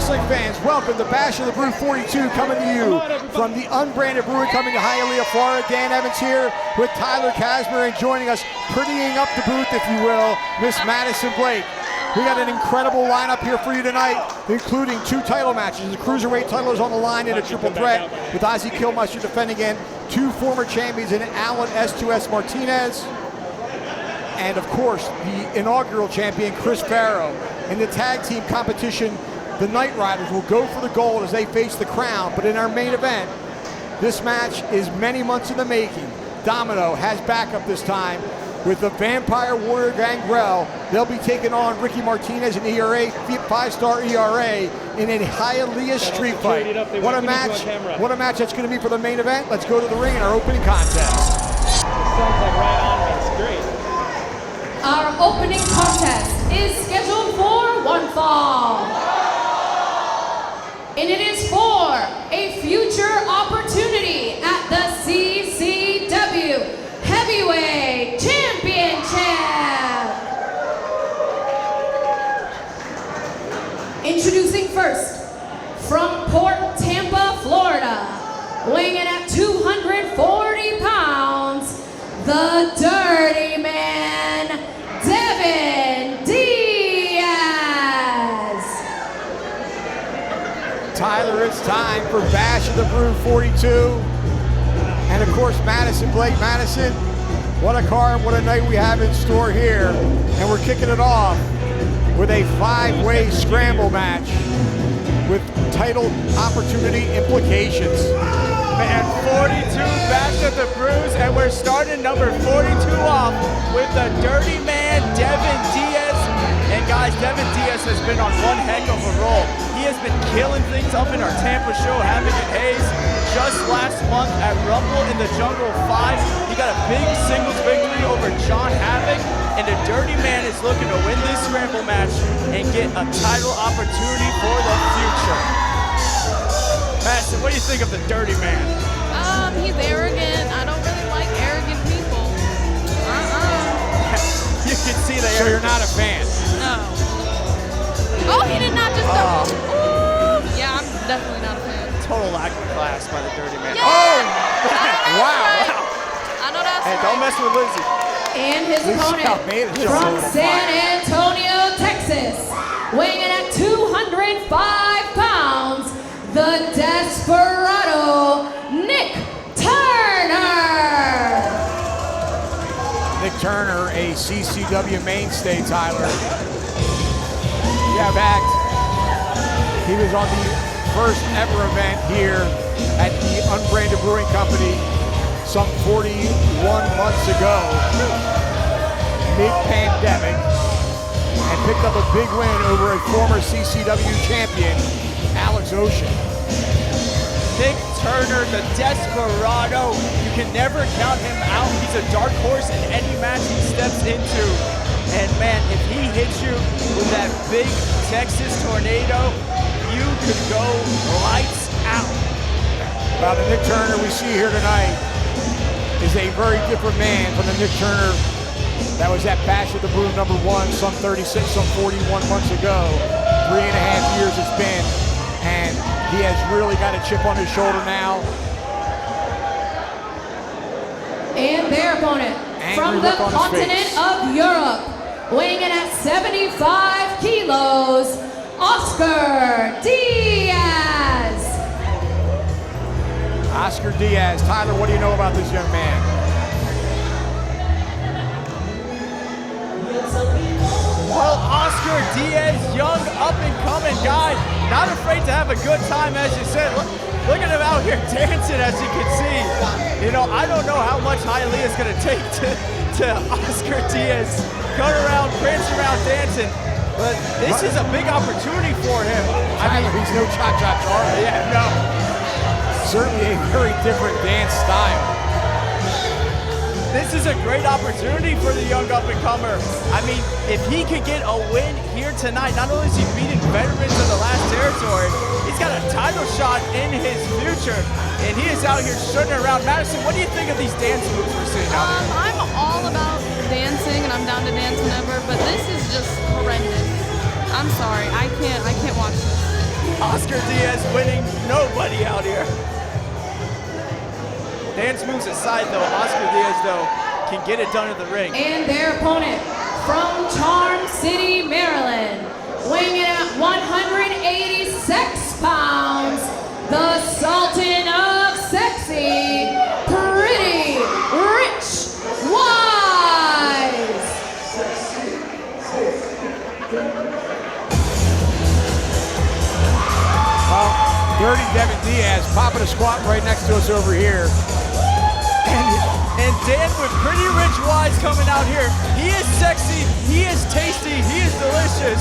wrestling fans, welcome to Bash of the Brew 42, coming to you from the Unbranded Brewery, coming to Hialeah, Florida. Dan Evans here with Tyler Casmer, and joining us, prettying up the booth, if you will, Miss Madison Blake. We got an incredible lineup here for you tonight, including 2 title matches. The Cruiserweight title is on the line in a triple threat with Ozzy Kilmeister defending again 2 former champions in Alan S2S Martinez, and of course, the inaugural champion, Chris Farrow. In the tag team competition, the Night Riders will go for the gold as they face the Qrown, but in our main event, this match is many months in the making. Domino has backup this time with the Vampire Warrior Gangrel. They'll be taking on Ricky Martinez, an ERA, 5-star ERA, in a Hialeah street fight. What a match that's going to be for the main event. Let's go to the ring in our opening contest. Sounds like right on, it's great. Our opening contest is scheduled for one fall. And it is for a future opportunity at the CCW Heavyweight Championship. Introducing first, from Port Tampa, Florida, weighing in at 240 pounds, the Dirty Man, Devin Diaz. Tyler, it's time for Bash of the Brew 42. And of course, Madison Blake. Madison, what a card, what a night we have in store here. And we're kicking it off with a 5-way scramble match with title opportunity implications. Man, 42 Bash of the Brews, and we're starting number 42 off with the Dirty Man, Devin Diaz. And guys, Devin Diaz has been on one heck of a roll. He has been killing things up in our Tampa show, Havoc and Hayes. Just last month at Rumble in the Jungle 5, he got a big singles victory over John Havoc. And the Dirty Man is looking to win this scramble match and get a title opportunity for the future. Madison, what do you think of the Dirty Man? He's arrogant. I don't really like arrogant people. You can see the So you're not a fan? No. Oh, he did not just go. Ooh. Yeah, I'm definitely not a fan. Total lack of class by the Dirty Man. Yeah. Oh! Wow. I know that's Hey, right. don't mess with Lizzie. And his opponent from San Antonio, Texas, weighing in at 205 pounds, the Desperado, Nick Turner. Nick Turner, a CCW mainstay, Tyler. Yeah, back. He was on the first ever event here at the Unbranded Brewing Company some 41 months ago, mid-pandemic, and picked up a big win over a former CCW champion, Alex Ocean. Nick Turner, the Desperado. You can never count him out. He's a dark horse in any match he steps into. And man, if he hits you with that big Texas tornado, you could go lights out. Well, the Nick Turner we see here tonight is a very different man from the Nick Turner that was at Bash of the Brew number 1 some 36, some 41 months ago. 3.5 years it's been, and he has really got a chip on his shoulder now. And their opponent from the continent of Europe, weighing in at 75 kilos, Oscar Diaz. Oscar Diaz. Tyler, what do you know about this young man? Well, Oscar Diaz, young up-and-coming guy, not afraid to have a good time, as you said. Look at him out here dancing, as you can see. You know, I don't know how much Hialeah is going to take to Oscar Diaz going around, prancing around, dancing. But this is a big opportunity for him. I mean, he's no cha-cha Charlie. Yeah, no. Certainly a very different dance style. This is a great opportunity for the young up-and-comer. I mean, if he could get a win here tonight, not only is he beating veterans of the last territory, he's got a title shot in his future, and he is out here strutting around. Madison, what do you think of these dance moves we're seeing out here? I'm all about dancing, and I'm down to dance whenever, but this is just horrendous. I'm sorry, I can't watch this. Oscar Diaz winning, nobody out here. Dance moves aside though, Oscar Diaz though can get it done in the ring. And their opponent from Charm City, Maryland, weighing in at 186 pounds, the Sultan of Sexy, Pretty Rich Wise. Well, Dirty Devin Diaz popping a squat right next to us over here. And Dan with Pretty Rich Wise coming out here. He is sexy, he is tasty, he is delicious.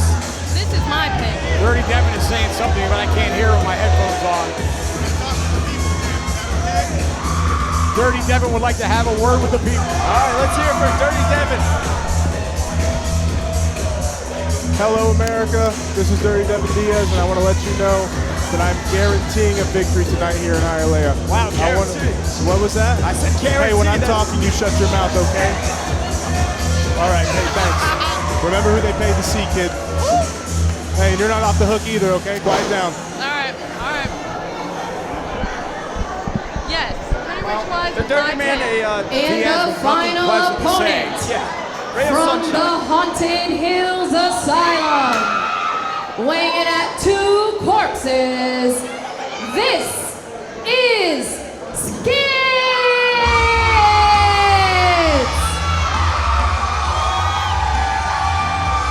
This is my pick. Dirty Devin is saying something, but I can't hear with my headphones on. Dirty Devin would like to have a word with the people. All right, let's hear it for Dirty Devin. Hello, America. This is Dirty Devin Diaz, and I want to let you know that I'm guaranteeing a victory tonight here in Hialeah. Wow, What was that? I said guarantee. Hey, when I'm talking, you shut your mouth, okay? All right, hey, thanks. Remember who they paid to see, kid. Hey, you're not off the hook either, okay? Quiet down. All right, all right. Yes, Pretty Rich Wise The is Dirty my Man, pick. And the final opponent Ray of from Sunshine. the Haunted Hills Asylum, weighing in at 2 corpses, this is Skitz!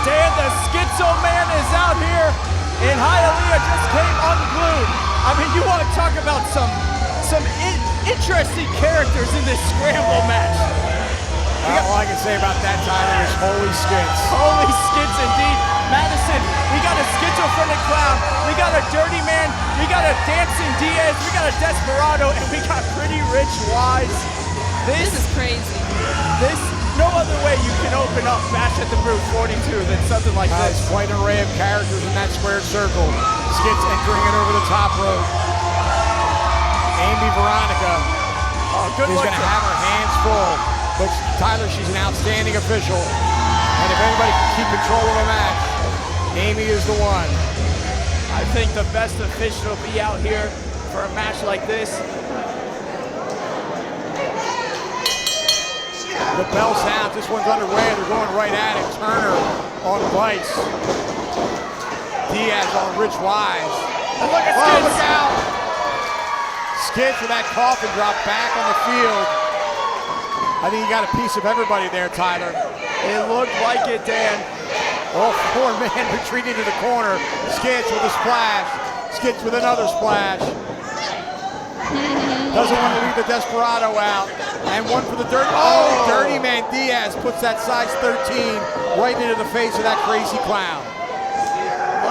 Dan, the Schizo Man is out here, and Hialeah just came unglued. I mean, you want to talk about some interesting characters in this Scramble match. All I can say about that, Tyler, is holy Skitz. Holy Skitz indeed. Madison, we got a schizophrenic clown, we got a dirty man, we got a dancing Diaz, we got a desperado, and we got Pretty Rich Wise. This is crazy. No other way you can open up Bash at the Brew 42 than something like this. It's quite an array of characters in that squared circle. Skitz entering it over the top rope. Amy Veronica is going to have her hands full. But Tyler, she's an outstanding official. And if anybody can keep control of a match, Amy is the one. I think the best official will be out here for a match like this. The bell sounds, this one's underway, they're going right at it. Turner on Vice. Diaz on Rich Wise. And look at Oh, Skitz. look out! Skitz with that coffin drop back on the field. I think you got a piece of everybody there, Tyler. It looked like it, Dan. All 4 men retreating to the corner. Skitz with a splash. Skitz with another splash. Doesn't want to leave the Desperado out. And one for the Dirty Man Diaz puts that size 13 right into the face of that crazy clown.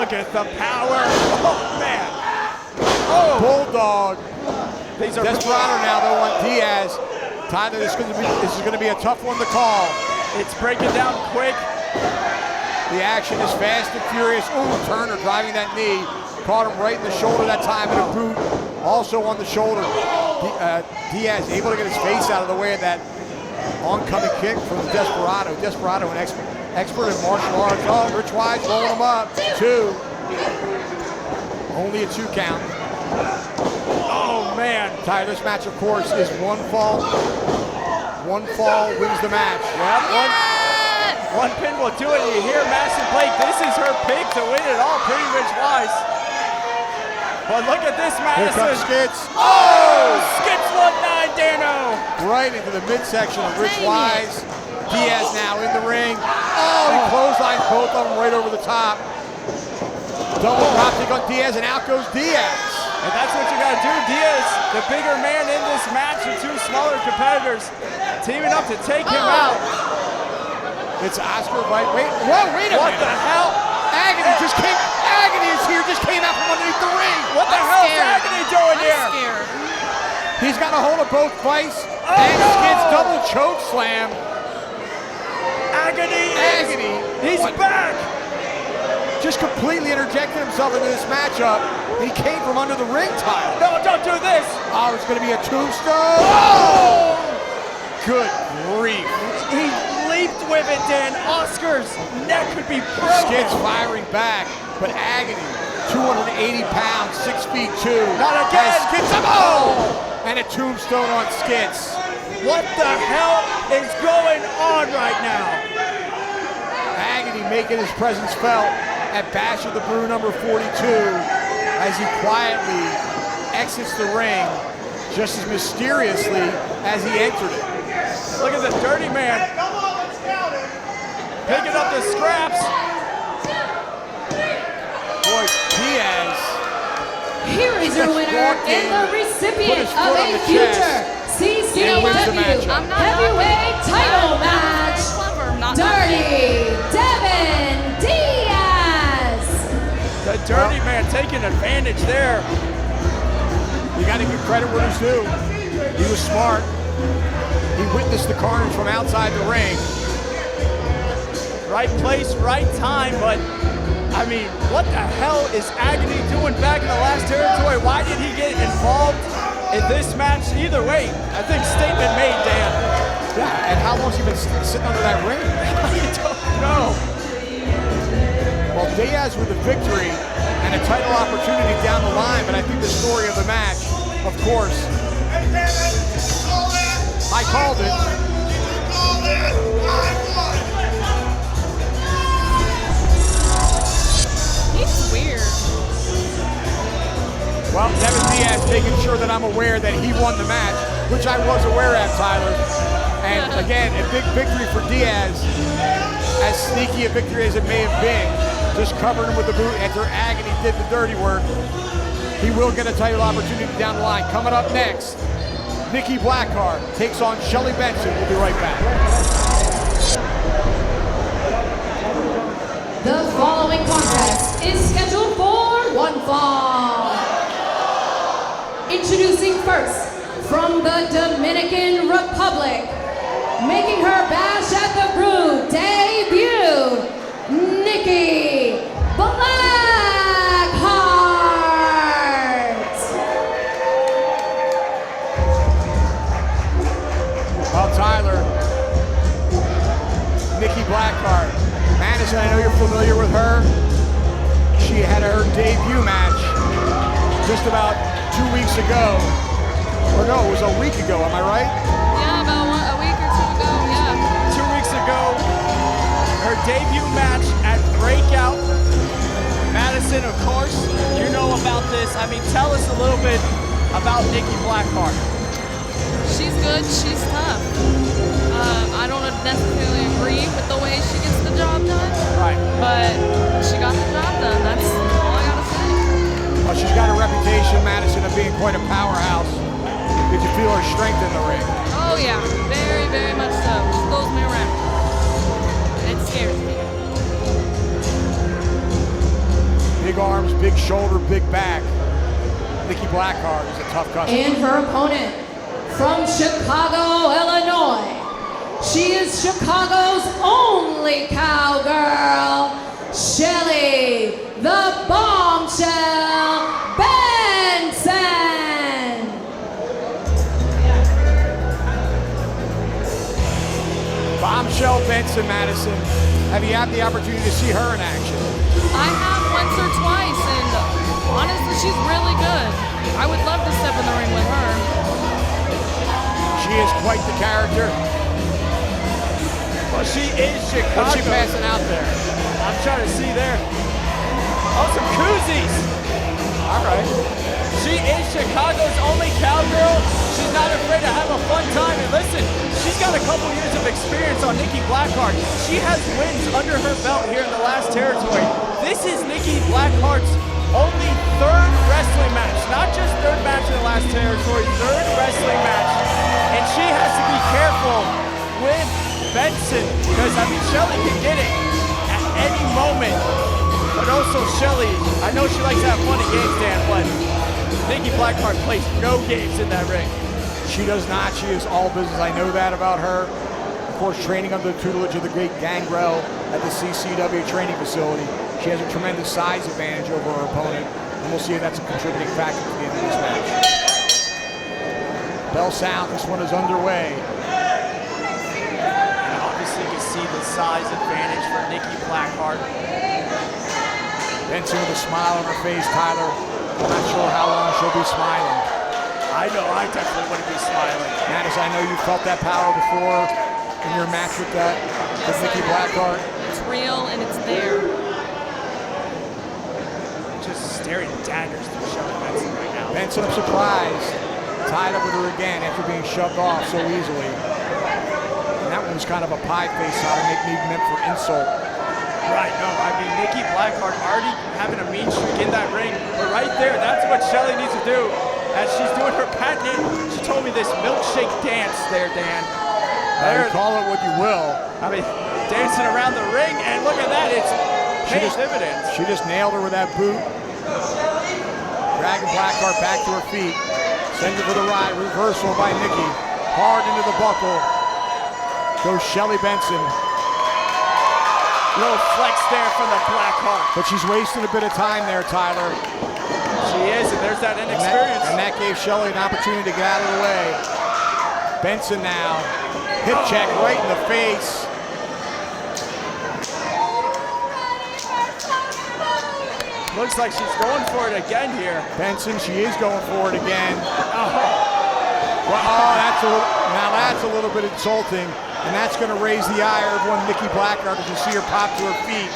Look at the power. Oh, man. Bulldog. These are Desperado now, though, on Diaz. Tyler, this is going to be a tough one to call. It's breaking down quick. The action is fast and furious. Ooh, Turner driving that knee. Caught him right in the shoulder that time in a boot. Also on the shoulder. Diaz able to get his face out of the way of that oncoming kick from the Desperado. Desperado, an expert in martial arts. Oh, Rich Wise rolling him up. 2. Only a 2 count. Oh, man. Tyler, this match, of course, is 1 fall. 1 fall wins the match. Yep, one pin will do it. You hear Madison Blake. This is her pick to win it all. Pretty Rich Wise. But look at this, Here Madison. comes Skitz. Oh, Skitz 1-9, Dano. Right into the midsection of Rich Wise. Diaz now in the ring. Oh, he clotheslines both of them right over the top. Double drop kick on Diaz, and out goes Diaz. And that's what you gotta do. Diaz, the bigger man in this match, and 2 smaller competitors teaming up to take him out. It's Oscar right. Wait a minute. What the hell? Agony is here, just came out from underneath the ring. What the hell is Agony doing here? I'm scared. He's got a hold of both Vice and Skitz double choke slam. Agony. He's back. Just completely interjected himself into this matchup. He came from under the ring tile. No, don't do this. Oh, it's going to be a tombstone. Oh! Good grief. He leaped with it, Dan. Oscar's neck could be broken. Skitz firing back, but Agony 280 pounds, 6'2". Not again. Skitz, and a tombstone on Skitz. What the hell is going on right now? Agony making his presence felt at Bash of the Brew number 42 as he quietly exits the ring just as mysteriously as he entered it. Look at the dirty man picking up the scraps. Boy, Diaz. Here is your winner and the recipient of a future CCW Heavyweight Title Match, Dirty Devin Diaz. The dirty man taking advantage there. You got to give credit where it's due. He was smart. He witnessed the carnage from outside the ring. Right place, right time, but I mean, what the hell is Agony doing back in the last territory? Why did he get involved in this match? Either way, I think statement made, Dan. Yeah, and how long has he been sitting under that ring? I don't know. Well, Diaz with a victory and a title opportunity down the line, but I think the story of the match, of course, I called it. He's weird. Well, Devin Diaz making sure that I'm aware that he won the match, which I was aware of, Tyler. And again, a big victory for Diaz, as sneaky a victory as it may have been, just covering him with the boot after Agony did the dirty work. He will get a title opportunity down the line. Coming up next, Nikki Blackheart takes on Shelly Benson. We'll be right back. The following contest is scheduled for one fall. Introducing first, from the Dominican Republic, making her Bash at the Brew debut, Nikki Blackheart. Well, Tyler, Nikki Blackheart. Madison, I know you're familiar with her. She had her debut match just about 2 weeks ago. Or no, it was a week ago, am I right? Yeah, about a week or two ago, yeah. 2 weeks ago, her debut match at Breakout. Madison, of course, you know about this. I mean, tell us a little bit about Nikki Blackheart. She's good, she's tough. I don't necessarily agree with the way she gets the job done. Right. But she got the job done, that's all I gotta say. Well, she's got a reputation, Madison, of being quite a powerhouse. Did you feel her strength in the ring? Oh yeah, very, very much so. She blows me around. It scares me. Big arms, big shoulder, big back. Nikki Blackheart is a tough customer. And her opponent, from Chicago, Illinois. She is Chicago's only cowgirl, Shelly, the Bombshell Benson. Bombshell Benson, Madison. Have you had the opportunity to see her in action? I have once or twice, and honestly, she's really good. I would love to step in the ring with her. She is quite the character. Well, she is Chicago. What's she passing out there? I'm trying to see there. Oh, some koozies. All right. She is Chicago's only cowgirl. She's not afraid to have a fun time. And listen, she's got a couple years of experience on Nikki Blackheart. She has wins under her belt here in the last territory. This is Nikki Blackheart's only third wrestling match. Not just third match in the last territory, third wrestling match. And she has to be careful with Benson, because I mean, Shelly can get it at any moment. But also Shelly, I know she likes to have fun in games, Dan, but Nikki Blackheart plays no games in that ring. She does not. She is all business. I know that about her. Of course, training under the tutelage of the great Gangrel at the CCW Training Facility. She has a tremendous size advantage over her opponent, and we'll see if that's a contributing factor to the end of this match. Bell sound, this one is underway. And obviously you can see the size advantage for Nikki Blackheart. Benson with a smile on her face, Tyler. I'm not sure how long she'll be smiling. I know, I definitely wouldn't be smiling. Madison, I know you felt that power before in your match with Nikki Blackheart. It's real and it's there. Just staring daggers through Shelly Benson right now. Benson, I'm surprised, tied up with her again after being shoved off so easily. And that one was kind of a pie face, how to make me meant for insult. Right, no, I mean, Nikki Blackheart already having a mean streak in that ring, but right there, that's what Shelly needs to do. As she's doing her patented, she told me this milkshake dance there, Dan. There, call it what you will. I mean, dancing around the ring, and look at that, it's paying dividends. She just nailed her with that boot. Dragging Blackheart back to her feet. Sends her for the ride, reversal by Nikki. Hard into the buckle. Goes Shelly Benson. Little flex there from the Blackheart. But she's wasting a bit of time there, Tyler. She is, and there's that inexperience. And that gave Shelly an opportunity to get out of the way. Benson now. Hip check right in the face. Looks like she's going for it again here. Benson, she is going for it again. Well, that's a little bit insulting. And that's going to raise the ire of one Nikki Blackheart as you see her pop to her feet.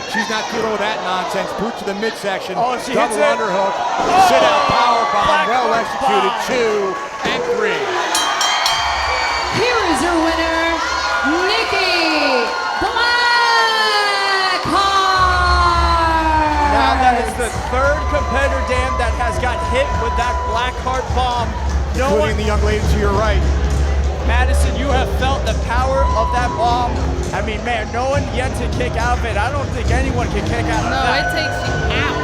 She's not dealing with that nonsense. Boot to the midsection. Oh, she double hits it. underhook. Oh, sit out power bomb. Blackheart Well executed. bomb. 2 and 3. Here is your winner, Nikki Blackheart. Now that is the third competitor, Dan, that has got hit with that Blackheart bomb. Including the young lady to your right. Madison, you have felt the power of that bomb. I mean, man, no one yet to kick out of it. I don't think anyone can kick out of No, that. it takes you out.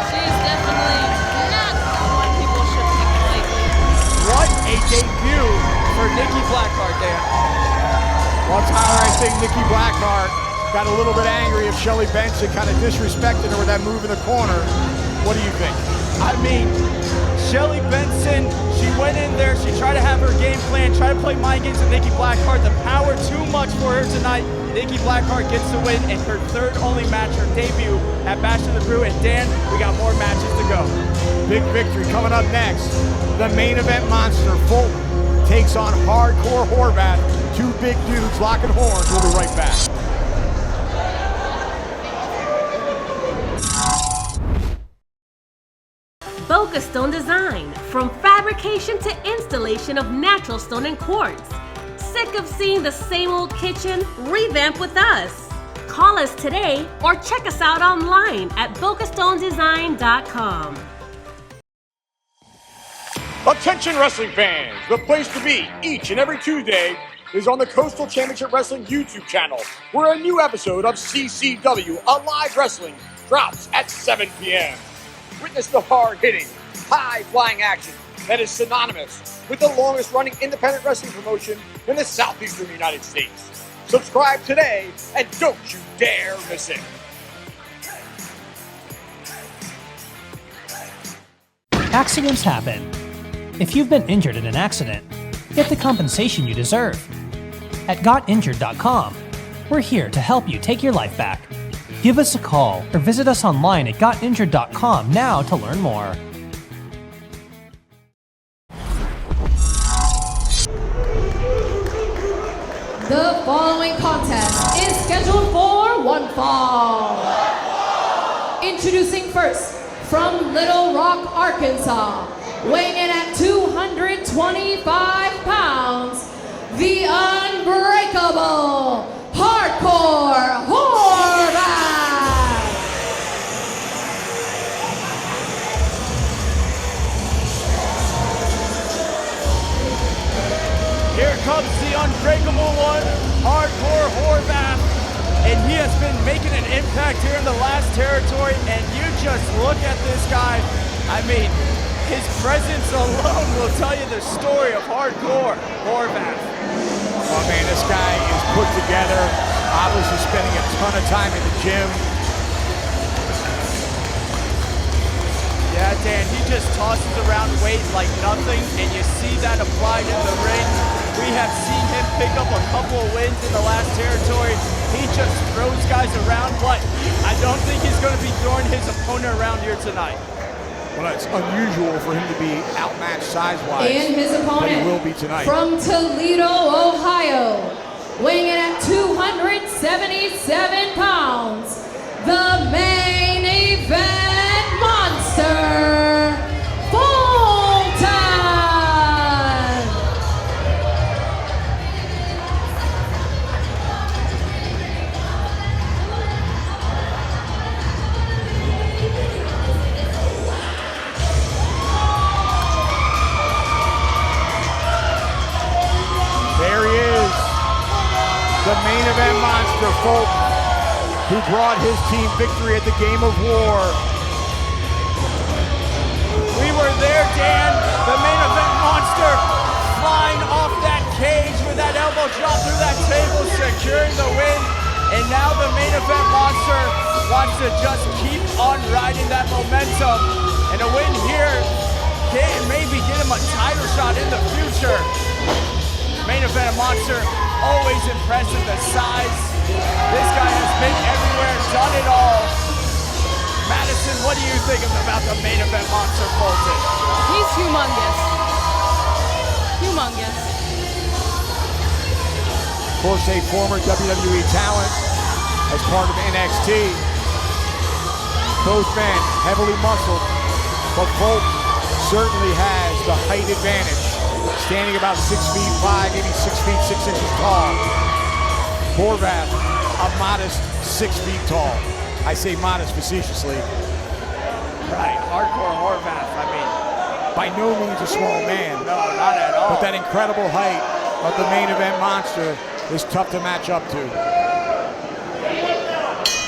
She's definitely not the one people should pick lately. What a debut for Nikki Blackheart, Dan. Well, Tyler, I think Nikki Blackheart got a little bit angry if Shelly Benson kind of disrespected her with that move in the corner. What do you think? I mean, Shelly Benson, she went in there, she tried to have her game plan, tried to play mind games with Nikki Blackheart. The power too much for her tonight. Nikki Blackheart gets the win in her third only match, her debut at Bash of the Brew. And Dan, we got more matches to go. Big victory coming up next. The main event monster, Fulton, takes on hardcore Horvath. 2 big dudes locking horns. We'll be right back. Boca Stone Design, from fabrication to installation of natural stone and quartz. Sick of seeing the same old kitchen? Revamp with us. Call us today or check us out online at bocastonedesign.com. Attention wrestling fans, the place to be each and every Tuesday is on the Coastal Championship Wrestling YouTube channel, where a new episode of CCW Alive Wrestling drops at 7 p.m. Witness the hard-hitting, high-flying action that is synonymous with the longest-running independent wrestling promotion in the southeastern United States. Subscribe today and don't you dare miss it. Accidents happen. If you've been injured in an accident, get the compensation you deserve. At GotInjured.com, we're here to help you take your life back. Give us a call or visit us online at GotInjured.com now to learn more. The following contest is scheduled for one fall. Introducing first, from Little Rock, Arkansas, weighing in at 225 pounds, the unbreakable Hardcore Horvath. Here comes the unbreakable one, Hardcore Horvath. And he has been making an impact here in the last territory. And you just look at this guy. I mean, his presence alone will tell you the story of Hardcore Horvath. Oh man, this guy is put together. Obviously spending a ton of time in the gym. Yeah, Dan, he just tosses around weight like nothing, and you see that applied in the ring. We have seen him pick up a couple of wins in the last territory. He just throws guys around, but I don't think he's going to be throwing his opponent around here tonight. Well, it's unusual for him to be outmatched size-wise. And his opponent, but he will be tonight. from Toledo, Ohio, weighing in at 277 pounds, the main event monster, Fulton! There he is, the main event monster, Fulton, who brought his team victory at the Game of War. We were there, Dan. The main event monster flying off that cage with that elbow drop through that table, securing the win. And now the main event monster wants to just keep on riding that momentum. And a win here can maybe get him a title shot in the future. Main event monster, always impressive, the size. This guy has been everywhere, done it all. Madison, what do you think about the main event monster, Fulton? He's humongous. Humongous. Of course, a former WWE talent as part of NXT. Both men heavily muscled, but Fulton certainly has the height advantage, standing about 6'5", maybe 6 feet 6 inches tall. Horvath, a modest 6 feet tall. I say modest facetiously. Right, hardcore Horvath, I mean. By no means a small man. No, not at all. But that incredible height of the main event monster is tough to match up to.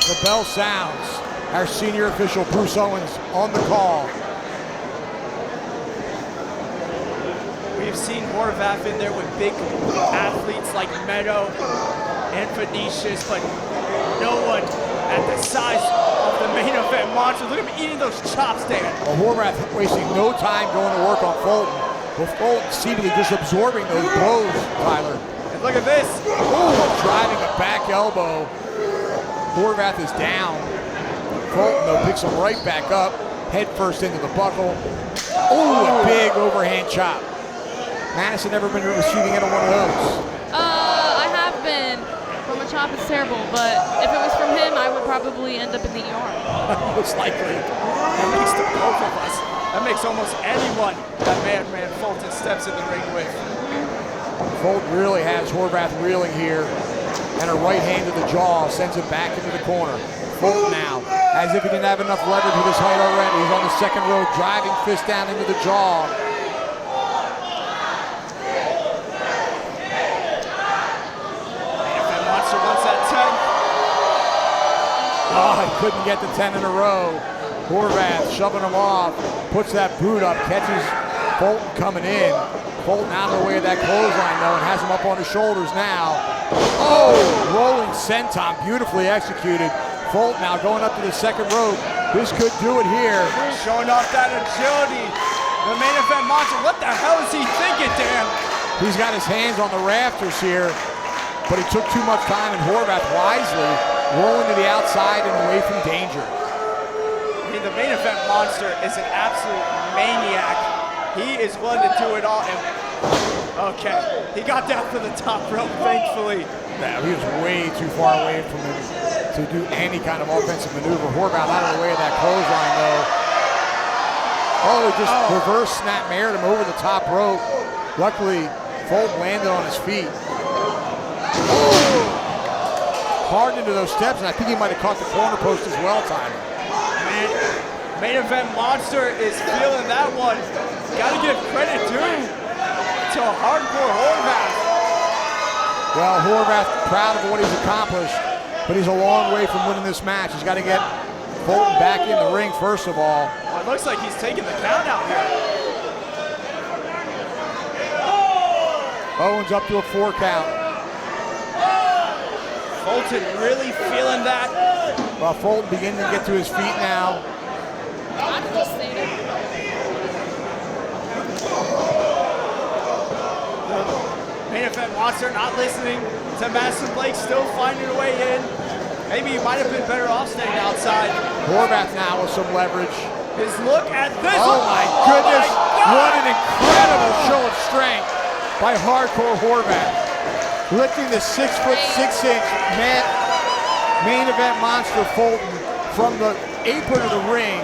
The bell sounds. Our senior official, Bruce Owens, on the call. We've seen Horvath in there with big athletes like Meadow and Vinicious, but no one at the size of the main event monster. Look at him eating those chops, Dan. Well, Horvath wasting no time going to work on Fulton. Well, Fulton seemingly just absorbing those blows, Tyler. And look at this. Ooh, driving a back elbow. Horvath is down. Fulton, though, picks him right back up, head first into the buckle. Ooh, a big overhand chop. Madison never been receiving any one of those. I have been. From a chop is terrible, but if it was from him, I would probably end up in the ER. Most likely. That makes the both of us. That makes almost anyone that Madman Fulton steps in the ring with. Fulton really has Horvath reeling here, and a right hand to the jaw sends him back into the corner. Fulton now, as if he didn't have enough leverage with his height already. He's on the second rope, driving fist down into the jaw. Monster wants that 10. Oh, he couldn't get the 10 in a row. Horvath shoving him off, puts that boot up, catches Fulton coming in. Fulton out of the way of that clothesline though, and has him up on his shoulders now. Oh, rolling senton, beautifully executed. Fulton now going up to the second rope. This could do it here. Showing off that agility. The main event monster, what the hell is he thinking, Dan? He's got his hands on the rafters here, but he took too much time, and Horvath wisely rolling to the outside and away from danger. I mean, the main event monster is an absolute maniac. He is willing to do it all, and okay, he got down to the top rope, thankfully. Yeah, he was way too far away from him to do any kind of offensive maneuver. Horvath out of the way of that clothesline, though. Oh, he just reverse snap mared him over the top rope. Luckily, Fulton landed on his feet. Oh! Hard into those steps, and I think he might have caught the corner post as well, Tyler. Man, main event monster is feeling that one. Gotta give credit due to hardcore Horvath. Well, Horvath proud of what he's accomplished, but he's a long way from winning this match. He's got to get Fulton back in the ring first of all. Well, it looks like he's taking the count out here. Owens up to a 4 count. Fulton really feeling that. Well, Fulton beginning to get to his feet now. I can just stay there. Main main event monster not listening to Madison Blake, still finding a way in. Maybe he might have been better off staying outside. Horvath now with some leverage. His look at this. Oh my goodness, what an incredible show of strength by Hardcore Horvath. Lifting the 6'6" main event monster Fulton from the apron of the ring.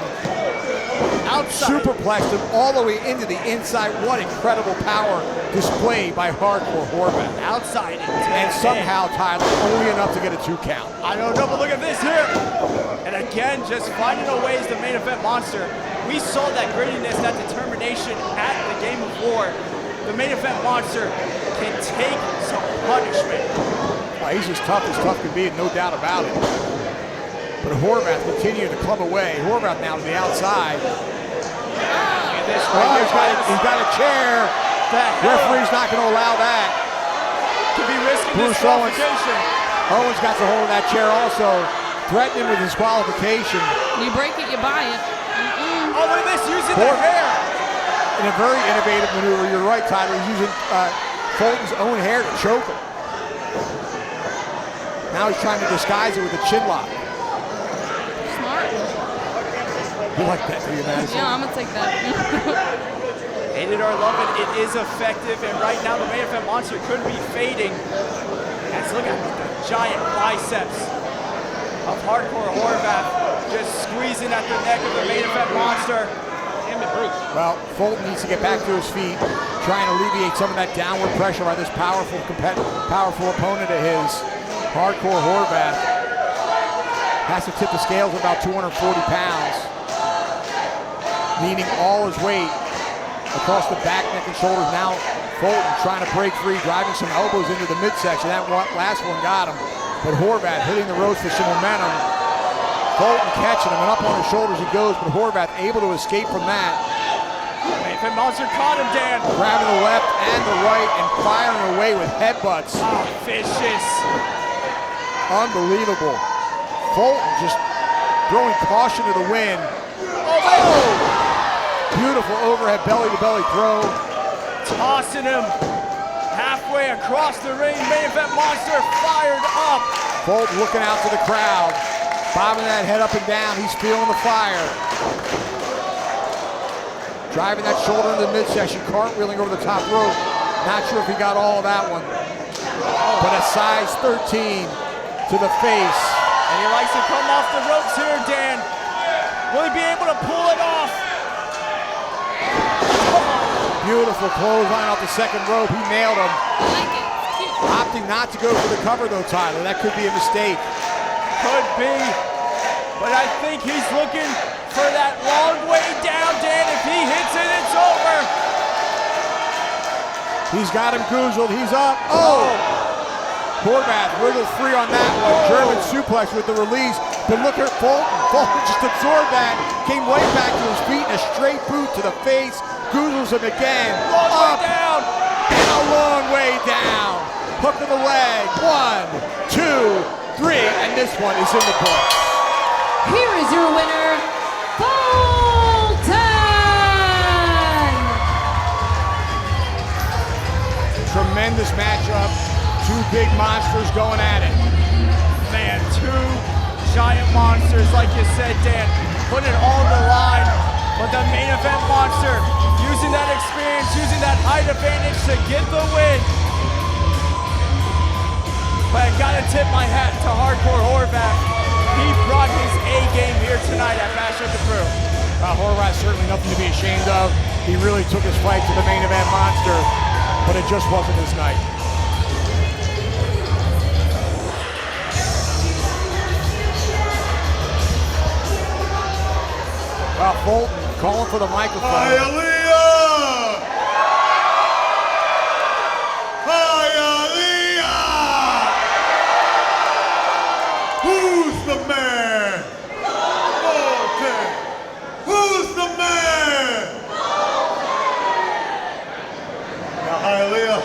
Outside. Superplexed him all the way into the inside. What incredible power displayed by Hardcore Horvath. Outside. And somehow, Tyler, only enough to get a 2 count. I don't know, but look at this here. And again, just finding a way as the main event monster. We saw that grittiness, that determination at the Game of War. The main event monster can take some punishment. Well, he's as tough can be, no doubt about it. But Horvath continued to club away. Horvath now to the outside. He's got a chair. Referee's not going to allow that. Could be risking Bruce disqualification. Owens got a hold of that chair also, threatening with disqualification. You break it, you buy it. Oh, look at this, using the hair. In a very innovative maneuver, you're right, Tyler. He's using Fulton's own hair to choke him. Now he's trying to disguise it with a chin lock. Smart. You like that, do you, Madison? Yeah, I'm gonna take that. Hate it or love it, it is effective, and right now the main event monster could be fading. As look at the giant biceps of Hardcore Horvath, just squeezing at the neck of the main event monster. Well, Fulton needs to get back to his feet, trying to alleviate some of that downward pressure by this powerful opponent of his. Hardcore Horvath has to tip the scales about 240 pounds, leaning all his weight across the back, neck, and shoulders. Now Fulton trying to break free, driving some elbows into the midsection. That last one got him. But Horvath hitting the ropes for some momentum. Fulton catching him, and up on his shoulders he goes, but Horvath able to escape from that. Main event monster caught him, Dan. Grabbing the left and the right and firing away with headbutts. Oh, vicious. Unbelievable. Fulton just throwing caution to the wind. Oh! Beautiful overhead belly-to-belly throw. Tossing him halfway across the ring. Main event monster fired up. Fulton looking out to the crowd. Bobbing that head up and down. He's feeling the fire. Driving that shoulder into the midsection. Cartwheeling over the top rope. Not sure if he got all of that one. But a size 13 to the face. And he likes to come off the ropes here, Dan. Will he be able to pull it off? Beautiful clothesline off the second rope. He nailed him. I like it. It's cute. Opting not to go for the cover though, Tyler. That could be a mistake. Could be. But I think he's looking for that long way down, Dan. If he hits it, it's over. He's got him goozled. He's up. Oh! Horvath wiggled free on that one. German suplex with the release. But look at Fulton. Fulton just absorbed that. Came right back to his feet and a straight boot to the face. Goozles him again. Long way Up down. and a long way down. Hook of the leg. 1, 2, 3. And this one is in the books. Here is your winner, Fulton! Tremendous matchup. Two big monsters going at it. Man, two giant monsters, like you said, Dan. Put it all on the line. But the main event monster, using that experience, using that height advantage to get the win. But I gotta tip my hat to Hardcore Horvath. He brought his A game here tonight at Bash at the Brew. Horvath certainly nothing to be ashamed of. He really took his fight to the main event monster, but it just wasn't his night. Fulton calling for the microphone. Hialeah! Hialeah! Who's the man? Fulton! Who's the man? Now, Hialeah,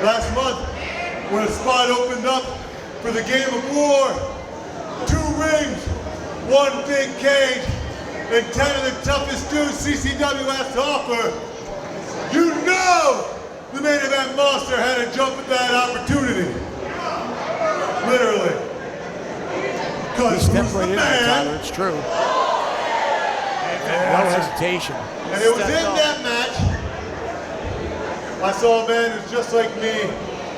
last month, when a spot opened up for the Game of War, 2 rings, 1 big cage, and 10 of the toughest dudes CCW has to offer. You know the main event monster had to jump at that opportunity. Literally. Because He stepped right in there, Tyler. It's true. No hesitation. And it was in that match, I saw a man who's just like me,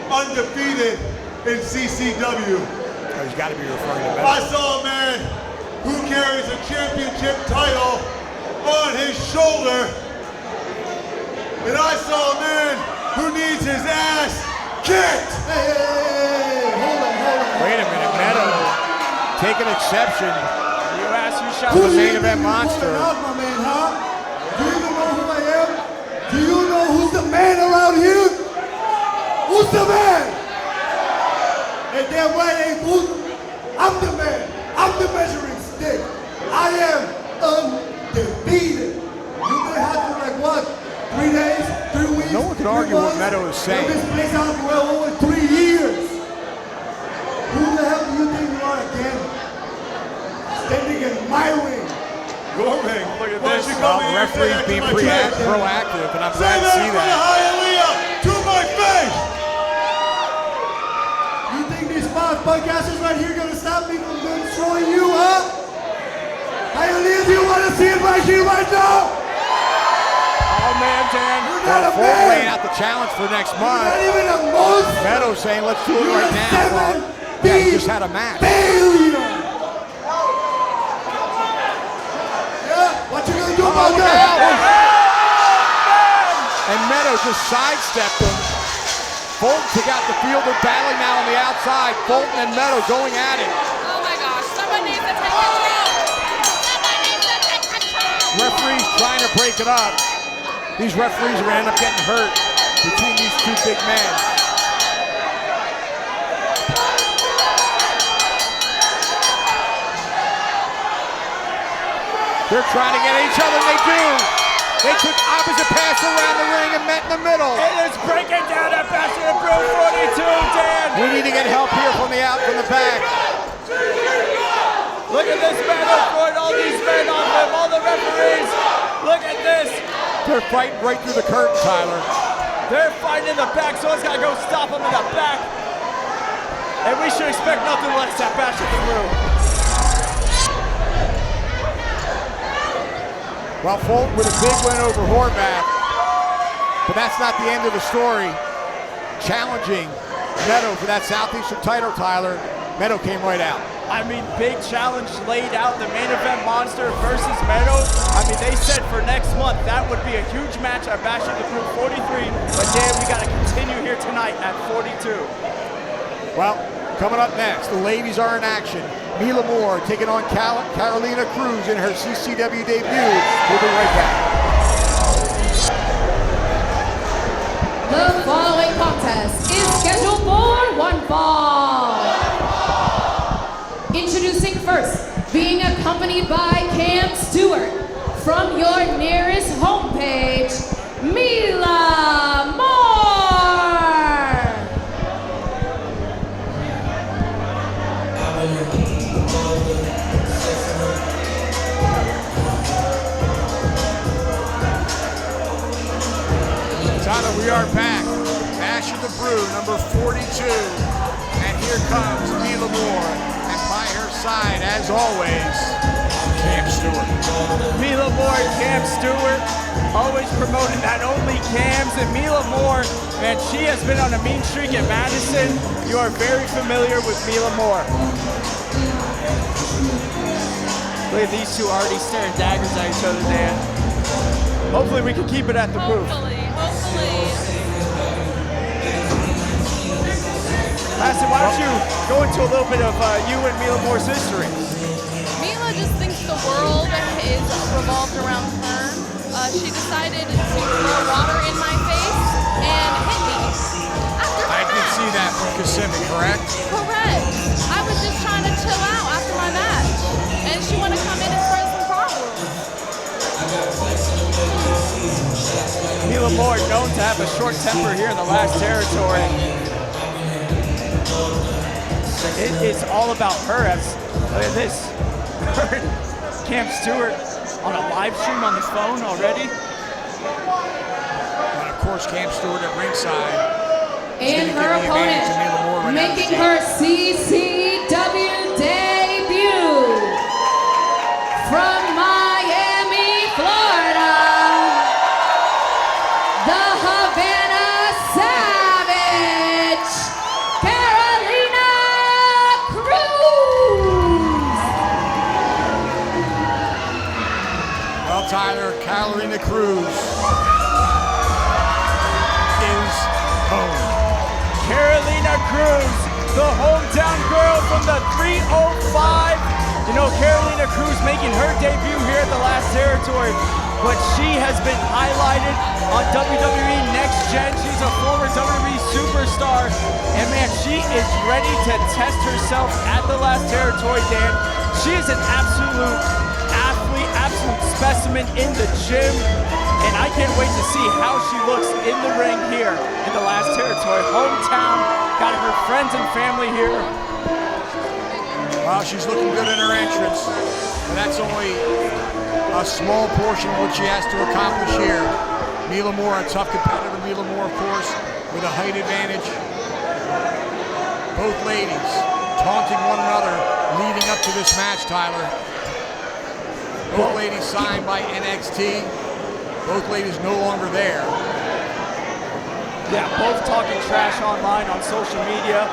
undefeated in CCW. Oh, he's got to be referring to I Madison. saw a man who carries a championship title on his shoulder. And I saw a man who needs his ass kicked. Hey, hold on. Wait a minute, Meadow taking exception. You asked, you shot The Who do main you event think you're monster. calling out, my man, huh? Do you even know who I am? Do you know who's the man around here? Who's the man? And damn right ain't Fulton. I'm the man. I'm the measuring stick. I am undefeated. You may have to like what? 3 days? 3 weeks? No one can argue what Meadow is saying. This place out for well over 3 years. Who the hell do you think you are again? Standing in my ring. Your ring. Look at this. Well, the referee's being proactive, and I'm glad to see that. Hialeah to my face. You think these 5 podcasters right here gonna stop me from destroying you, huh? Hialeah, do you want to see it right here, right now? Oh man, Dan. You're not a Fulton laying man. out the challenge for next You're month. not even a month. Meadow saying, let's do it You're right a now. 7 Yeah, he just had a match. failure. Yeah, what you gonna do about that? And Meadow just sidestepped him. Fulton took out the field. They're battling now on the outside. Fulton and Meadow going at it. Oh my gosh, someone needs to take control. Someone needs to take control. Referees trying to break it up. These referees are going to end up getting hurt between these two big men. They're trying to get at each other, and they do. They took opposite paths around the ring and met in the middle. It is breaking down at Bachelor Brew 42, Dan. We need to get help here from the back. Look at this man throwing all these men on him, all the referees. Look at this. They're fighting right through the curtain, Tyler. They're fighting in the back. Someone's got to go stop them in the back. And we should expect nothing less at Bachelor Brew. Well, Fulton with a big win over Horvath, but that's not the end of the story. Challenging Meadow for that Southeastern title, Tyler. Meadow came right out. I mean, big challenge laid out. The main event monster versus Meadow. I mean, they said for next month that would be a huge match at Bachelor Brew 43. But Dan, we got to continue here tonight at 42. Well, coming up next, the ladies are in action. Mila Moore taking on Carolina Cruz in her CCW debut. We'll be right back. The following contest is scheduled for one fall. Introducing first, being accompanied by Cam Stewart. From your nearest homepage, Mila Moore. Tyler, we are back. Bash of the Brew, number 42. And here comes Mila Moore. And by her side, as always, Cam Stewart. Mila Moore and Cam Stewart, always promoting not only Cams and Mila Moore, man, she has been on a mean streak at Madison. You are very familiar with Mila Moore. Look at these two already staring daggers at each other, Dan. Hopefully we can keep it at the booth. Hopefully. Madison, why don't you go into a little bit of you and Mila Moore's history? Mila just thinks the world is revolved around her. She decided to throw water in my face and hit me. I can see that from Kissimmee, correct? Correct. I was just trying to chill out after my match, and she wanted to come in and spread some problems. Mila Moore known to have a short temper here in the last territory. It's all about her. Look at this. Cam Stewart on a live stream on the phone already. And of course, Cam Stewart at ringside. And her opponent, making her CCW debut from Miami, Florida, the Havana Savage, Carolina Cruz. Well, Tyler, Carolina Cruz is home. Carolina Cruz, the hometown girl from the 305. You know, Carolina Cruz making her debut here at the Last Territory, but she has been highlighted on WWE Next Gen. She's a former WWE superstar, and man, she is ready to test herself at the Last Territory, Dan. She is an absolute athlete, absolute specimen in the gym, and I can't wait to see how she looks in the ring here in the Last Territory. Hometown, got her friends and family here. Well, she's looking good in her entrance, but that's only a small portion of what she has to accomplish here. Mila Moore, a tough competitor. Mila Moore, of course, with a height advantage. Both ladies taunting one another leading up to this match, Tyler. Both ladies signed by NXT. Both ladies no longer there. Yeah, both talking trash online on social media.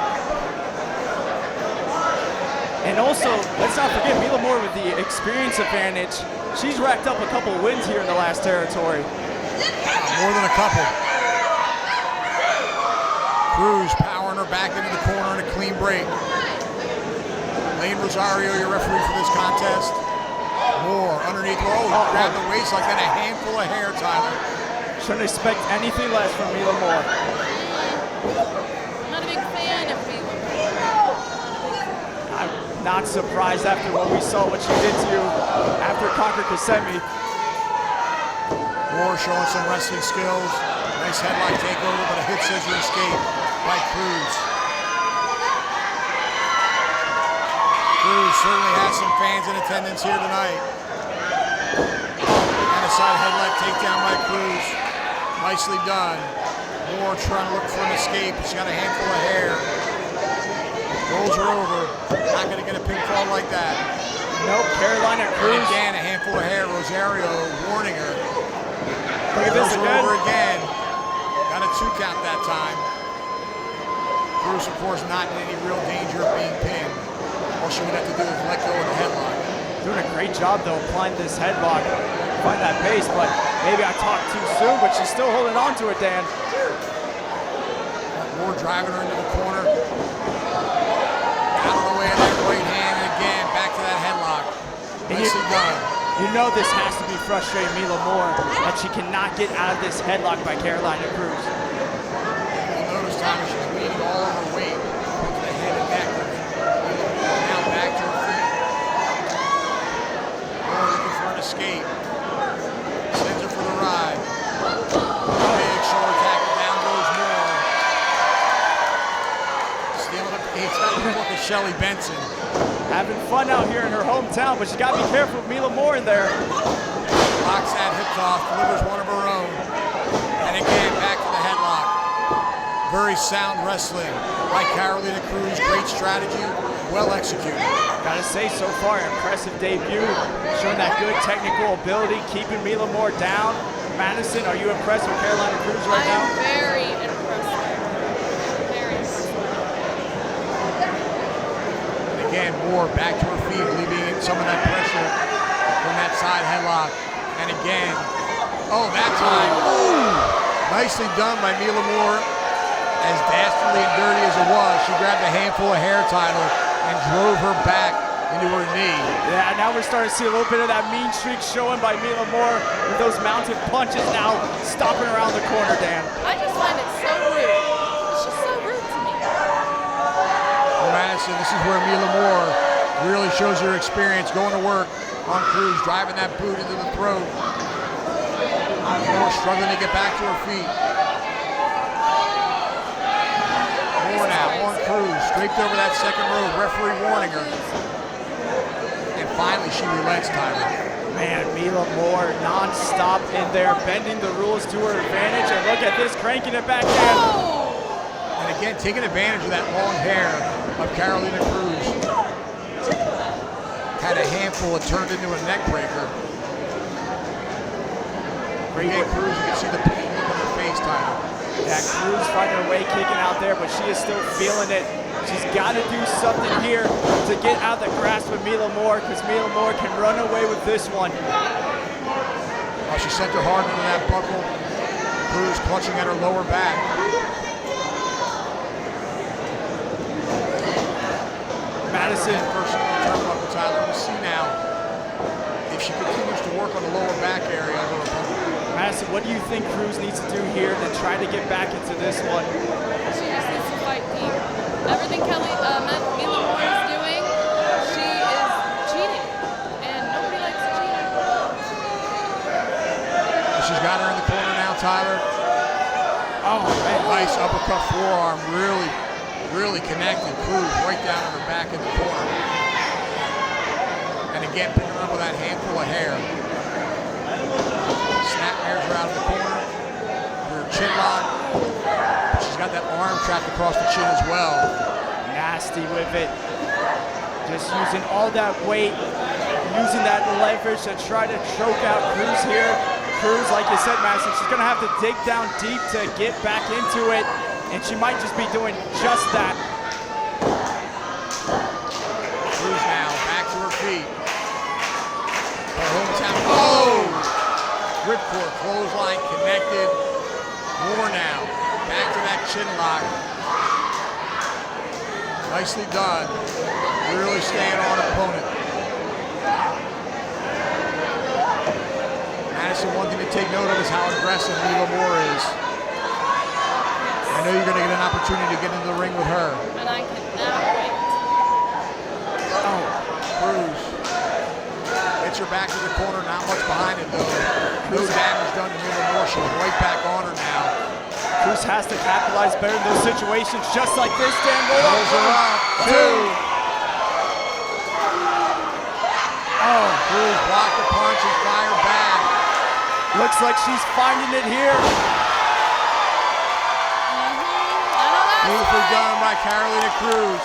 And also, let's not forget Mila Moore with the experience advantage. She's racked up a couple wins here in the Last Territory. More than a couple. Cruz powering her back into the corner in a clean break. Lane Rosario, your referee for this contest. Moore underneath. Oh, grabbed the waist like that, a handful of hair, Tyler. Shouldn't expect anything less from Mila Moore. I'm not a big fan of Mila. I'm not surprised after what we saw, what she did to you after Conquer Kissimmee. Moore showing some wrestling skills. Nice headlock takeover, but a hit scissor escape by Cruz. Cruz certainly has some fans in attendance here tonight. And a side headlock takedown by Cruz. Nicely done. Moore trying to look for an escape. She's got a handful of hair. Rolls her over. Not going to get a pinfall like that. Nope, Carolina Cruz. And again, a handful of hair. Rosario warning her. Look at this again. Over again. Got a 2 count that time. Cruz, of course, not in any real danger of being pinned. All she would have to do is let go of the headlock. Doing a great job, though, applying this headlock. Find that base, but maybe I talked too soon, but she's still holding on to it, Dan. Moore driving her into the corner. Out of the way of that right hand, and again, back to that headlock. Nicely done. You know this has to be frustrating Mila Moore, that she cannot get out of this headlock by Carolina Cruz. You'll notice, Tommy, she's leaning all of her weight into the head and neck. Now back to her feet. Moore looking for an escape. Sends her for the ride. Big shoulder tackle, down goes Moore. Stealing a piece out of the book of Shelly Benson. Having fun out here in her hometown, but she got to be careful with Mila Moore in there. Locks that hip toss, delivers one of her own. And again, back to the headlock. Very sound wrestling by Carolina Cruz. Great strategy, well executed. Gotta say, so far, impressive debut. Showing that good technical ability, keeping Mila Moore down. Madison, are you impressed with Carolina Cruz right now? I am very impressed. Very impressed. And again, Moore back to her feet, alleviating some of that pressure from that side headlock. And again, oh, that time, nicely done by Mila Moore. As dastardly and dirty as it was, she grabbed a handful of hair, Tyler, and drove her back into her knee. Yeah, now we're starting to see a little bit of that mean streak showing by Mila Moore with those mounted punches now stopping around the corner, Dan. I just find it so rude. It's just so rude to me. Well, Madison, this is where Mila Moore really shows her experience going to work on Cruz, driving that boot into the throat. Moore struggling to get back to her feet. Moore now on Cruz, draped over that second rope, referee warning her. And finally she relents, Tyler. Man, Mila Moore non-stop in there, bending the rules to her advantage. And look at this, cranking it back in. And again, taking advantage of that long hair of Carolina Cruz. Had a handful and turned into a neck breaker. Again, Cruz, you can see the pain look on her face, Tyler. Yeah, Cruz finding her way kicking out there, but she is still feeling it. She's got to do something here to get out of the grasp of Mila Moore, because Mila Moore can run away with this one. Oh, she sent her hard into that buckle. Cruz clutching at her lower back. Madison. First turnbuckle, Tyler. We'll see now if she continues to work on the lower back area of her opponent. Madison, what do you think Cruz needs to do here to try to get back into this one? She just needs to fight deep. Everything Mila Moore is doing, she is cheating, and nobody likes cheating. She's got her in the corner now, Tyler. Oh, man. Nice uppercut forearm, really connected. Cruz right down on her back in the corner. And again, picking her up with that handful of hair. Snapmares her out of the corner. Her chin lock. She's got that arm trapped across the chin as well. Nasty with it. Just using all that weight, using that leverage to try to choke out Cruz here. Cruz, like you said, Madison, she's gonna have to dig down deep to get back into it, and she might just be doing just that. Cruz now back to her feet. Her hometown. Oh! Ripcord, clothesline connected. More now. Back to that chin lock. Nicely done. Really staying on her opponent. Madison, one thing to take note of is how aggressive Mila Moore is. I know you're going to get an opportunity to get into the ring with her. And I cannot wait. Oh, Cruz. Gets her back to the corner, not much behind it though. No damage done to Mila Moore. She's right back on her now. Cruz has to capitalize better in those situations, just like this, Dan. Rolls her up. Two. Oh, Cruz blocked the punch and fired back. Looks like she's finding it here. Beautifully done by Carolina Cruz.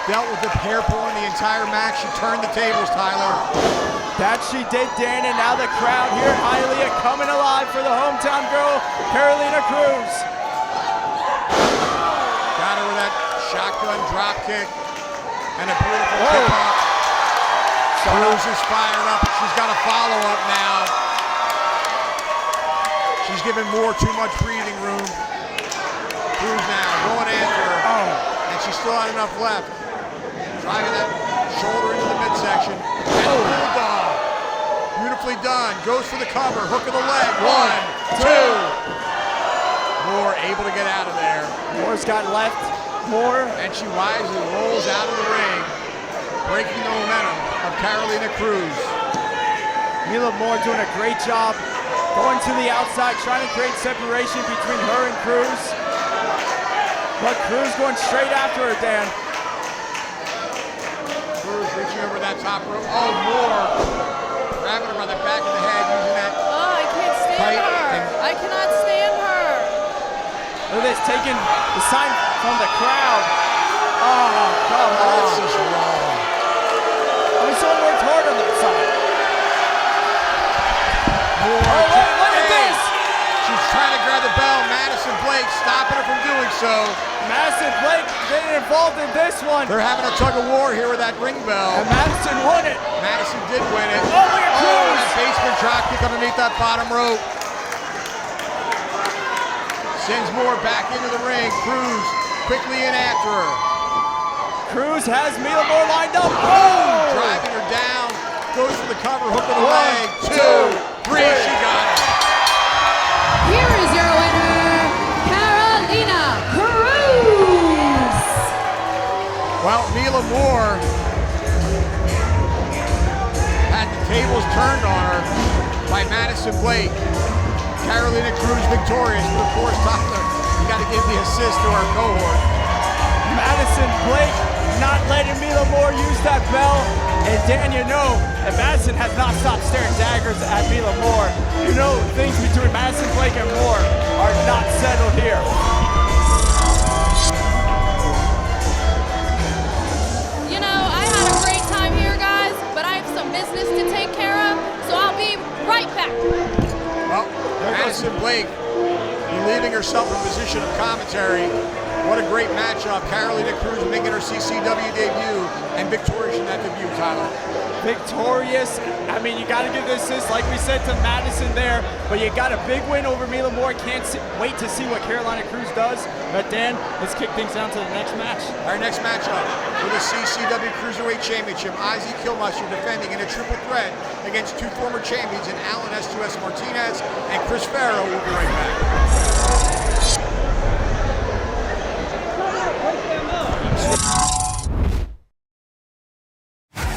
Dealt with the hair pulling the entire match. She turned the tables, Tyler. That she did, Dan, and now the crowd here at Hialeah coming alive for the hometown girl, Carolina Cruz. Got her with that shotgun drop kick and a beautiful kick up. Cruz is fired up. She's got a follow-up now. She's giving Moore too much breathing room. Cruz now going after her. And she still had enough left. Driving that shoulder into the midsection. And bulldog. Beautifully done. Goes for the cover. Hook of the leg. One, two. Moore able to get out of there. Moore's got left. Moore. And she wisely rolls out of the ring, breaking the momentum of Carolina Cruz. Mila Moore doing a great job going to the outside, trying to create separation between her and Cruz. But Cruz going straight after her, Dan. Cruz reaching over that top rope. Oh, Moore grabbing her by the back of the head, using that. Oh, I can't stand her. I cannot stand her. Look at this, taking the sign from the crowd. Oh, come on. That's just wrong. I mean, someone worked hard on that side. Moore, oh, wait, look at this. She's trying to grab the bell. Madison Blake stopping her from doing so. Madison Blake getting involved in this one. They're having a tug of war here with that ring bell. And Madison won it. Madison did win it. Oh, look at Cruz. Oh, that basement drop kick underneath that bottom rope. Sends Moore back into the ring. Cruz quickly in after her. Cruz has Mila Moore lined up. Oh! Driving her down. Goes for the cover. Hook of the leg. Two, three. She got it. Here is your winner, Carolina Cruz. Well, Mila Moore had the tables turned on her by Madison Blake. Carolina Cruz victorious, but of course, Tyler, you got to give the assist to our cohort. Madison Blake not letting Mila Moore use that bell. And Dan, you know, and Madison has not stopped staring daggers at Mila Moore. You know, things between Madison, Blake, and Moore are not settled here. You know, I had a great time here, guys, but I have some business to take care of, so I'll be right back. Well, Madison Blake relieving herself in position of commentary. What a great matchup. Carolina Cruz making her CCW debut and victorious in that debut, Tyler. Victorious. I mean, you got to give this like we said to Madison there, but you got a big win over Mila Moore. Can't wait to see what Carolina Cruz does. But Dan, let's kick things down to the next match. Our next matchup for the CCW Cruiserweight Championship, Ozzy Kilmeister defending in a triple threat against two former champions in Alan S2S Martinez and Chris Farrow. We'll be right back.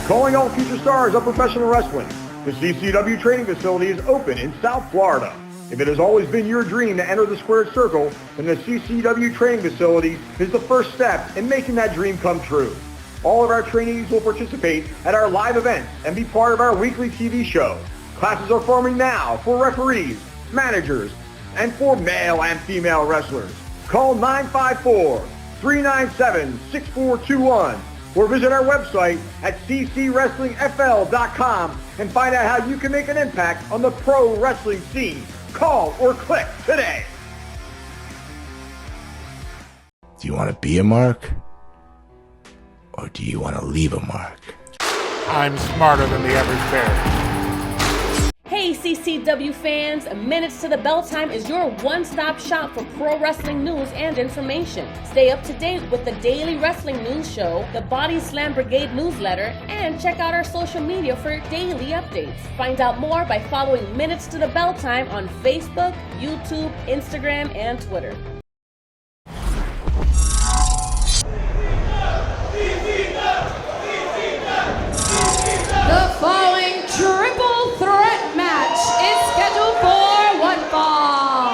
Calling all future stars of professional wrestling. The CCW Training Facility is open in South Florida. If it has always been your dream to enter the squared circle, then the CCW Training Facility is the first step in making that dream come true. All of our trainees will participate at our live events and be part of our weekly TV show. Classes are forming now for referees, managers, and for male and female wrestlers. Call 954-397-6421 or visit our website at ccwrestlingfl.com and find out how you can make an impact on the pro wrestling scene. Call or click today. Do you want to be a mark? Or do you want to leave a mark? I'm smarter than the average bear. Hey CCW fans, Minutes to the Bell Time is your one-stop shop for pro wrestling news and information. Stay up to date with the daily wrestling news show, the Body Slam Brigade newsletter, and check out our social media for daily updates. Find out more by following Minutes to the Bell Time on Facebook, YouTube, Instagram, and Twitter. The following triple threat match is scheduled for one fall.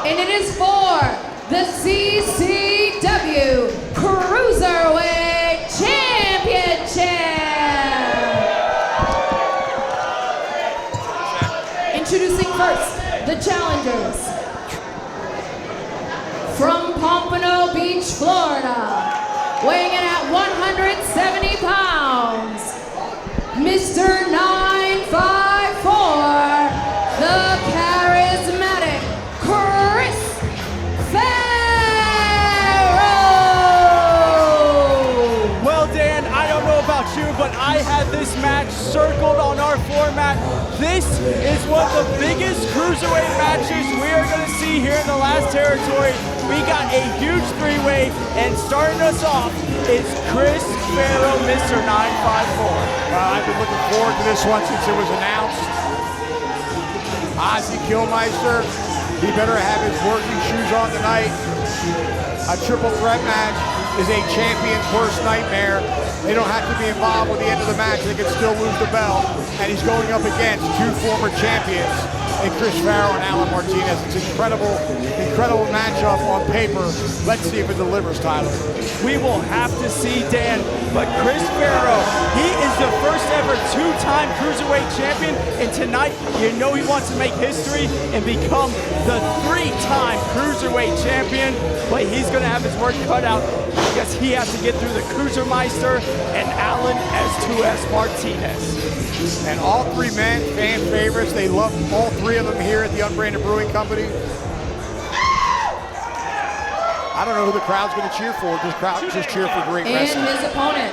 And it is for the CCW Cruiserweight Championship. Introducing first, the challengers. From Pompano Beach, Florida, weighing in at 170 pounds, Mr. 954, the charismatic Chris Farrow. Well, Dan, I don't know about you, but I had this match circled on our floor mat. This is one of the biggest cruiserweight matches we are going to see here in the last territory. We got a huge three-way, and starting us off is Chris Farrow, Mr. 954. I've been looking forward to this one since it was announced. Ozzy Kilmeister, he better have his working shoes on tonight. A triple threat match is a champion's worst nightmare. They don't have to be involved with the end of the match. They can still lose the belt. And he's going up against two former champions in Chris Farrow and Alan Martinez. It's an incredible matchup on paper. Let's see if it delivers, Tyler. We will have to see, Dan, but Chris Farrow, he is the first ever two-time Cruiserweight champion, and tonight, you know he wants to make history and become the three-time Cruiserweight champion, but he's going to have his work cut out because he has to get through the Cruisermeister and Alan S2S Martinez. And all three men, fan favorites, they love all three of them here at the Unbranded Brewing Company. I don't know who the crowd's going to cheer for. This crowd just cheer for great wrestling. And his opponent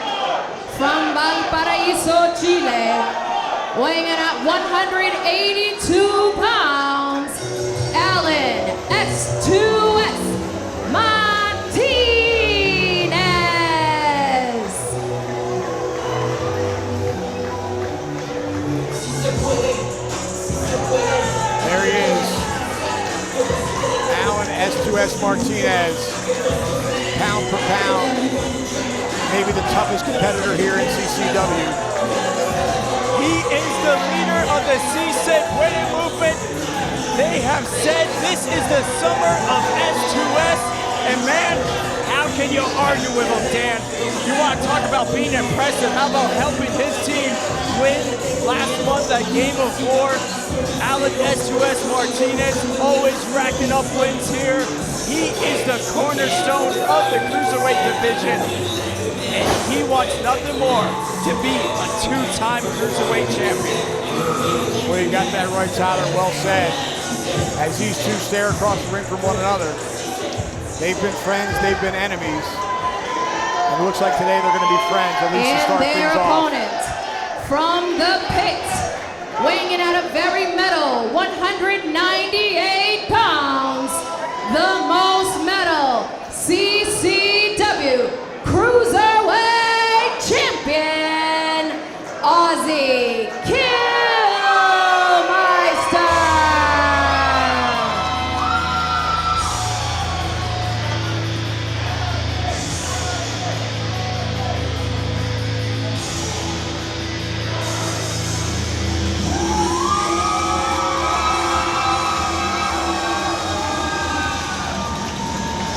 from Valparaiso, Chile, weighing in at 182 pounds, Alan S2S Martinez. There he is. Alan S2S Martinez, pound for pound, maybe the toughest competitor here in CCW. He is the leader of the C-Set winning movement. They have said this is the summer of S2S, and man, have can you argue with him, Dan? You want to talk about being impressive? How about helping his team win last month at Game of War? Alex S2S Martinez always racking up wins here. He is the cornerstone of the Cruiserweight division, and he wants nothing more to be a two-time Cruiserweight champion. Well, you got that right, Tyler. Well said. As these two stare across the ring from one another, they've been friends, they've been enemies. And it looks like today they're going to be friends, at least to start things off. And their opponent from the pit, weighing in at a very metal 198 pounds, the most metal CCW Cruiserweight Champion, Ozzy Kilmeister.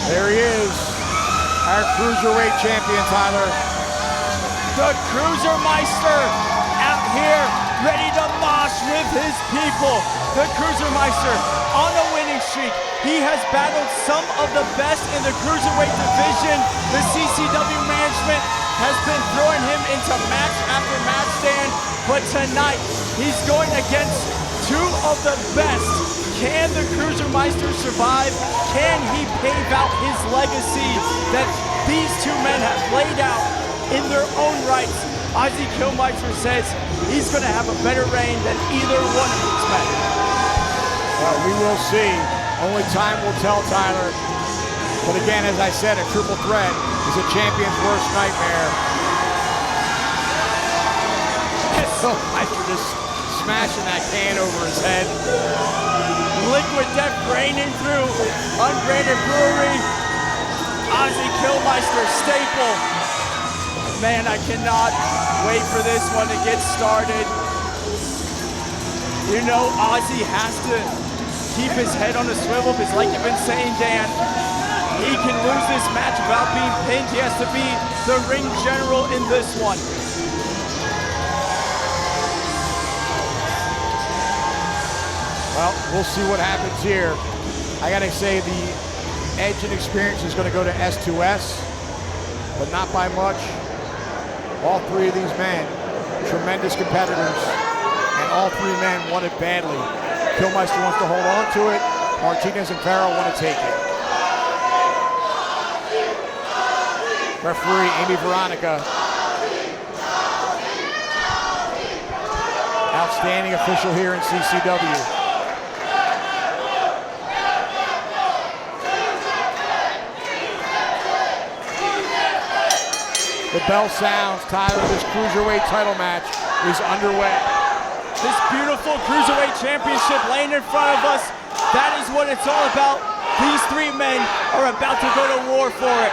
There he is, our Cruiserweight champion, Tyler. The Cruisermeister out here ready to mosh with his people. The Cruisermeister on a winning streak. He has battled some of the best in the Cruiserweight division. The CCW management has been throwing him into match after match, Dan, but tonight he's going against two of the best. Can the Cruisermeister survive? Can he pave out his legacy that these two men have laid out in their own rights? Ozzy Kilmeister says he's going to have a better reign than either one of these men. Well, we will see. Only time will tell, Tyler. But again, as I said, a triple threat is a champion's worst nightmare. Kilmeister just smashing that can over his head. Liquid death raining through Unbranded Brewery. Ozzy Kilmeister staple. Man, I cannot wait for this one to get started. You know, Ozzy has to keep his head on a swivel because, like you've been saying, Dan, he can lose this match without being pinned. He has to be the ring general in this one. Well, we'll see what happens here. I gotta say the edge and experience is gonna go to S2S, but not by much. All three of these men, tremendous competitors, and all three men want it badly. Kilmeister wants to hold on to it. Martinez and Farrow want to take it. Referee Amy Veronica. Outstanding official here in CCW. The bell sounds, Tyler. This Cruiserweight title match is underway. This beautiful Cruiserweight championship laying in front of us, that is what it's all about. These three men are about to go to war for it.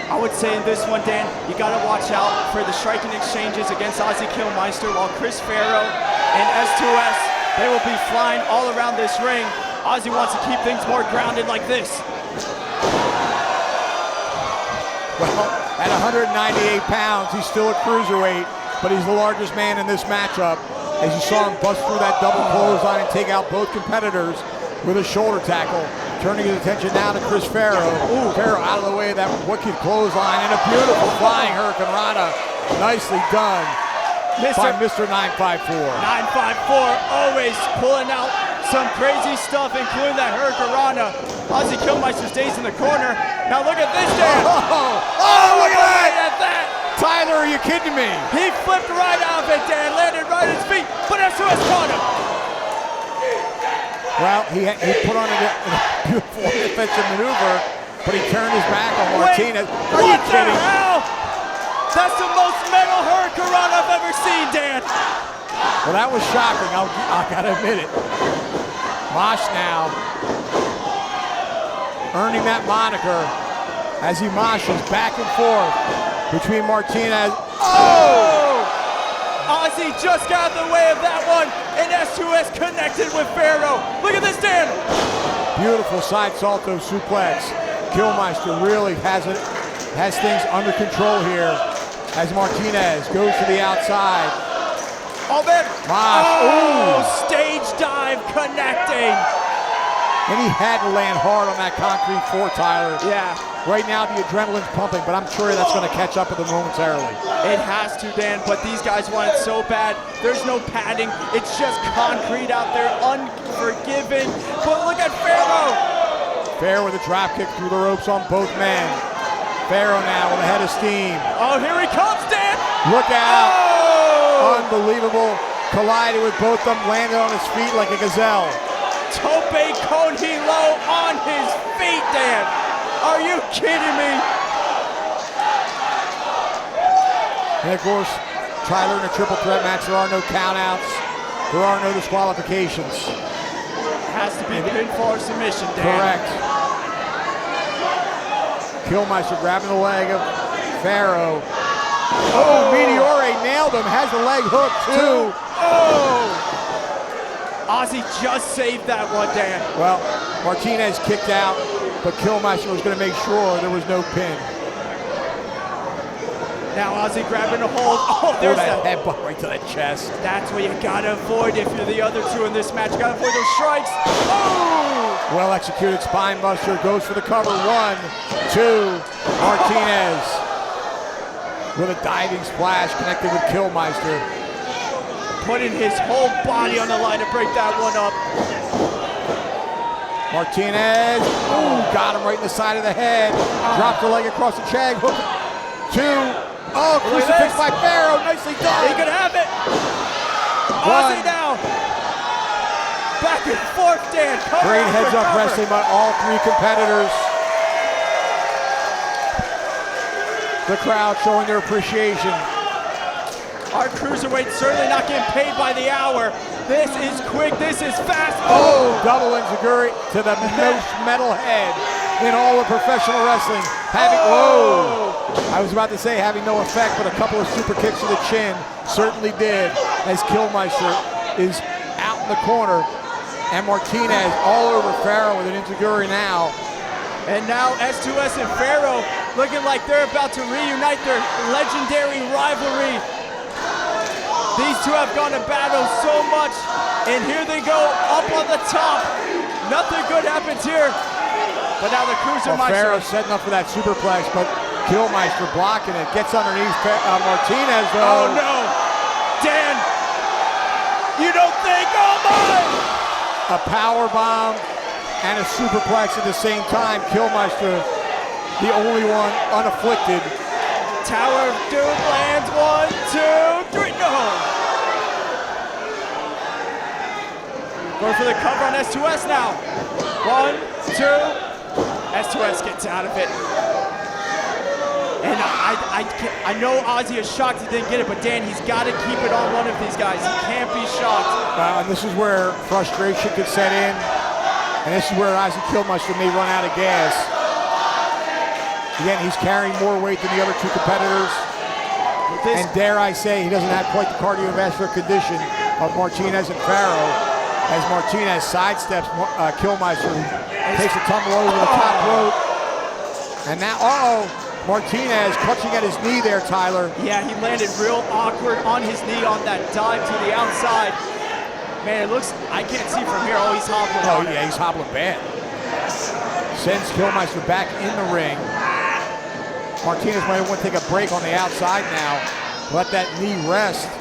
I would say in this one, Dan, you gotta watch out for the striking exchanges against Ozzy Kilmeister, while Chris Farrow and S2S, they will be flying all around this ring. Ozzy wants to keep things more grounded like this. Well, at 198 pounds, he's still a cruiserweight, but he's the largest man in this matchup. As you saw him bust through that double clothesline and take out both competitors with a shoulder tackle. Turning his attention now to Chris Farrow. Ooh, Farrow out of the way of that wicked clothesline and a beautiful flying hurricane rana. Nicely done by Mr. 954. 954 always pulling out some crazy stuff, including that hurricane rana. Ozzy Kilmeister's days in the corner. Now look at this, Dan. Oh, look at that. Tyler, are you kidding me? He flipped right off it, Dan. Landed right at his feet. But S2S caught him. Well, he put on a beautiful defensive maneuver, but he turned his back on Martinez. Are you kidding? What the hell? That's the most metal hurricane run I've ever seen, Dan. Well, that was shocking. I gotta admit it. Mosh now earning that moniker as he moshes back and forth between Martinez. Oh! Ozzy just got in the way of that one, and S2S connected with Farrow. Look at this, Dan. Beautiful side salto suplex. Kilmeister really has things under control here as Martinez goes to the outside. Oh, man. Oh, stage dive connecting. And he had to land hard on that concrete floor, Tyler. Yeah. Right now the adrenaline's pumping, but I'm sure that's going to catch up with him momentarily. It has to, Dan, but these guys want it so bad. There's no padding. It's just concrete out there, unforgiving. But look at Farrow. Farrow with a drop kick through the ropes on both men. Farrow now with a head of steam. Oh, here he comes, Dan. Look out. Oh! Unbelievable. Collided with both of them, landed on his feet like a gazelle. Tope con hilo on his feet, Dan. Are you kidding me? And of course, Tyler, in a triple threat match, there are no countouts. There are no disqualifications. Has to be pinfall or submission, Dan. Correct. Kilmeister grabbing the leg of Farrow. Oh, Meteore nailed him. Has the leg hook too. Oh! Ozzy just saved that one, Dan. Well, Martinez kicked out, but Kilmeister was going to make sure there was no pin. Now Ozzy grabbing a hold. Oh, there's that headbutt right to the chest. That's what you gotta avoid if you're the other two in this match. You gotta avoid those strikes. Oh! Well executed spine buster, goes for the cover. 1, 2, Martinez with a diving splash connected with Kilmeister. Putting his whole body on the line to break that one up. Martinez, got him right in the side of the head. Dropped the leg across the chag. Hook, 2. Oh, crucifix by Farrow, nicely done. He could have it. Ozzy now. Back and forth, Dan. Great heads-up wrestling by all 3 competitors. The crowd showing their appreciation. Our Cruiserweight certainly not getting paid by the hour. This is quick, this is fast. Oh, double enziguri to the most metal head in all of professional wrestling. I was about to say having no effect, but a couple of super kicks to the chin certainly did, as Kilmeister is out in the corner, and Martinez all over Farrow with an enziguri now. And now S2S and Farrow looking like they're about to reunite their legendary rivalry. These two have gone to battle so much, and here they go up on the top. Nothing good happens here. But now the Cruisermeister. Well, Farrow setting up for that superplex, but Kilmeister blocking it. Gets underneath Martinez, though. Oh, no. Dan, you don't think, oh my! A power bomb and a superplex at the same time. Kilmeister, the only one unafflicted. Tower of Doom lands. 1, 2, 3, no! Going for the cover on S2S now. 1, 2. S2S gets out of it. And I know Ozzy is shocked he didn't get it, but Dan, he's got to keep it on one of these guys. He can't be shocked. And this is where frustration could set in. And this is where Ozzy Kilmeister may run out of gas. Again, he's carrying more weight than the other 2 competitors. And dare I say, he doesn't have quite the cardiovascular condition of Martinez and Farrow, as Martinez sidesteps Kilmeister, takes a tumble over the top rope. And now, Martinez clutching at his knee there, Tyler. Yeah, he landed real awkward on his knee on that dive to the outside. Man, it looks, I can't see from here. Oh, he's hobbling. Oh, yeah, he's hobbling bad. Sends Kilmeister back in the ring. Martinez might want to take a break on the outside now. Let that knee rest.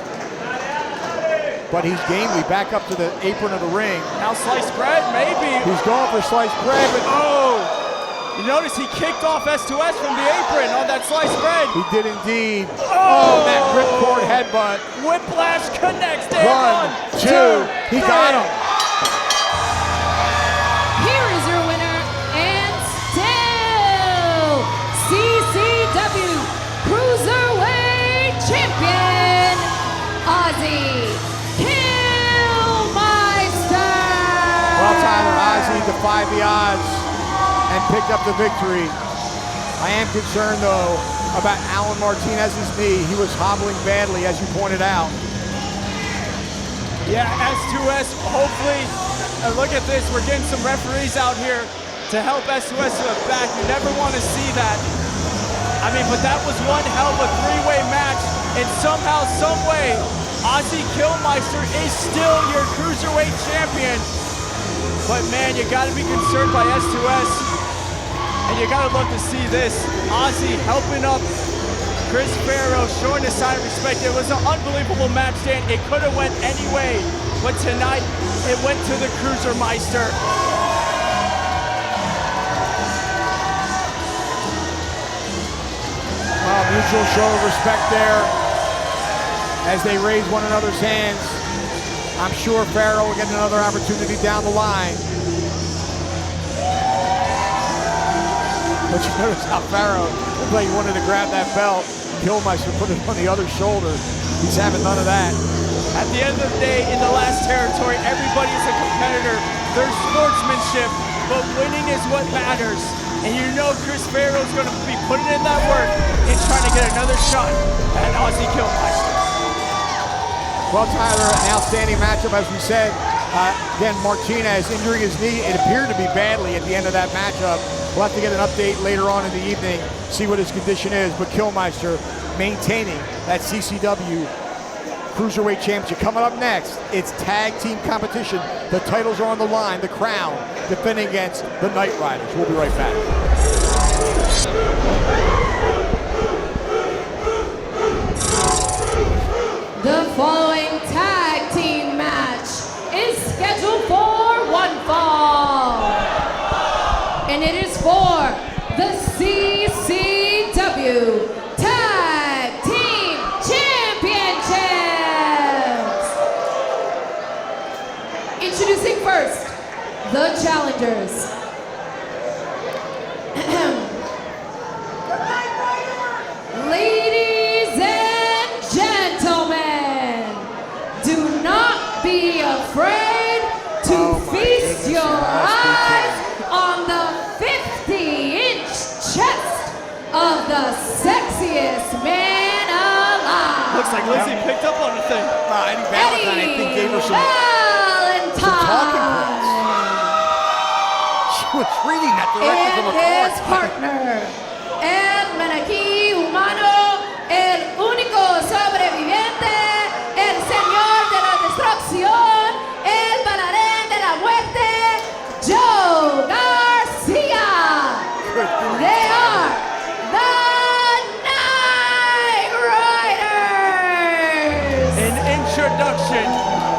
But he's gamely back up to the apron of the ring. Now sliced bread, maybe. He's going for sliced bread, but you notice he kicked off S2S from the apron on that sliced bread. He did indeed. Oh, that ripcord headbutt. Whiplash connects. 1, 2, he got him. Here is your winner and still CCW Cruiserweight Champion, Ozzy Kilmeister. Well, Tyler, Ozzy defied the odds and picked up the victory. I am concerned, though, about Alan Martinez's knee. He was hobbling badly, as you pointed out. Yeah, S2S hopefully look at this. We're getting some referees out here to help SOS to the back. You never want to see that. I mean, but that was one hell of a three-way match, and somehow, some way, Ozzy Kilmeister is still your Cruiserweight champion. But man, you gotta be concerned by S2S, and you gotta love to see this. Ozzy helping up Chris Farrow, showing a sign of respect. It was an unbelievable match, Dan. It could have went any way, but tonight, it went to the Cruisermeister. Mutual show of respect there as they raise one another's hands. I'm sure Farrow will get another opportunity down the line. But you notice how Farrow looked like he wanted to grab that belt. Kilmeister put it on the other shoulder. He's having none of that. At the end of the day, in the last territory, everybody is a competitor. There's sportsmanship, but winning is what matters. And you know Chris Farrow's going to be putting in that work and trying to get another shot at Ozzy Kilmeister. Well, Tyler, an outstanding matchup, as we said. Again, Martinez injuring his knee. It appeared to be badly at the end of that matchup. We'll have to get an update later on in the evening, see what his condition is. But Kilmeister maintaining that CCW Cruiserweight Championship. Coming up next, it's tag team competition. The titles are on the line. The Qrown defending against the Night Riders. We'll be right back. The following tag team match is scheduled for one fall. And it is for the CCW Tag Team Championships. Introducing first, the challengers. Ladies and gentlemen, do not be afraid to feast your eyes on the 50-inch chest of the sexiest man alive. Looks like Lizzie picked up on the thing. Eddie Valentine, I think, gave her some talking points. She was reading that directly from a And his partner, el maniquí humano, el único sobreviviente, el señor de la destrucción, el bailarín de la muerte, Joe Garcia. They are the Night Riders. An introduction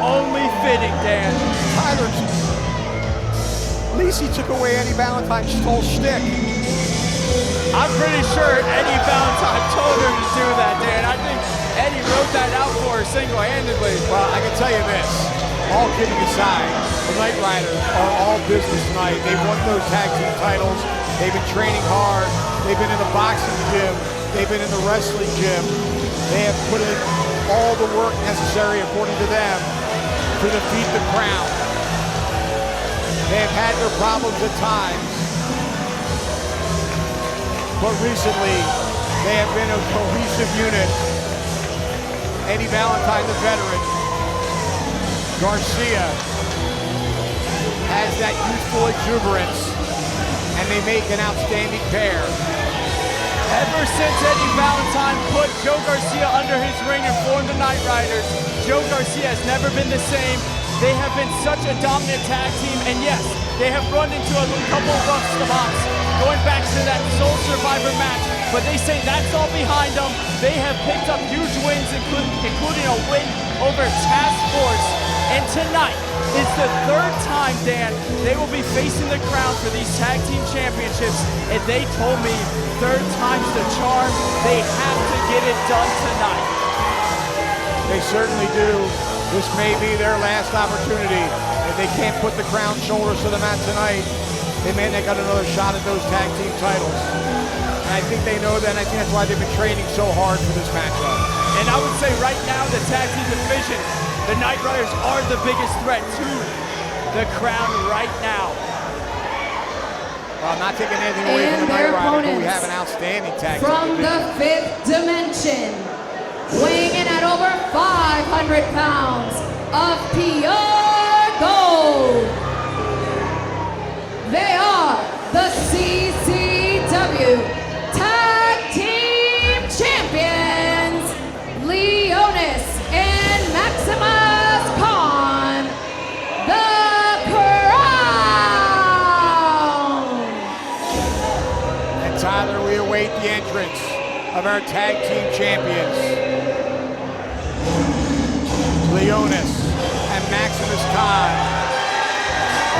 only fitting, Dan. Tyler, at least he took away Eddie Valentine's whole shtick. I'm pretty sure Eddie Valentine told her to do that, Dan. I think Eddie wrote that out for her single-handedly. Well, I can tell you this, all kidding aside, the Night Riders are all business tonight. They've won those tag team titles. They've been training hard. They've been in the boxing gym. They've been in the wrestling gym. They have put in all the work necessary, according to them, to defeat the Qrown. They have had their problems at times, but recently they have been a cohesive unit. Eddie Valentine, the veteran. Garcia has that youthful exuberance, and they make an outstanding pair. Ever since Eddie Valentine put Joe Garcia under his ring and formed the Night Riders, Joe Garcia has never been the same. They have been such a dominant tag team, and yes, they have run into a couple of rough spots going back to that Soul Survivor match, but they say that's all behind them. They have picked up huge wins, including a win over Task Force, and tonight is the third time, Dan, they will be facing the Qrown for these tag team championships, and they told me third time's the charm. They have to get it done tonight. They certainly do. This may be their last opportunity. If they can't put the Qrown shoulders to the mat tonight, they may not get another shot at those tag team titles. And I think they know that, and I think that's why they've been training so hard for this matchup. And I would say right now, the tag team division, the Night Riders are the biggest threat to the Qrown right now. Well, I'm not taking anything away from the Night Riders, but we have an outstanding tag team from division. the fifth dimension, weighing in at over 500 pounds of pure gold, of our tag team champions, Leonis and Maximus Khan,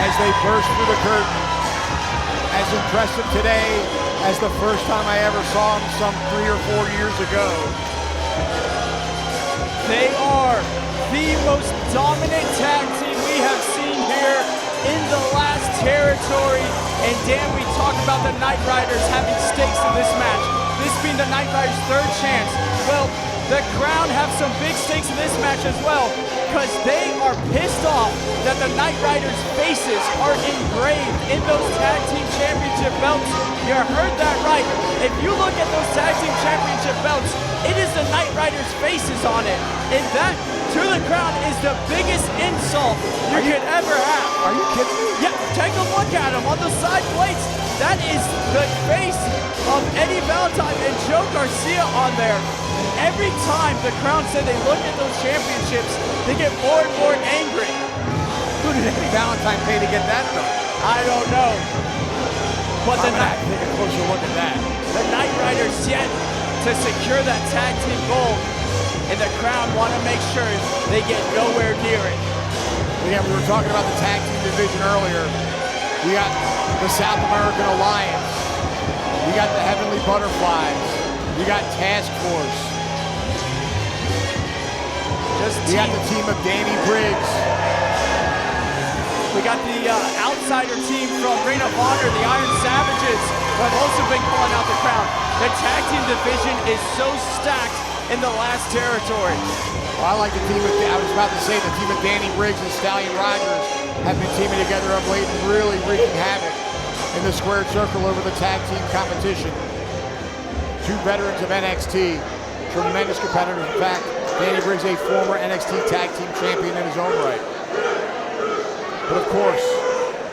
as they burst through the curtain. As impressive today as the first time I ever saw them some 3 or 4 years ago. They are the most dominant tag team we have seen here in the last territory. And Dan, we talk about the Night Riders having stakes in this match. This being the Night Riders' third chance. Well, the Qrown have some big stakes in this match as well, because they are pissed off that the Night Riders' faces are engraved in those tag team championship belts. You heard that right. If you look at those tag team championship belts, it is the Night Riders' faces on it. And that, to the Qrown, is the biggest insult you could ever have. Are you kidding me? Yeah, take a look at them on the side plates. That is the face of Eddie Valentine and Joe Garcia on there. Every time the Qrown said they look at those championships, they get more and more angry. Who did Eddie Valentine pay to get that done? I don't know. But take a closer look at that. The Night Riders yet to secure that tag team gold, and the Qrown want to make sure they get nowhere near it. Yeah, we were talking about the tag team division earlier. We got the South American Alliance. We got the Heavenly Butterflies. We got Task Force. We got the team of Danny Briggs. We got the outsider team from Ring of Honor, the Iron Savages, who have also been calling out the Qrown. The tag team division is so stacked in the last territory. Well, I like the team of, I was about to say, the team of Danny Briggs and Stallion Rogers have been teaming together of late and really wreaking havoc in the squared circle over the tag team competition. Two veterans of NXT, tremendous competitors. In fact, Danny Briggs, a former NXT tag team champion in his own right. But of course,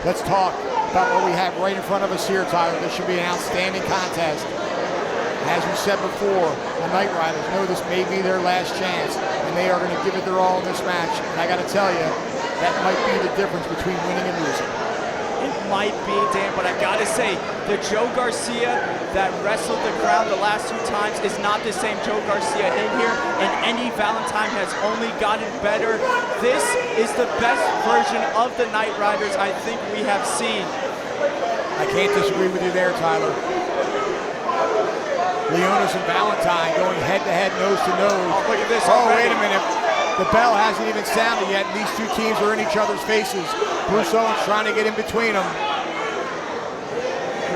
let's talk about what we have right in front of us here, Tyler. This should be an outstanding contest. As we said before, the Night Riders know this may be their last chance, and they are going to give it their all in this match. And I got to tell you, that might be the difference between winning and losing. It might be, Dan, but I gotta say, the Joe Garcia that wrestled the Qrown the last 2 times is not the same Joe Garcia in here, and Eddie Valentine has only gotten better. This is the best version of the Night Riders I think we have seen. I can't disagree with you there, Tyler. Leonis and Valentine going head-to-head, nose-to-nose. Oh, look at this. Oh, wait a minute. The bell hasn't even sounded yet, and these two teams are in each other's faces. Bruce Owens trying to get in between them.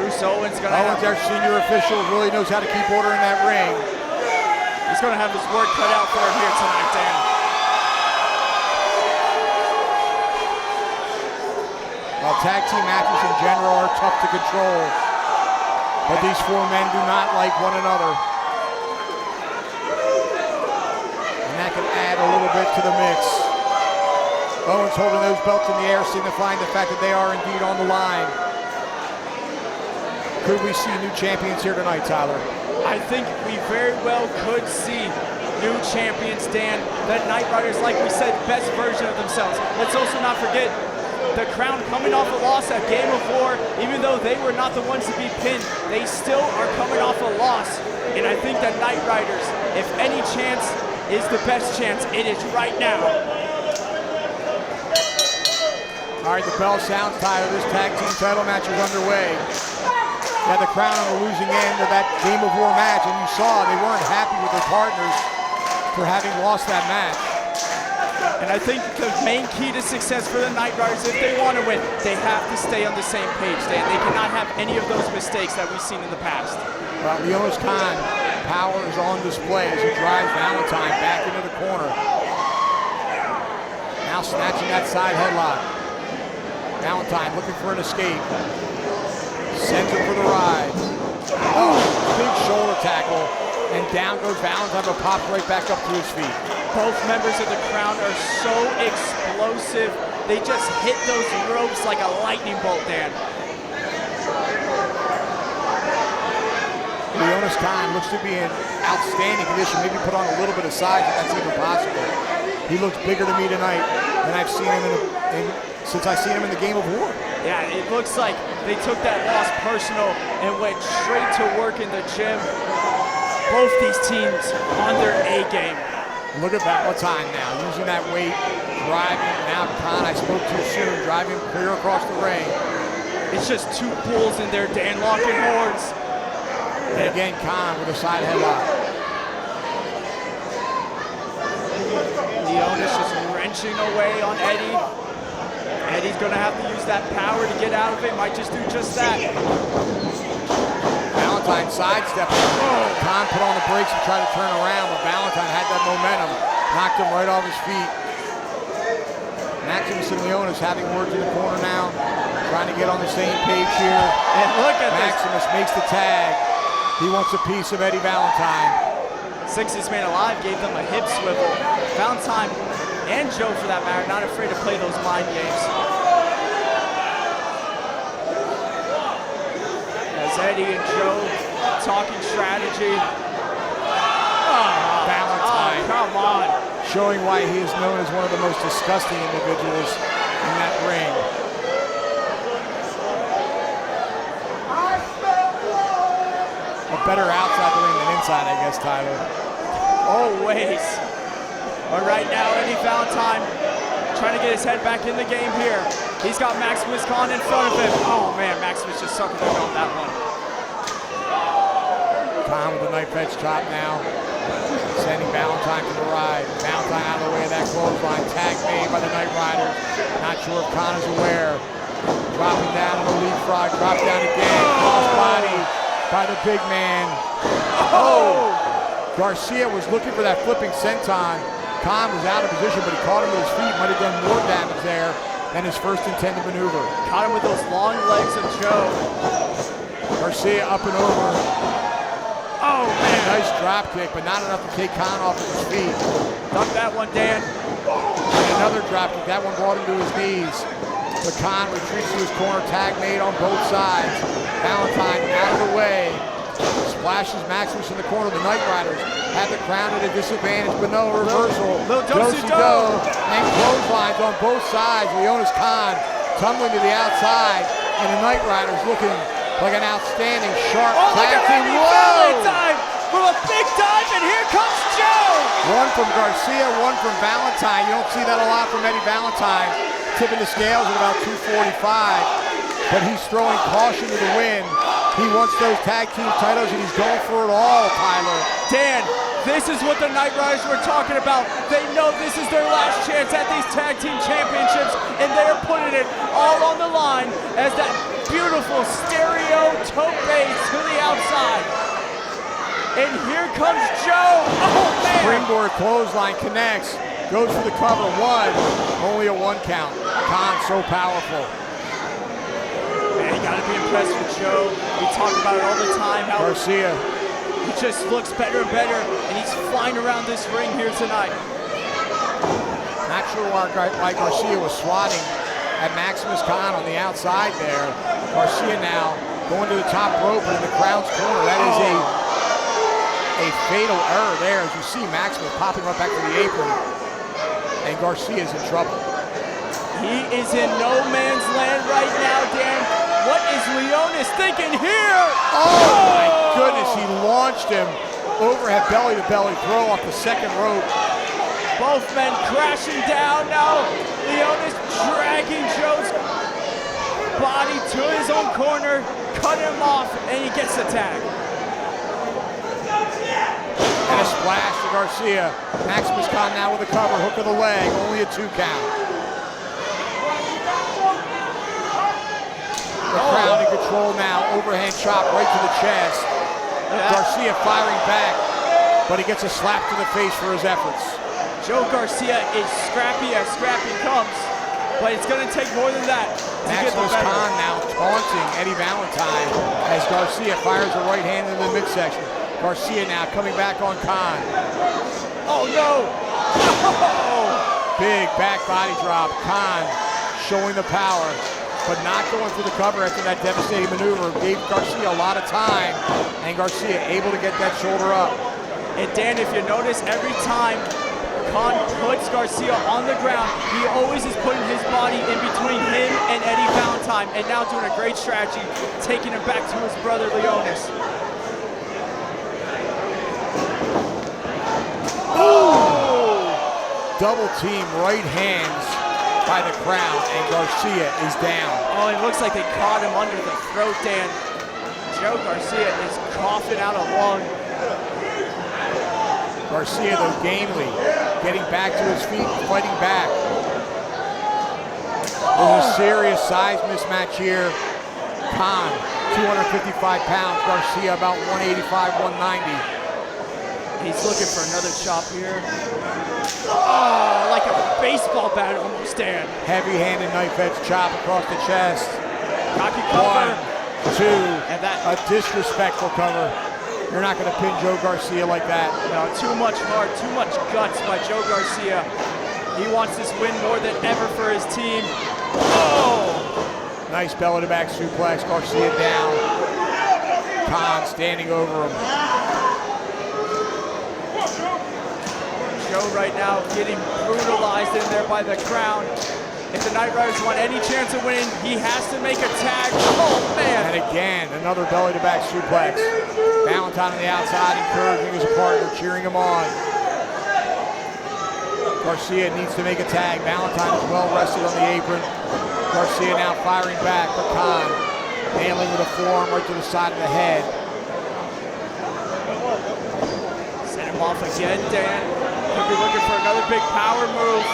Bruce Owens gonna Owens, our senior official, really knows how to keep order in that ring. He's gonna have his work cut out for him here tonight, Dan. Well, tag team matches in general are tough to control, but these 4 men do not like one another. And that can add a little bit to the mix. Owens holding those belts in the air, signifying the fact that they are indeed on the line. Could we see new champions here tonight, Tyler? I think we very well could see new champions, Dan. The Night Riders, like we said, best version of themselves. Let's also not forget the Qrown coming off a loss at Game of War. Even though they were not the ones to be pinned, they still are coming off a loss. And I think the Night Riders, if any chance is the best chance, it is right now. All right, the bell sounds, Tyler. This tag team title match is underway. You had the Qrown on the losing end of that Game of War match, and you saw they weren't happy with their partners for having lost that match. And I think the main key to success for the Night Riders, if they want to win, they have to stay on the same page, Dan. They cannot have any of those mistakes that we've seen in the past. Well, Leonis Khan, power is on display as he drives Valentine back into the corner. Now snatching that side headlock. Valentine looking for an escape. Sends him for the ride. Oh, big shoulder tackle. And down goes Valentine, but pops right back up to his feet. Both members of the Qrown are so explosive. They just hit those ropes like a lightning bolt, Dan. Leonis Khan looks to be in outstanding condition. Maybe put on a little bit of size if that's even possible. He looks bigger to me tonight than I've seen him since I've seen him in the Game of War. Yeah, it looks like they took that loss personal and went straight to work in the gym. Both these teams on their A game. Look at Valentine now, using that weight, driving. Now Khan, I spoke too soon, driving clear across the ring. It's just two pulls in there, Dan, locking horns. And again, Khan with a side headlock. Leonis just wrenching away on Eddie. Eddie's gonna have to use that power to get out of it. Might just do just that. Valentine sidestepping. Khan put on the brakes and tried to turn around, but Valentine had that momentum. Knocked him right off his feet. Maximus and Leonis having words in the corner now. Trying to get on the same page here. And look at Maximus makes the tag. He wants a piece of Eddie Valentine. Sexiest Man Alive gave them a hip swivel. Valentine and Joe, for that matter, not afraid to play those mind games. As Eddie and Joe talking strategy. Valentine. Oh, come on. Showing why he is known as one of the most disgusting individuals in that ring. A better outside the ring than inside, I guess, Tyler. Always. But right now, Eddie Valentine trying to get his head back in the game here. He's got Maximus Khan in front of him. Oh man, Maximus just sucking him on that one. Khan with the knife edge chop now. Sending Valentine to the ride. Valentine out of the way of that clothesline. Tag made by the Night Riders. Not sure if Khan is aware. Dropping down on the leapfrog. Drop down again. Cross body by the big man. Oh! Garcia was looking for that flipping senton. Khan was out of position, but he caught him with his feet. Might have done more damage there than his first intended maneuver. Caught him with those long legs of Joe. Garcia up and over. Oh man! Nice drop kick, but not enough to take Khan off of his feet. Duck that one, Dan. And another drop kick. That one brought him to his knees. But Khan retreats to his corner. Tag made on both sides. Valentine out of the way. Splashes Maximus in the corner. The Night Riders have the Qrown at a disadvantage, but no reversal. Do-si-do. And clotheslines on both sides. Leonis Khan tumbling to the outside, and the Night Riders looking like an outstanding sharp tag team. Valentine with a big dive, and here comes Joe. One from Garcia, one from Valentine. You don't see that a lot from Eddie Valentine. Tipping the scales at about 245, but he's throwing caution to the wind. He wants those tag team titles, and he's going for it all, Tyler. Dan, this is what the Night Riders were talking about. They know this is their last chance at these tag team championships, and they are putting it all on the line as that beautiful stereo toe base to the outside. And here comes Joe. Oh, man. Springboard clothesline connects. Goes for the cover. One. Only a one count. Khan so powerful. Man, you gotta be impressed with Joe. We talk about it all the time. How Garcia. He just looks better and better, and he's flying around this ring here tonight. Not sure why Garcia was swatting at Maximus Khan on the outside there. Garcia now going to the top rope and in the Qrown's corner. That is a fatal error there, as you see Maximus popping right back to the apron, and Garcia's in trouble. He is in no man's land right now, Dan. What is Leonis thinking here? Oh my goodness, he launched him overhead belly-to-belly throw off the second rope. Both men crashing down now. Leonis dragging Joe's body to his own corner, cut him off, and he gets the tag. And a splash to Garcia. Maximus Khan now with a cover, hook of the leg, only a 2 count. The Qrown in control now, overhand chop right to the chest. Garcia firing back, but he gets a slap to the face for his efforts. Joe Garcia is scrappy as scrappy comes, but it's gonna take more than that to get the better. Maximus Khan now taunting Eddie Valentine as Garcia fires a right hand into the midsection. Garcia now coming back on Khan. Oh no! Oh. Big back body drop. Khan showing the power, but not going for the cover after that devastating maneuver. Gave Garcia a lot of time, and Garcia able to get that shoulder up. And Dan, if you notice, every time Khan puts Garcia on the ground, he always is putting his body in between him and Eddie Valentine, and now doing a great strategy, taking him back to his brother Leonis. double team right hands by the Qrown, and Garcia is down. Oh, it looks like they caught him under the throat, Dan. Joe Garcia is coughing out a lung. Garcia, though, gamely, getting back to his feet, fighting back. There's a serious size mismatch here. Khan, 255 pounds. Garcia, about 185, 190. He's looking for another chop here. Oh, like a baseball bat almost, Dan. Heavy-handed knife edge chop across the chest. Cocky cover. 1, 2, and that a disrespectful cover. You're not going to pin Joe Garcia like that. No, too much heart, too much guts by Joe Garcia. He wants this win more than ever for his team. Oh! Nice belly-to-back suplex. Garcia down. Khan standing over him. Joe right now getting brutalized in there by the Qrown. If the Night Riders want any chance of winning, he has to make a tag. Oh, man. And again, another belly-to-back suplex. Valentine on the outside, encouraging his partner, cheering him on. Garcia needs to make a tag. Valentine is well rested on the apron. Garcia now firing back, but Khan nailing with a forearm right to the side of the head. Set him off again, Dan. Could be looking for another big power move.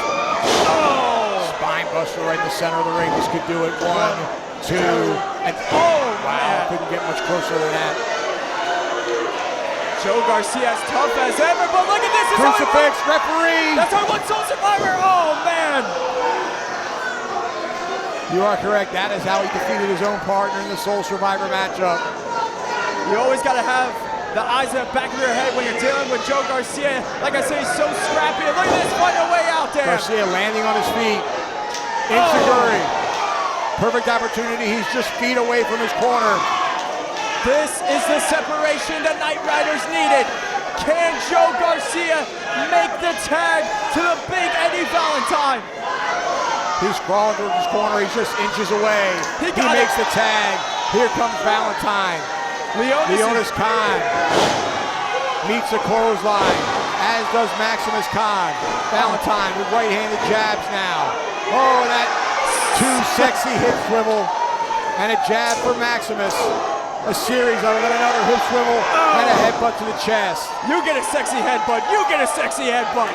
Oh! Spine buster right in the center of the ring. This could do it. 1, 2, and oh, wow, man. Couldn't get much closer than that. Joe Garcia as tough as ever, but look at this. Crucifix, referee. That's our one Soul Survivor. Oh, man. You are correct. That is how he defeated his own partner in the Soul Survivor matchup. You always got to have the eyes at the back of your head when you're dealing with Joe Garcia. Like I say, he's so scrappy. And look at this, find a way out there. Garcia landing on his feet. Insiguri. Perfect opportunity. He's just feet away from his corner. This is the separation the Night Riders needed. Can Joe Garcia make the tag to the big Eddie Valentine? He's crawling towards his corner. He's just inches away. He makes the tag. Here comes Valentine. Leonis Khan meets a clothesline, as does Maximus Khan. Valentine with right-handed jabs now. Oh, that two sexy hip swivel and a jab for Maximus. A series of it, and another hip swivel and a headbutt to the chest. You get a sexy headbutt. You get a sexy headbutt.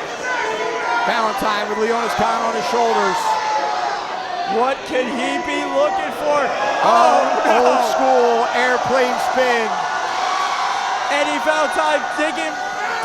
Valentine with Leonis Khan on his shoulders. What can he be looking for? Oh, no. Old school airplane spin. Eddie Valentine digging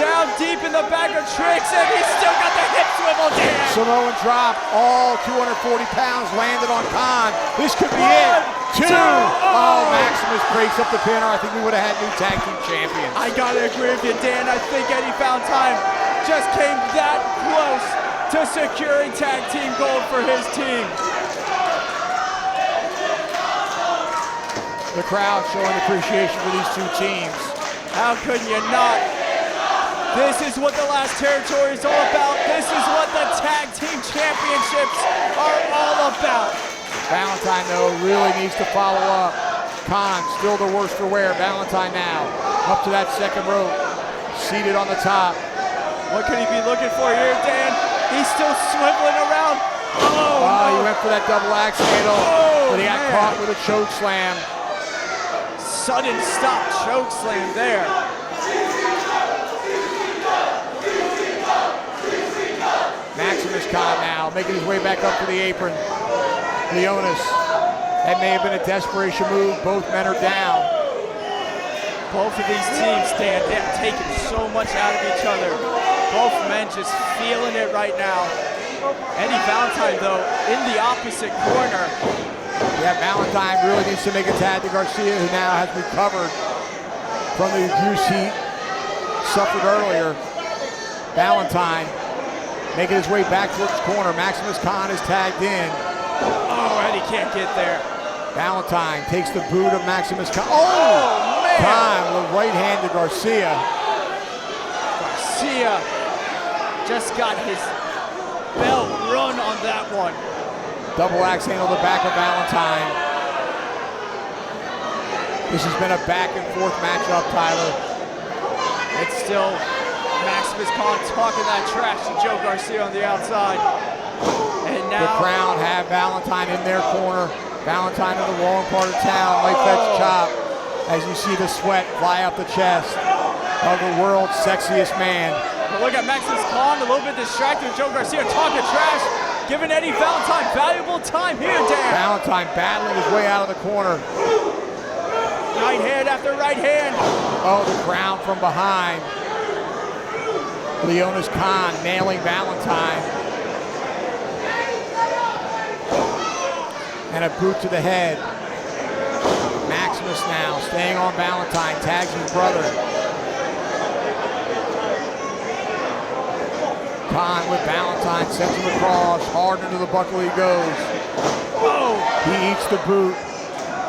down deep in the bag of tricks, and he's still got the hip swivel down. Samoan drop, all 240 pounds landed on Khan. This could be it. 2. Oh, Maximus breaks up the pin, or I think we would have had new tag team champions. I gotta agree with you, Dan. I think Eddie Valentine just came that close to securing tag team gold for his team. The crowd showing appreciation for these two teams. How could you not? This is what the last territory is all about. This is what the tag team championships are all about. Valentine, though, really needs to follow up. Khan, still the worst for wear. Valentine now, up to that second rope, seated on the top. What could he be looking for here, Dan? He's still swiveling around. Oh, no. He went for that double axe handle, but he got caught with a choke slam. Sudden stop choke slam there. Maximus Khan now making his way back up to the apron. Leonis, that may have been a desperation move. Both men are down. Both of these teams, Dan, they're taking so much out of each other. Both men just feeling it right now. Eddie Valentine, though, in the opposite corner. Yeah, Valentine really needs to make a tag to Garcia, who now has recovered from the abuse he suffered earlier. Valentine making his way back towards the corner. Maximus Khan is tagged in. Oh, Eddie can't get there. Valentine takes the boot of Maximus Khan. Oh, man! Khan with a right hand to Garcia. Garcia just got his belt run on that one. Double axe handle to the back of Valentine. This has been a back and forth matchup, Tyler. It's still Maximus Khan talking that trash to Joe Garcia on the outside. And now the Qrown have Valentine in their corner. Valentine in the wrong part of town. Light fetch chop. As you see the sweat fly up the chest of the world's sexiest man. But look at Maximus Khan, a little bit distracted with Joe Garcia talking trash, giving Eddie Valentine valuable time here, Dan. Valentine battling his way out of the corner. Right hand after right hand. Oh, the Qrown from behind. Leonis Khan nailing Valentine. And a boot to the head. Maximus now staying on Valentine, tags his brother. Khan with Valentine, sends him across, hard into the buckle he goes. Oh! He eats the boot.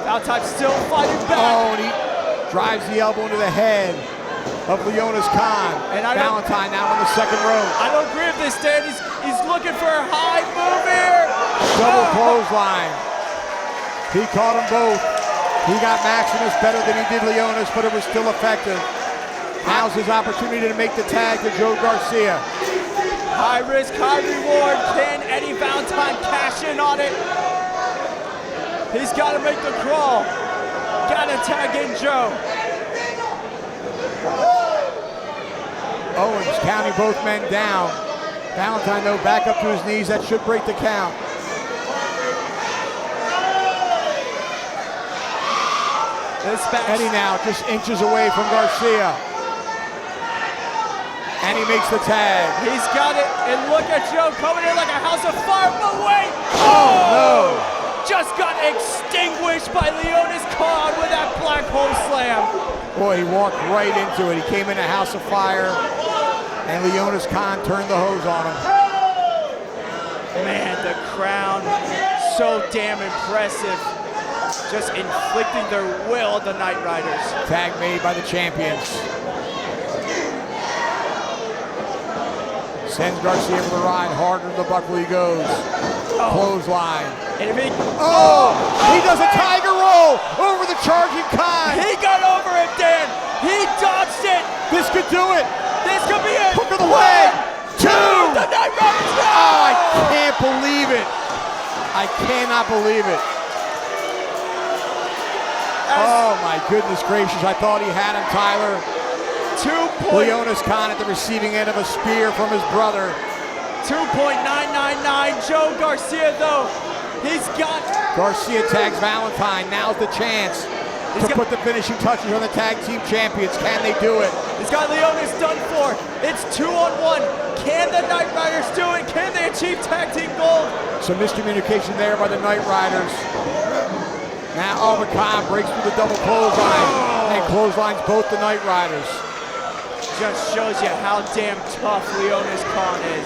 Valentine still fighting back. Oh, and he drives the elbow into the head of Leonis Khan. And Valentine now on the second rope. I don't agree with this, Dan. He's looking for a high move here. Double clothesline. He caught them both. He got Maximus better than he did Leonis, but it was still effective. Now's his opportunity to make the tag to Joe Garcia. High risk, high reward. Can Eddie Valentine cash in on it? He's got to make the crawl. Got to tag in Joe. Owens counting both men down. Valentine, though, back up to his knees. That should break the count. Eddie now just inches away from Garcia. And he makes the tag. He's got it, and look at Joe coming in like a house of fire, but wait! Oh, no! Just got extinguished by Leonis Khan with that black hole slam. Boy, he walked right into it. He came in a house of fire, and Leonis Khan turned the hose on him. Man, the Qrown, so damn impressive. Just inflicting their will on the Night Riders. Tag made by the champions. Sends Garcia for the ride, harder to the buckle he goes. Clothesline. And if he, he does a tiger roll over the charging Khan. He got over it, Dan. He dodged it. This could do it. This could be it. Hook of the leg. 2. The Night Riders. Oh, I can't believe it. I cannot believe it. Oh my goodness gracious, I thought he had him, Tyler. 2 Leonis Khan at the receiving end of a spear from his brother. 2.999. Joe Garcia, though, he's got... Garcia tags Valentine. Now's the chance to put the finishing touches on the tag team champions. Can they do it? He's got Leonis done for. It's 2-on-1. Can the Night Riders do it? Can they achieve tag team gold? Some miscommunication there by the Night Riders. Now Khan breaks through the double clothesline and clotheslines both the Night Riders. Just shows you how damn tough Leonis Khan is.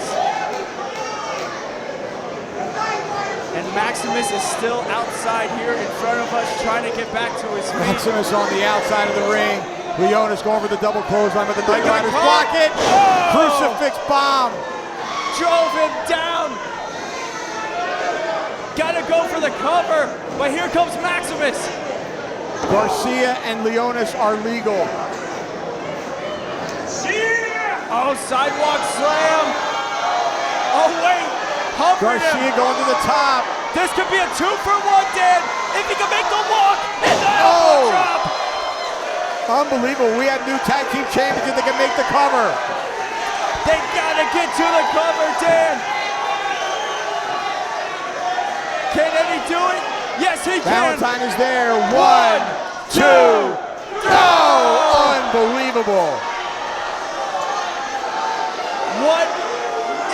And Maximus is still outside here in front of us, trying to get back to his feet. Maximus on the outside of the ring. Leonis going for the double clothesline, but the Night Riders block it. Crucifix bomb. Drove him down. Gotta go for the cover, but here comes Maximus. Garcia and Leonis are legal. Oh, sidewalk slam. Oh, wait. Garcia going to the top. This could be a 2-for-1, Dan. If he can make the walk and the elbow drop. Unbelievable. We have new tag team champions that can make the cover. They gotta get to the cover, Dan. Can Eddie do it? Yes, he can. Valentine is there. 1, 2. Oh, unbelievable. What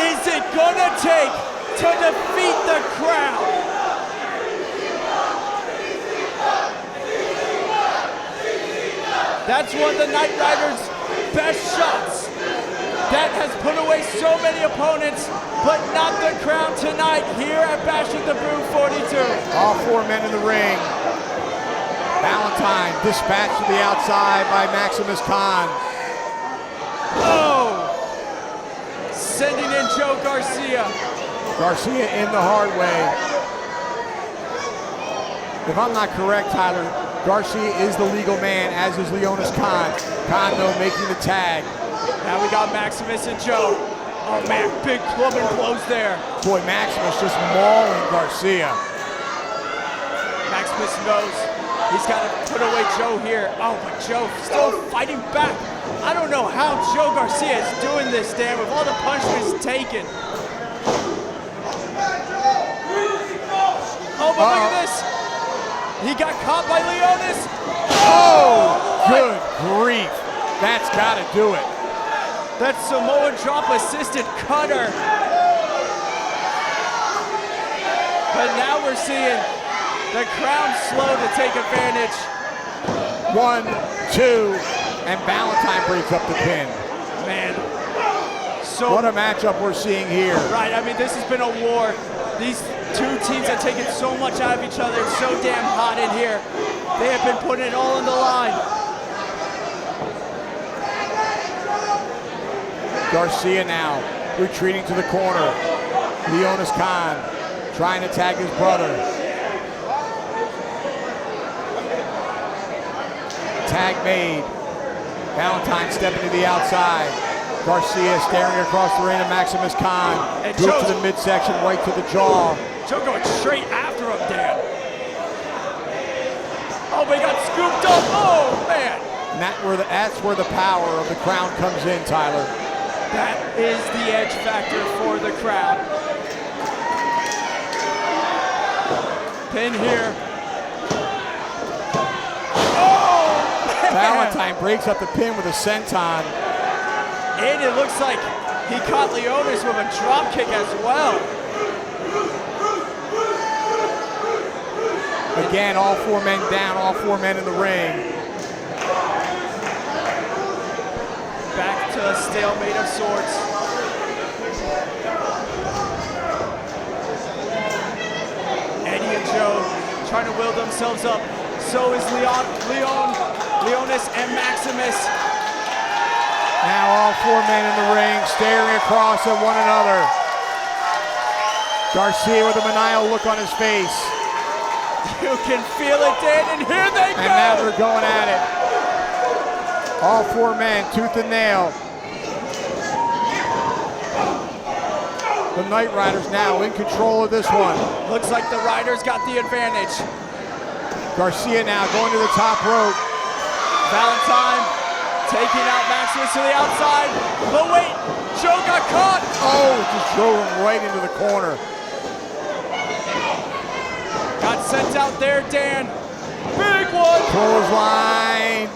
is it gonna take to defeat the Qrown? That's one of the Night Riders' best shots. That has put away so many opponents, but not the Qrown tonight here at Bash at the Brew 42. All 4 men in the ring. Valentine dispatched to the outside by Maximus Khan. Oh! Sending in Joe Garcia. Garcia in the hard way. If I'm not correct, Tyler, Garcia is the legal man, as is Leonis Khan. Khan, though, making the tag. Now we got Maximus and Joe. Oh man, big clubbing blows there. Boy, Maximus just mauling Garcia. Maximus knows he's got to put away Joe here. Oh, but Joe still fighting back. I don't know how Joe Garcia is doing this, Dan, with all the punishments taken. Oh, but look at this. He got caught by Leonis. Oh, good grief. That's got to do it. That Samoa drop assisted cutter. But now we're seeing the Qrown slow to take advantage. 1, 2, and Valentine breaks up the pin. Man. So what a matchup we're seeing here. Right, I mean, this has been a war. These two teams have taken so much out of each other. It's so damn hot in here. They have been putting it all on the line. Garcia now retreating to the corner. Leonis Khan trying to tag his brother. Tag made. Valentine stepping to the outside. Garcia staring across the ring at Maximus Khan. And Good to the midsection, right to the jaw. Joe going straight after him, Dan. Oh, but he got scooped up. Oh, man. And that's where the power of the Qrown comes in, Tyler. That is the edge factor for the Qrown. Pin here. Oh, man. Valentine breaks up the pin with a senton. And it looks like he caught Leonis with a drop kick as well. Again, all 4 men down, all 4 men in the ring. Back to a stalemate of sorts. Eddie and Joe trying to will themselves up. So is Leonis and Maximus. Now all 4 men in the ring staring across at one another. Garcia with a maniacal look on his face. You can feel it, Dan, and here they go! And now they're going at it. All 4 men, tooth and nail. The Night Riders now in control of this one. Looks like the Riders got the advantage. Garcia now going to the top rope. Valentine taking out Maximus to the outside. But wait, Joe got caught. Oh, just drove him right into the corner. Got sent out there, Dan. Big one. Clothesline.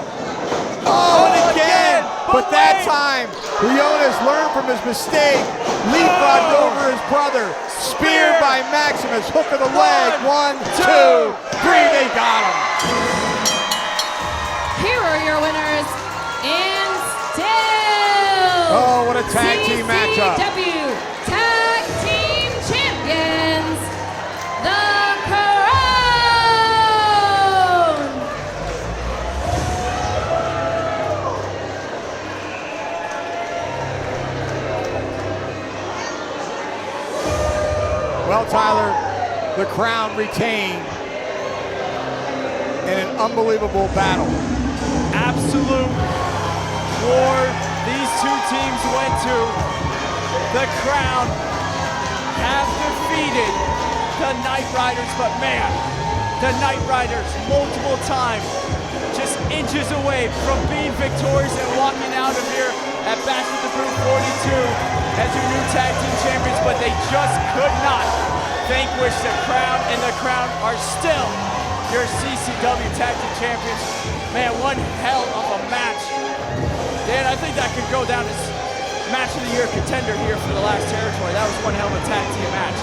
Oh, and again. But that time, Leonis learned from his mistake. Leapfrogged over his brother. Speared by Maximus. Hook of the leg. 1, 2, 3. They got him. Here are your winners. And still, oh, what a tag team matchup. CCW Tag Team Champions, the Qrown. Well, Tyler, the Qrown retained in an unbelievable battle. Absolute war these two teams went to. The Qrown have defeated the Night Riders, but man, the Night Riders multiple times just inches away from being victorious and walking out of here at Bash with the Brew 42 as your new tag team champions, but they just could not vanquish the Qrown, and the Qrown are still your CCW Tag Team Champions. Man, one hell of a match. Dan, I think that could go down as match of the year contender here for the last territory. That was one hell of a tag team match.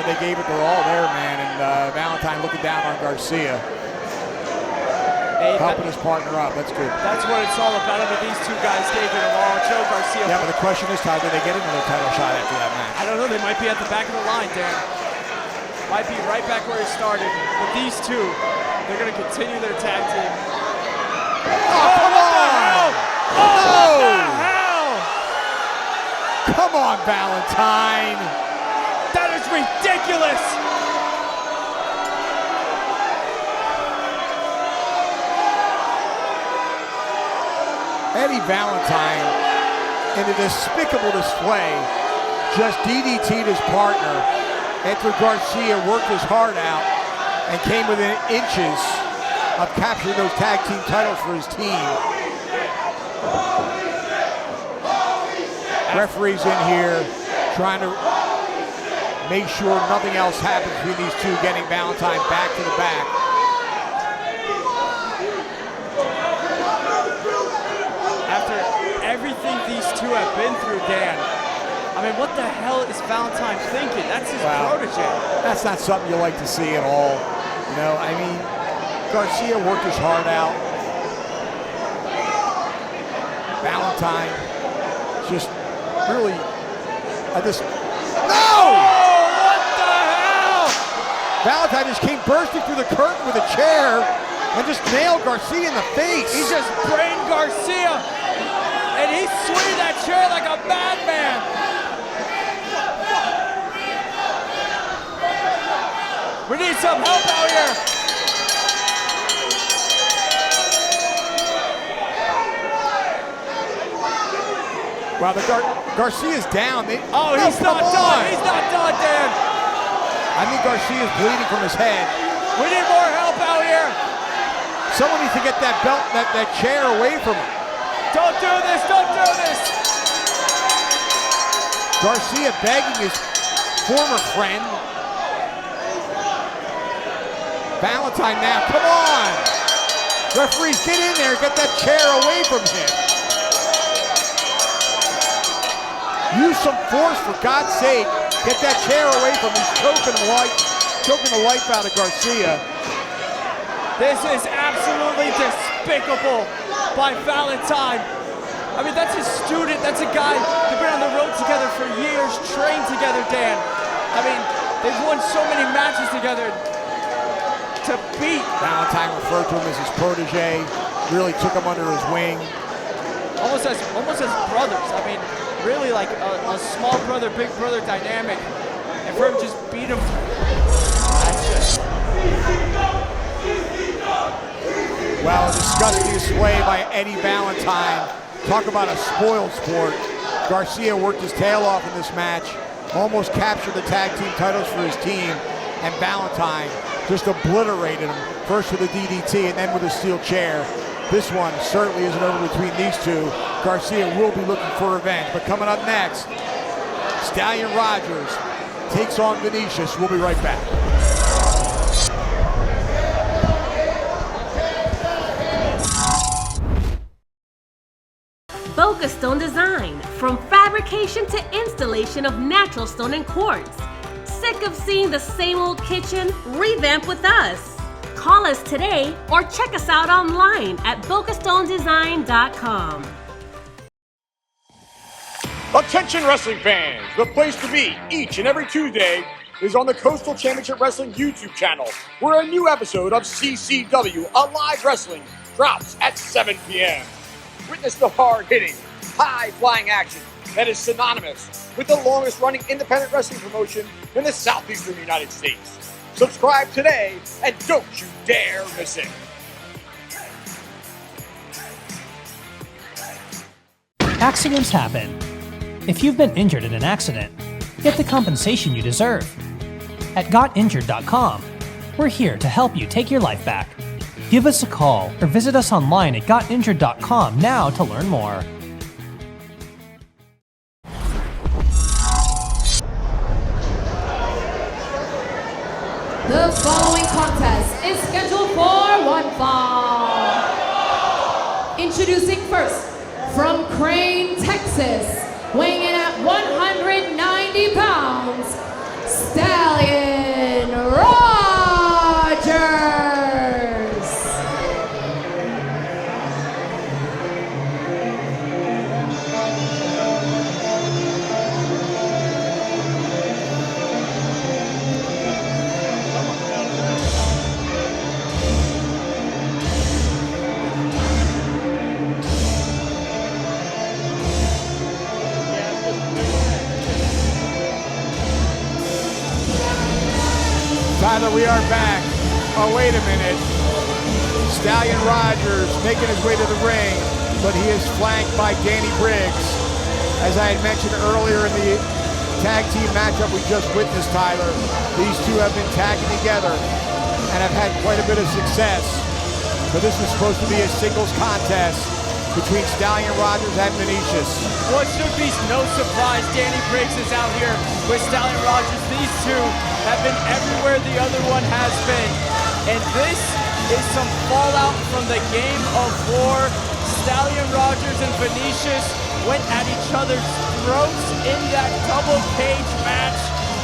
they gave it their all there, man. And Valentine looking down on Garcia. Helping his partner up. That's good. That's what it's all about. I mean, these two guys gave it a all. Joe Garcia. Yeah, but the question is, how do they get another title shot after that match? I don't know. They might be at the back of the line, Dan. Might be right back where he started. But these two, they're going to continue their tag team. Oh, come on! What the hell? Come on, Valentine. That is ridiculous. Eddie Valentine, in a despicable display, just DDT'd his partner after Garcia worked his heart out and came within inches of capturing those tag team titles for his team. Referees in here trying to make sure nothing else happens between these two, getting Valentine back to the back. After everything these two have been through, Dan, I mean, what the hell is Valentine thinking? That's his protege. That's not something you like to see at all. You know, I mean, Garcia worked his heart out. Valentine just really, no! Oh, what the hell? Valentine just came bursting through the curtain with a chair and just nailed Garcia in the face. He just brained Garcia, and he swinging that chair like a madman. We need some help out here. Wow, Garcia's down. He's not done. He's not done, Dan. I think Garcia's bleeding from his head. We need more help out here. Someone needs to get that belt, that chair away from him. Don't do this, don't do this. Garcia begging his former friend. Valentine now, come on. Referees, get in there, get that chair away from him. Use some force, for God's sake. Get that chair away from him. He's choking the life out of Garcia. This is absolutely despicable by Valentine. I mean, that's his student. That's a guy they've been on the road together for years, trained together, Dan. I mean, they've won so many matches together. To beat Valentine referred to him as his protege, really took him under his wing. Almost as brothers. I mean, really like a small brother, big brother dynamic. And for him just beat him, that's just... Well, a disgusting display by Eddie Valentine. Talk about a spoiled sport. Garcia worked his tail off in this match, almost captured the tag team titles for his team, and Valentine just obliterated him, first with a DDT and then with a steel chair. This one certainly isn't over between these two. Garcia will be looking for revenge, but coming up next, Stallion Rogers takes on Vinicious. We'll be right back. Boca Stone Design, from fabrication to installation of natural stone and quartz. Sick of seeing the same old kitchen? Revamp with us. Call us today or check us out online at bocastonedesign.com. Attention wrestling fans, the place to be each and every Tuesday is on the Coastal Championship Wrestling YouTube channel, where a new episode of CCW Alive Wrestling drops at 7 p.m. Witness the hard-hitting, high-flying action that is synonymous with the longest-running independent wrestling promotion in the southeastern United States. Subscribe today and don't you dare miss it. Accidents happen. If you've been injured in an accident, get the compensation you deserve. At GotInjured.com, we're here to help you take your life back. Give us a call or visit us online at GotInjured.com now to learn more. The following contest is scheduled for one fall. Introducing first, from Crane, Texas, weighing in at 190 pounds, Stallion. we are back. Oh, wait a minute. Stallion Rogers making his way to the ring, but he is flanked by Danny Briggs. As I had mentioned earlier in the tag team matchup we just witnessed, Tyler, these two have been tagging together and have had quite a bit of success. But this is supposed to be a singles contest between Stallion Rogers and Vinicious. Well, it should be no surprise Danny Briggs is out here with Stallion Rogers. These two have been everywhere the other one has been. And this is some fallout from the Game of War. Stallion Rogers and Vinicious went at each other's throats in that double cage match.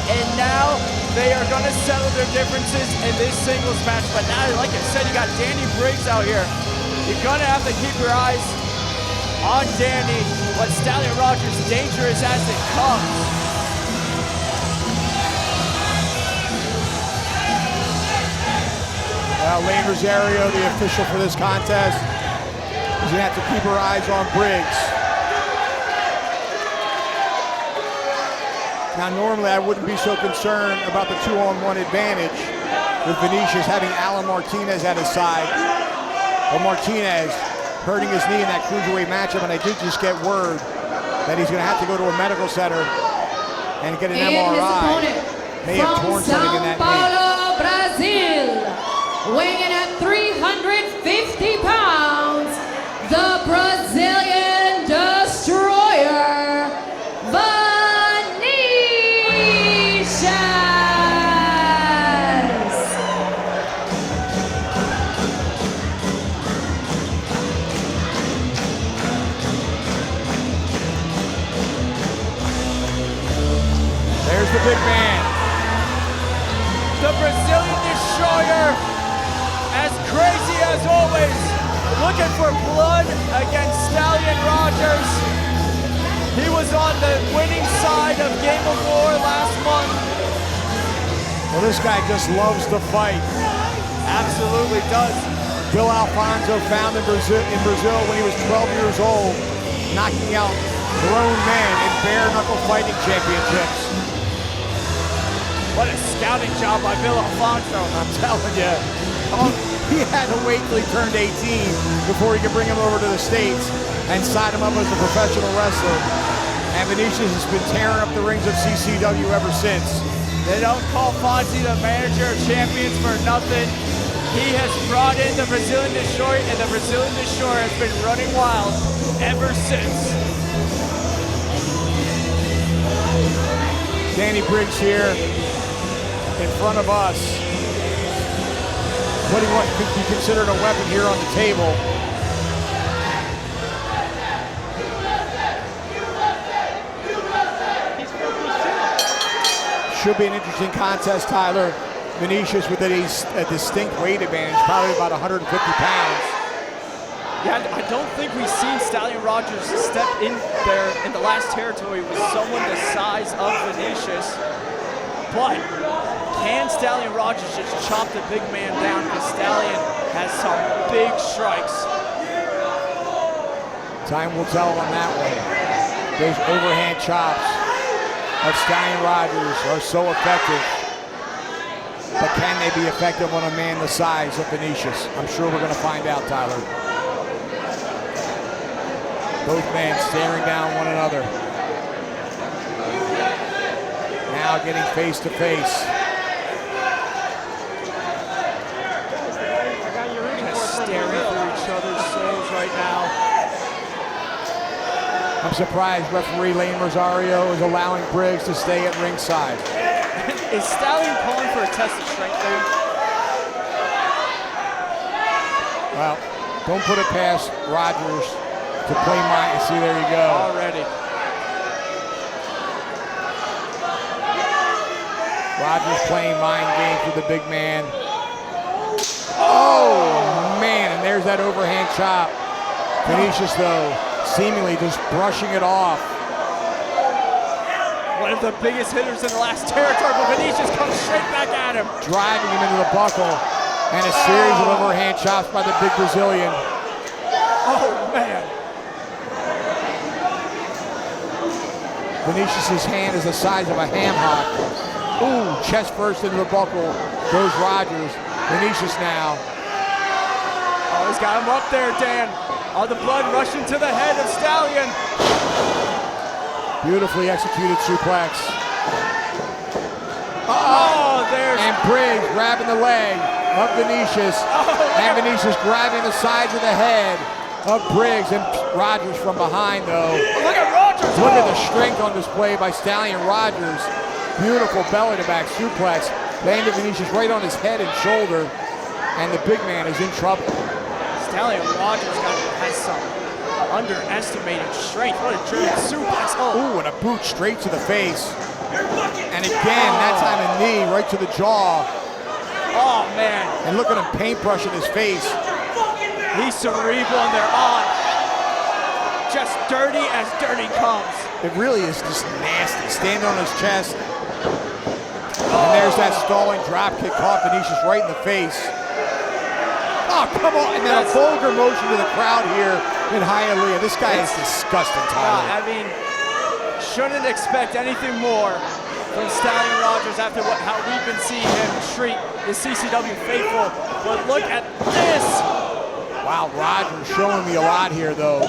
And now they are going to settle their differences in this singles match. But now, like I said, you got Danny Briggs out here. You're going to have to keep your eyes on Danny, but Stallion Rogers dangerous as it comes. Well, Lane Rosario, the official for this contest, is going to have to keep her eyes on Briggs. Now, normally I wouldn't be so concerned about the 2-on-1 advantage with Vinicious having Alan Martinez at his side. But Martinez hurting his knee in that Cruiserweight matchup, and I did just get word that he's going to have to go to a medical center and get an MRI. May have torn something in that knee. Brazil, weighing in at 350 pounds, the Brazilian Destroyer, Vinicious. There's the big man. The Brazilian Destroyer, as crazy as always, looking for blood against Stallion Rogers. He was on the winning side of Game of War last month. Well, this guy just loves to fight. Absolutely does. Bill Alfonso found in Brazil when he was 12 years old, knocking out grown men in bare-knuckle fighting championships. What a scouting job by Bill Alfonso. I'm telling you. He had to wait till he turned 18 before he could bring him over to the States and sign him up as a professional wrestler. And Vinicious has been tearing up the rings of CCW ever since. They don't call Fonzie the manager of champions for nothing. He has brought in the Brazilian Destroyer, and the Brazilian Destroyer has been running wild ever since. Danny Briggs here in front of us. What could be considered a weapon here on the table. Should be an interesting contest, Tyler. Vinicious with a distinct weight advantage, probably about 150 pounds. Yeah, I don't think we've seen Stallion Rogers step in there in the last territory with someone the size of Vinicious. But can Stallion Rogers just chop the big man down? Because Stallion has some big strikes. Time will tell on that one. Those overhand chops of Stallion Rogers are so effective. But can they be effective on a man the size of Vinicious? I'm sure we're going to find out, Tyler. Both men staring down one another. Now getting face to face. Staring through each other's souls right now. I'm surprised referee Lane Rosario is allowing Briggs to stay at ringside. Is Stallion calling for a test of strength there? Well, don't put it past Rogers to play mind. See, there you go. Already. Rogers playing mind games with the big man. Oh, man, and there's that overhand chop. Vinicious, though, seemingly just brushing it off. One of the biggest hitters in the last territory, but Vinicious comes straight back at him. Driving him into the buckle, and a series of overhand chops by the big Brazilian. Oh, man. Vinicius' hand is the size of a ham hock. Ooh, chest first into the buckle. Goes Rogers. Vinicious now. Oh, he's got him up there, Dan. All the blood rushing to the head of Stallion. Beautifully executed suplex. Oh, there's... And Briggs grabbing the leg of Vinicious. And Vinicious grabbing the sides of the head of Briggs. And Rogers from behind, though. Look at Rogers. Look at the strength on display by Stallion Rogers. Beautiful belly-to-back suplex. Landed Vinicious right on his head and shoulder. And the big man is in trouble. Stallion Rogers has some underestimated strength. What a German suplex. Ooh, and a boot straight to the face. And again, that time a knee right to the jaw. Oh, man. And look at him paintbrushing his face. He's cerebral and they're on. Just dirty as dirty comes. It really is just nasty. Standing on his chest. And there's that stalling drop kick caught Vinicious right in the face. Oh, come on. And then a vulgar motion to the crowd here in Hialeah. This guy is disgusting, Tyler. I mean, shouldn't expect anything more from Stallion Rogers after how we've been seeing him treat the CCW faithful. But look at this. Wow, Rogers showing me a lot here, though.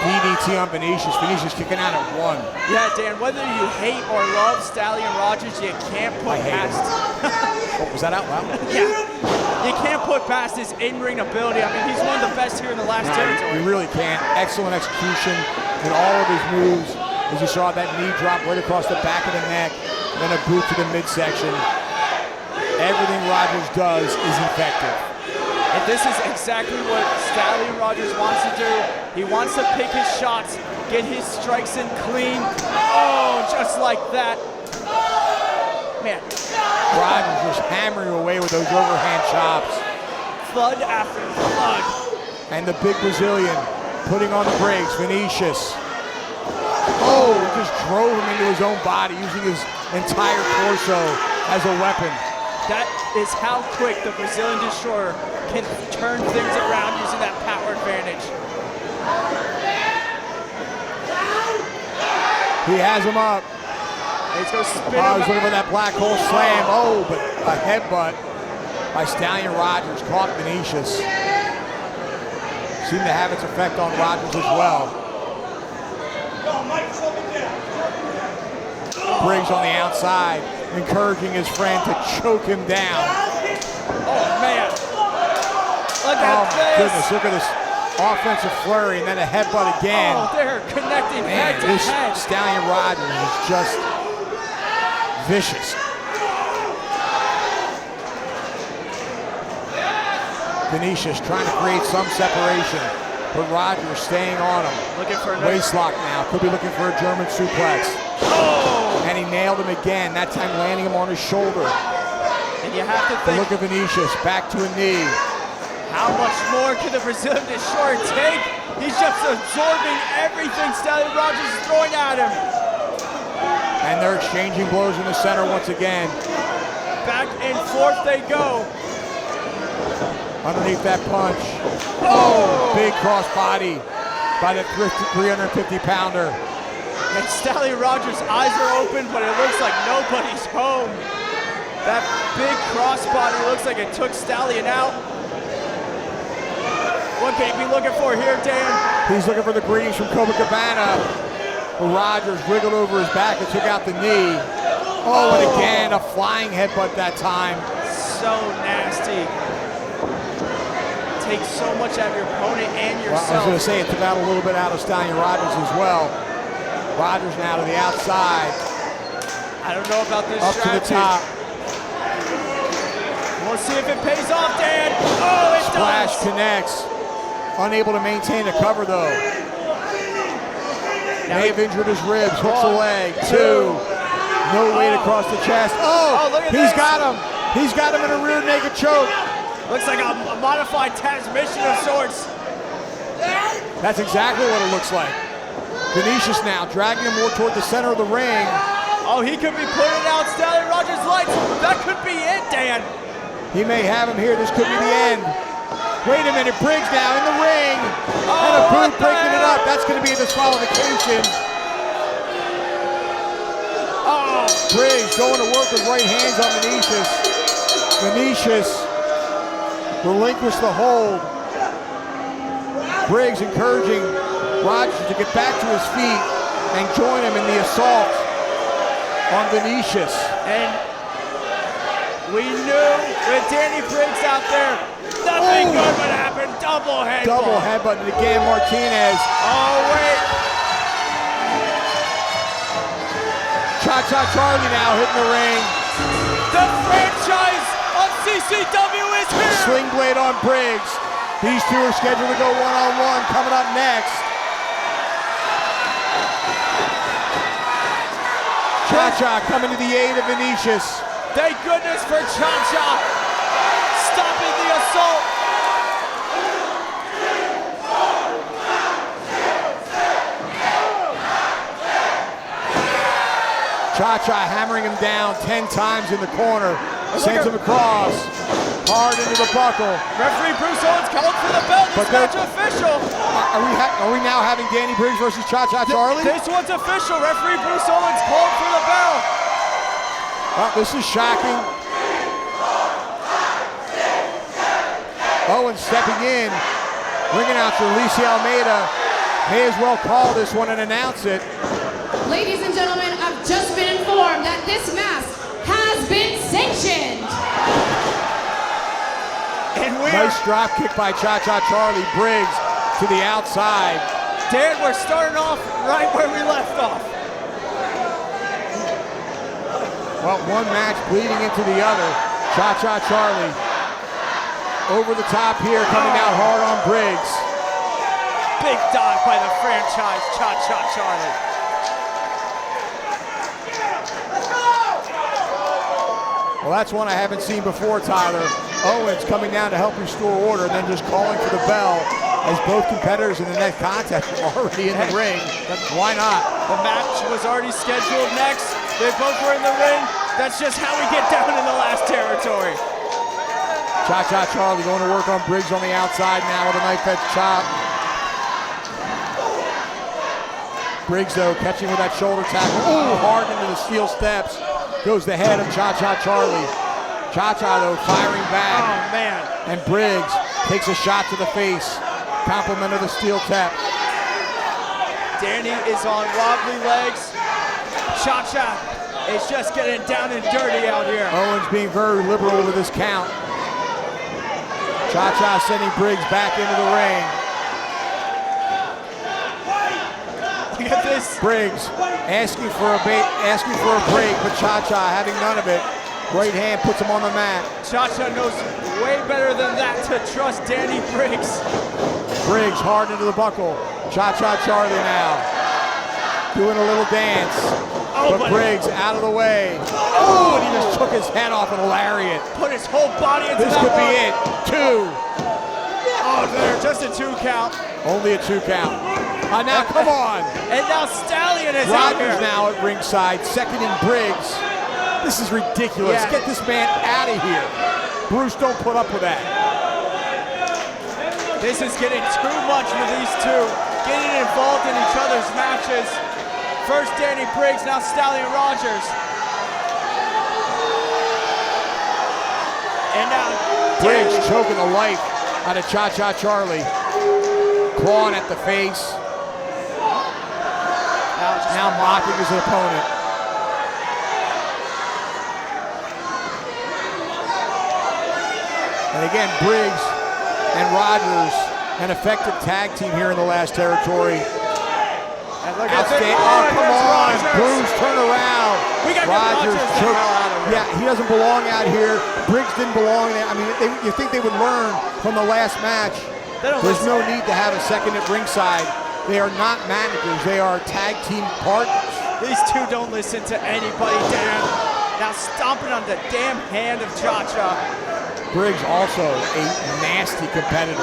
DDT on Vinicious. Vinicious kicking out at 1. Yeah, Dan, whether you hate or love Stallion Rogers, you can't put past. Oh, was that out loud? Yeah. You can't put past his in-ring ability. I mean, he's one of the best here in the last territory. You really can't. Excellent execution in all of his moves. As you saw, that knee drop right across the back of the neck, and then a boot to the midsection. Everything Rogers does is effective. And this is exactly what Stallion Rogers wants to do. He wants to pick his shots, get his strikes in clean. Oh, just like that. Man. Rogers just hammering away with those overhand chops. Flood after flood. And the big Brazilian putting on the brakes, Vinicious. Oh, he just drove him into his own body using his entire torso as a weapon. That is how quick the Brazilian Destroyer can turn things around using that power advantage. He has him up. He's going to spin him. He's looking for that black hole slam. Oh, but a headbutt by Stallion Rogers caught Vinicious. Seemed to have its effect on Rogers as well. Briggs on the outside, encouraging his friend to choke him down. Oh, man. Look at this. Goodness, look at this offensive flurry, and then a headbutt again. Oh, they're connecting head to this head. Stallion Rogers is just vicious. Vinicious trying to create some separation, but Rogers staying on him. Looking for another waist lock now. Could be looking for a German suplex. Oh! And he nailed him again, that time landing him on his shoulder. And you have to think, look at Vinicious, back to a knee. How much more can the Brazilian Destroyer take? He's just absorbing everything Stallion Rogers is throwing at him. And they're exchanging blows in the center once again. Back and forth they go. Underneath that punch. Oh! Big crossbody by the 350-pounder. And Stallion Rogers' eyes are open, but it looks like nobody's home. That big crossbody looks like it took Stallion out. What can he be looking for here, Dan? He's looking for the greetings from Copacabana. Rogers wriggled over his back and took out the knee. Oh, and again, a flying headbutt that time. So nasty. Takes so much out of your opponent and yourself. Well, I was going to say, it took out a little bit out of Stallion Rogers as well. Rogers now to the outside. I don't know about this up strategy. To the top. We'll see if it pays off, Dan. Oh, it Splash does. Connects. Unable to maintain the cover, though. May have injured his ribs. Hooks the leg. 2. No weight across the chest. Oh, look at he's this. got him. He's got him in a rear naked choke. Looks like a modified transmission of sorts. That's exactly what it looks like. Vinicious now dragging him more toward the center of the ring. Oh, he could be putting out Stallion Rogers' lights. That could be it, Dan. He may have him here. This could be the end. Wait a minute. Briggs now in the ring. And a boot breaking it up. That's going to be a disqualification. Oh, Briggs going to work with right hands on Vinicious. Vinicious relinquished the hold. Briggs encouraging Rogers to get back to his feet and join him in the assault on Vinicious. And we knew with Danny Briggs out there, nothing good would happen. Double headbutt. Double headbutt again, Martinez. Oh, wait. Cha-Cha Charlie now hitting the ring. The franchise of CCW is here. Sling blade on Briggs. These two are scheduled to go one-on-one coming up next. Cha-Cha coming to the aid of Vinicious. Thank goodness for Cha-Cha stopping the assault. Cha-Cha hammering him down 10 times in the corner. Sends him across. Hard into the buckle. Referee Bruce Owens calling for the bell. This match official. Are we now having Danny Briggs versus Cha-Cha Charlie? This one's official. Referee Bruce Owens called for the bell. Oh, this is shocking. Owens stepping in. Ring announcer Lisa Almeida may as well call this one and announce it. Ladies and gentlemen, I've just been informed that this match has been sanctioned. Nice drop kick by Cha-Cha Charlie. Briggs to the outside. Dan, we're starting off right where we left off. Well, one match bleeding into the other. Cha-Cha Charlie over the top here, coming out hard on Briggs. Big dog by the franchise, Cha-Cha Charlie. Well, that's one I haven't seen before, Tyler. Owens coming down to help restore order, then just calling for the bell as both competitors in the next contest are already in the ring. Why not? The match was already scheduled next. They both were in the ring. That's just how we get down in the last territory. Cha-Cha Charlie going to work on Briggs on the outside now with a knife edge chop. Briggs, though, catching with that shoulder tackle. Ooh, hard into the steel steps. Goes the head of Cha-Cha Charlie. Cha-Cha, though, firing back. Oh, man. And Briggs takes a shot to the face. Compliment of the steel tap. Danny is on wobbly legs. Cha-Cha is just getting down and dirty out here. Owens being very liberal with his count. Cha-Cha sending Briggs back into the ring. Look at this. Briggs asking for a break, but Cha-Cha having none of it. Right hand puts him on the mat. Cha-Cha knows way better than that to trust Danny Briggs. Briggs hard into the buckle. Cha-Cha Charlie now doing a little dance. But Briggs out of the way. Oh, and he just took his head off in a lariat. Put his whole body into this that could one. be it. 2. Oh, there, just a 2 count. Only a 2 count. Now, come on. And now Stallion is out here. Rogers now at ringside, seconding Briggs. This is ridiculous. Yeah. Get this man out of here. Bruce, don't put up with that. This is getting too much for these two. Getting involved in each other's matches. First Danny Briggs, now Stallion Rogers. And now Briggs choking the life out of Cha-Cha Charlie. Clawing at the face. Now mocking his opponent. And again, Briggs and Rogers, an effective tag team here in the last territory. Outstanding. Oh, come on. Bruce, turn around. We got Rogers choke. Yeah, he doesn't belong out here. Briggs didn't belong there. I mean, you think they would learn from the last match. There's no need to have a second at ringside. They are not managers. They are tag team partners. These two don't listen to anybody, Dan. Now stomping on the damn hand of Cha-Cha. Briggs also a nasty competitor.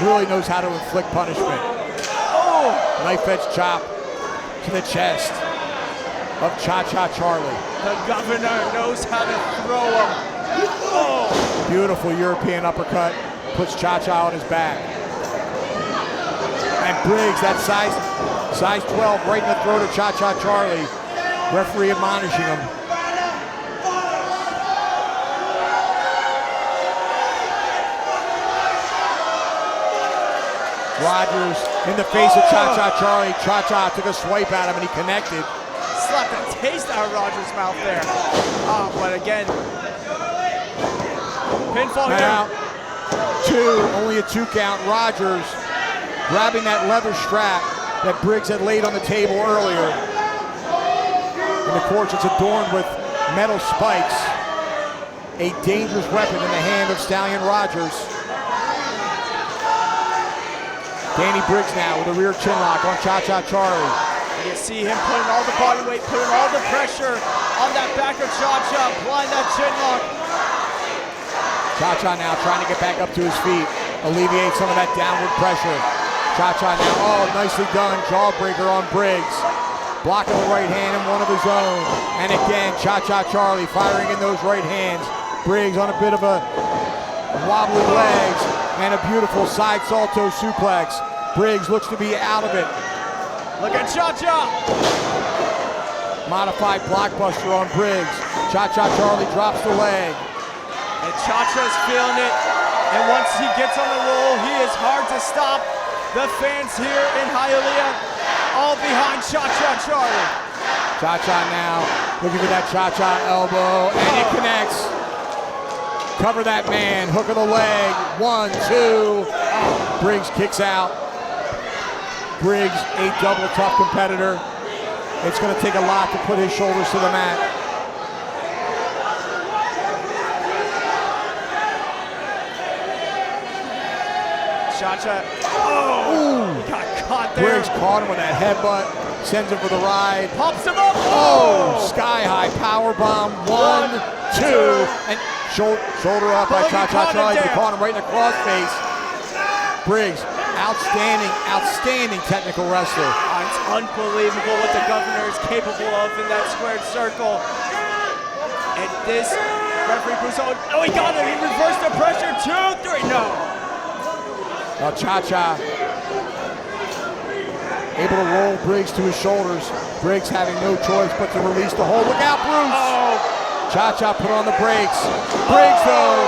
Really knows how to inflict punishment. Oh! Knife edge chop to the chest of Cha-Cha Charlie. The governor knows how to throw him. Oh! Beautiful European uppercut. Puts Cha-Cha on his back. And Briggs, that size 12 right in the throat of Cha-Cha Charlie. Referee admonishing him. Rogers in the face of Cha-Cha Charlie. Cha-Cha took a swipe at him and he connected. Slapped a taste out of Rogers' mouth there. But again, pinfall now, here. only a 2 count. Rogers grabbing that leather strap that Briggs had laid on the table earlier. And of course, it's adorned with metal spikes. A dangerous weapon in the hand of Stallion Rogers. Danny Briggs now with a rear chin lock on Cha-Cha Charlie. You see him putting all the body weight, putting all the pressure on that back of Cha-Cha, applying that chin lock. Cha-Cha now trying to get back up to his feet, alleviate some of that downward pressure. Cha-Cha now, nicely done, jawbreaker on Briggs. Blocking the right hand and one of his own. And again, Cha-Cha Charlie firing in those right hands. Briggs on a bit of a wobbly legs and a beautiful side salto suplex. Briggs looks to be out of it. Look at Cha-Cha. Modified blockbuster on Briggs. Cha-Cha Charlie drops the leg. And Cha-Cha's feeling it. And once he gets on the roll, he is hard to stop. The fans here in Hialeah, all behind Cha-Cha Charlie. Cha-Cha now looking for that Cha-Cha elbow, and it connects. Cover that man, hook of the leg, 1, 2. Briggs kicks out. Briggs, a double tough competitor. It's going to take a lot to put his shoulders to the mat. Cha-Cha, got caught there. Briggs caught him with that headbutt, sends him for the ride. Pops him up. Sky high power bomb, 1, 2, and shoulder up by Cha-Cha Charlie. He caught him right in the cross face. Briggs, outstanding technical wrestler. It's unbelievable what the governor is capable of in that squared circle. And this referee Bruce Owen, he got him. He reversed the pressure. 2, 3, no. Now Cha-Cha able to roll Briggs to his shoulders. Briggs having no choice but to release the hold. Look out, Bruce! Cha-Cha put on the brakes. Briggs, though,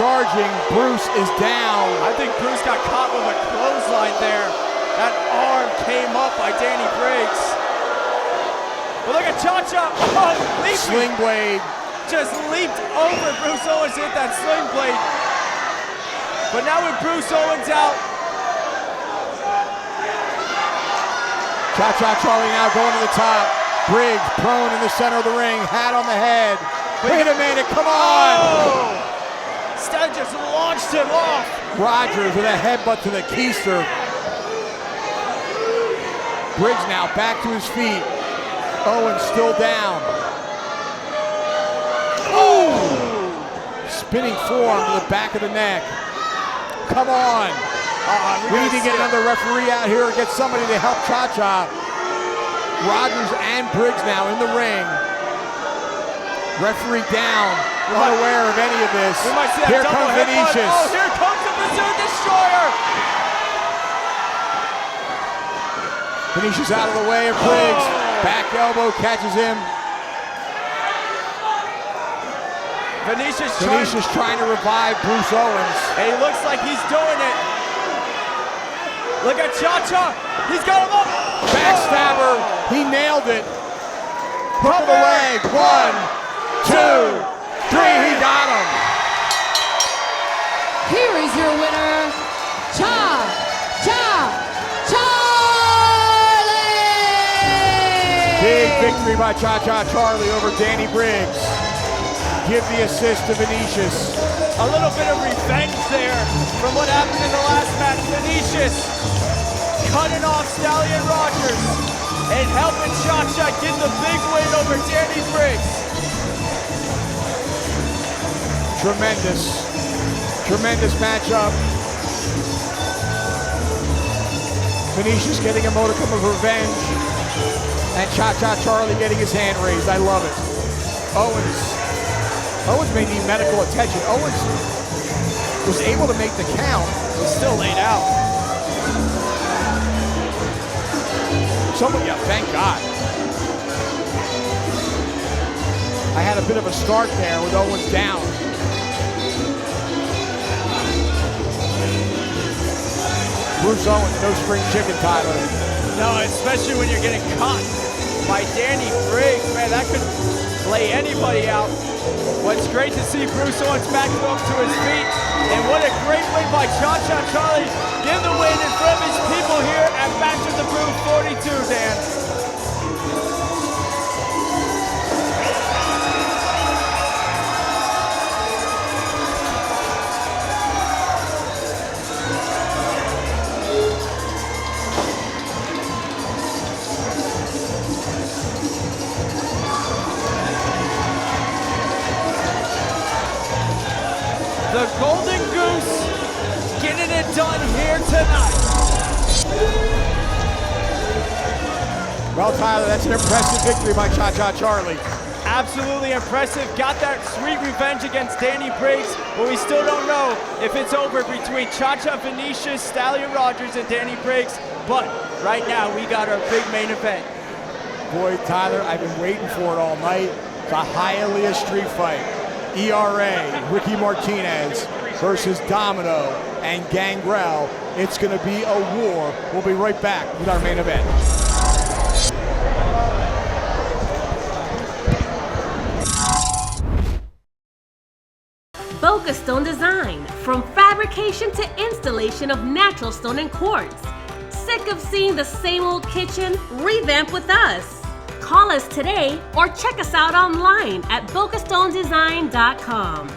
charging. Bruce is down. I think Bruce got caught with a clothesline there. That arm came up by Danny Briggs. But look at Cha-Cha. Sling blade. Just leaped over Bruce Owens, hit that sling blade. But now with Bruce Owens out. Cha-Cha Charlie now going to the top. Briggs prone in the center of the ring, hat on the head. Wait a minute, come on! Stallion just launched him off. Rogers with a headbutt to the keister. Briggs now back to his feet. Owens still down. Spinning forearm to the back of the neck. Come on. We need to get another referee out here or get somebody to help Cha-Cha. Rogers and Briggs now in the ring. Referee down, unaware of any of this. Here comes Vinicious. Here comes the Missouri Destroyer. Vinicious out of the way of Briggs. Back elbow catches him. Vinicious trying to revive Bruce Owens. And he looks like he's doing it. Look at Cha-Cha. He's got him up. Backstabber. He nailed it. Hook of the leg. 1, 2, 3. He got him. Here is your winner, Cha-Cha Charlie. Big victory by Cha-Cha Charlie over Danny Briggs. Give the assist to Vinicious. A little bit of revenge there from what happened in the last match. Vinicious cutting off Stallion Rogers and helping Cha-Cha get the big win over Danny Briggs. Tremendous matchup. Vinicious getting a modicum of revenge. And Cha-Cha Charlie getting his hand raised. I love it. Owens may need medical attention. Owens was able to make the count. He's still laid out. Somebody, yeah, thank God. I had a bit of a start there with Owens down. Bruce Owens, no spring chicken, Tyler. No, especially when you're getting caught by Danny Briggs. Man, that could lay anybody out. But it's great to see Bruce Owens back up to his feet. And what a great win by Cha-Cha Charlie. Give the win in front of his people here at Bash of the Brew 42, Dan. The Golden Goose getting it done here tonight. Well, Tyler, that's an impressive victory by Cha-Cha Charlie. Absolutely impressive. Got that sweet revenge against Danny Briggs, but we still don't know if it's over between Cha-Cha Vinicious, Stallion Rogers, and Danny Briggs. But right now, we got our big main event. Boy, Tyler, I've been waiting for it all night. It's a Hialeah street fight. ERA, Ricky Martinez versus Domino and Gangrel. It's going to be a war. We'll be right back with our main event. Boca Stone Design, from fabrication to installation of natural stone and quartz. Sick of seeing the same old kitchen? Revamp with us. Call us today or check us out online at bocastonedesign.com.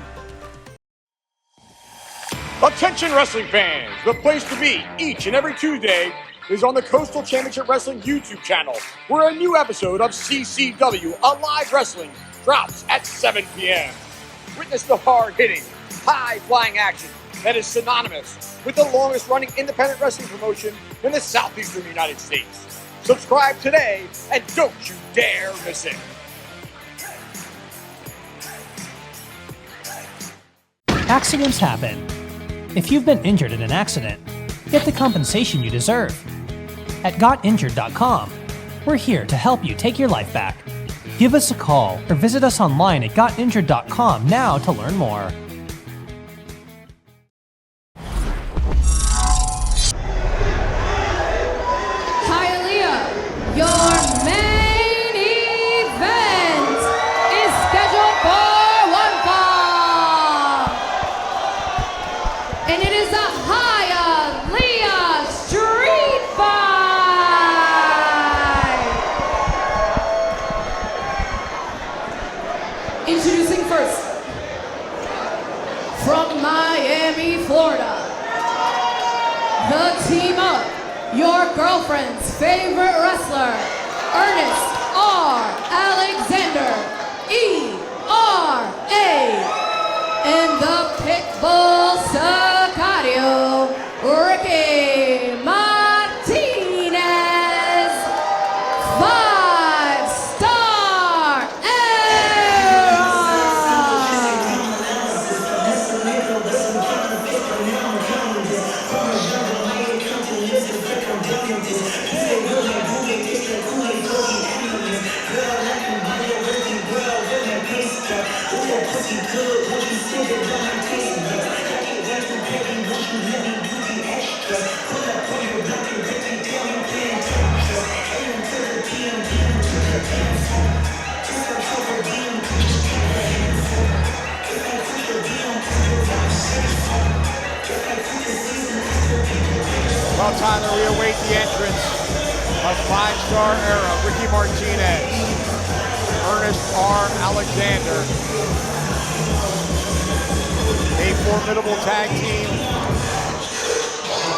Attention wrestling fans, the place to be each and every Tuesday is on the Coastal Championship Wrestling YouTube channel, where a new episode of CCW Alive Wrestling drops at 7 p.m. Witness the hard-hitting, high-flying action that is synonymous with the longest-running independent wrestling promotion in the southeastern United States. Subscribe today and don't you dare miss it. Accidents happen. If you've been injured in an accident, get the compensation you deserve. At GotInjured.com, we're here to help you take your life back. Give us a call or visit us online at GotInjured.com now to learn more. Your main event is scheduled for one fall, and it is a Hialeah street fight. Introducing first, from Miami, Florida, the team up. Your girlfriend's favorite wrestler, Ernest R. Alexander, ERA, and the Pitbull Sicario, Ricky Martinez, 5-star era. Well, Tyler, we await the entrance of 5-star era Ricky Martinez, Ernest R. Alexander, a formidable tag team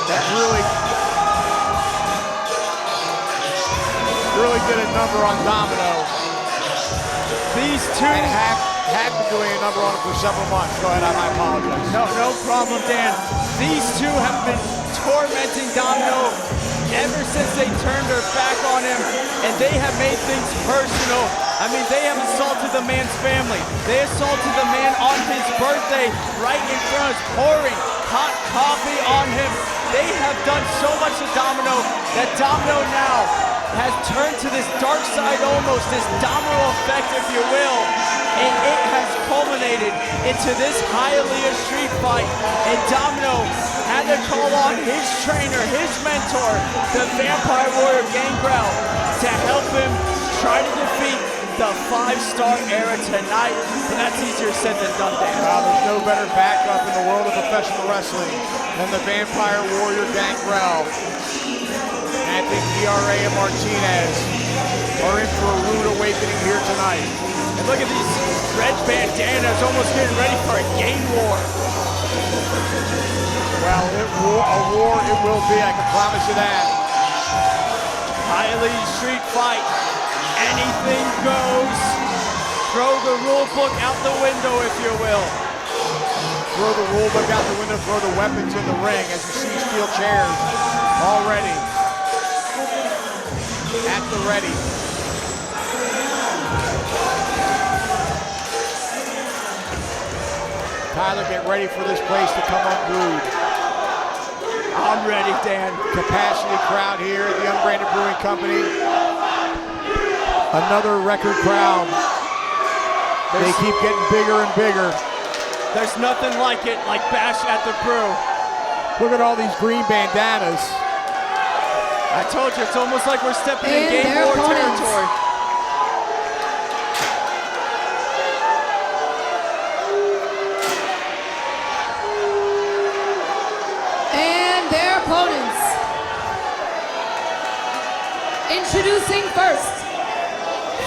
that really did a number on Domino. These two have been doing a number on it for several months. Go ahead, I apologize. No problem, Dan. These two have been tormenting Domino ever since they turned their back on him, and they have made things personal. I mean, they have assaulted the man's family. They assaulted the man on his birthday right in front of us, pouring hot coffee on him. They have done so much to Domino that Domino now has turned to this dark side almost, this domino effect, if you will. And it has culminated into this Hialeah street fight. And Domino had to call on his trainer, his mentor, the Vampire Warrior Gangrel, to help him try to defeat the 5-star era tonight. But that's easier said than done, Dan. Well, there's no better backup in the world of professional wrestling than the Vampire Warrior Gangrel. And I think ERA and Martinez are in for a rude awakening here tonight. And look at these red bandanas almost getting ready for a game war. Well, a war it will be, I can promise you that. Hialeah street fight. Anything goes. Throw the rule book out the window, if you will. Throw the rule book out the window, throw the weapons in the ring as you see steel chairs already at the ready. Tyler, get ready for this place to come unglued. I'm ready, Dan. Capacity crowd here at the Unbranded Brewing Company. Another record crowd. They keep getting bigger and bigger. There's nothing like it, like Bash at the Brew. Look at all these green bandanas. I told you, it's almost like we're stepping in game war territory. Opponents. Introducing first,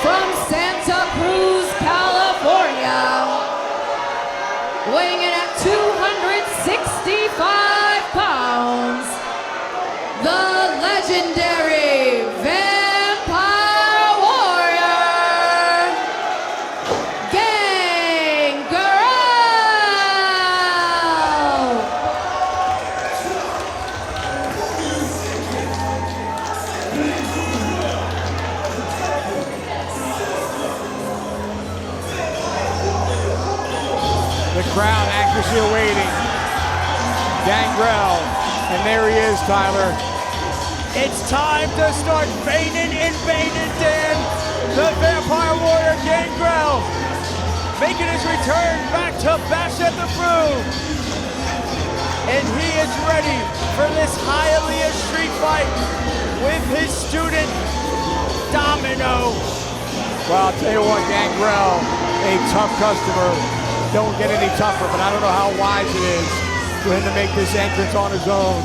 from Santa Cruz, California, weighing in at 265 pounds, the legendary Vampire Warrior, Gangrel. The crowd anxiously awaiting Gangrel, and there he is, Tyler. It's time to start fading and baiting, Dan. The Vampire Warrior Gangrel making his return back to Bash at the Brew. And he is ready for this Hialeah street fight with his student, Domino. Well, I'll tell you what, Gangrel, a tough customer. Don't get any tougher, but I don't know how wise it is for him to make this entrance on his own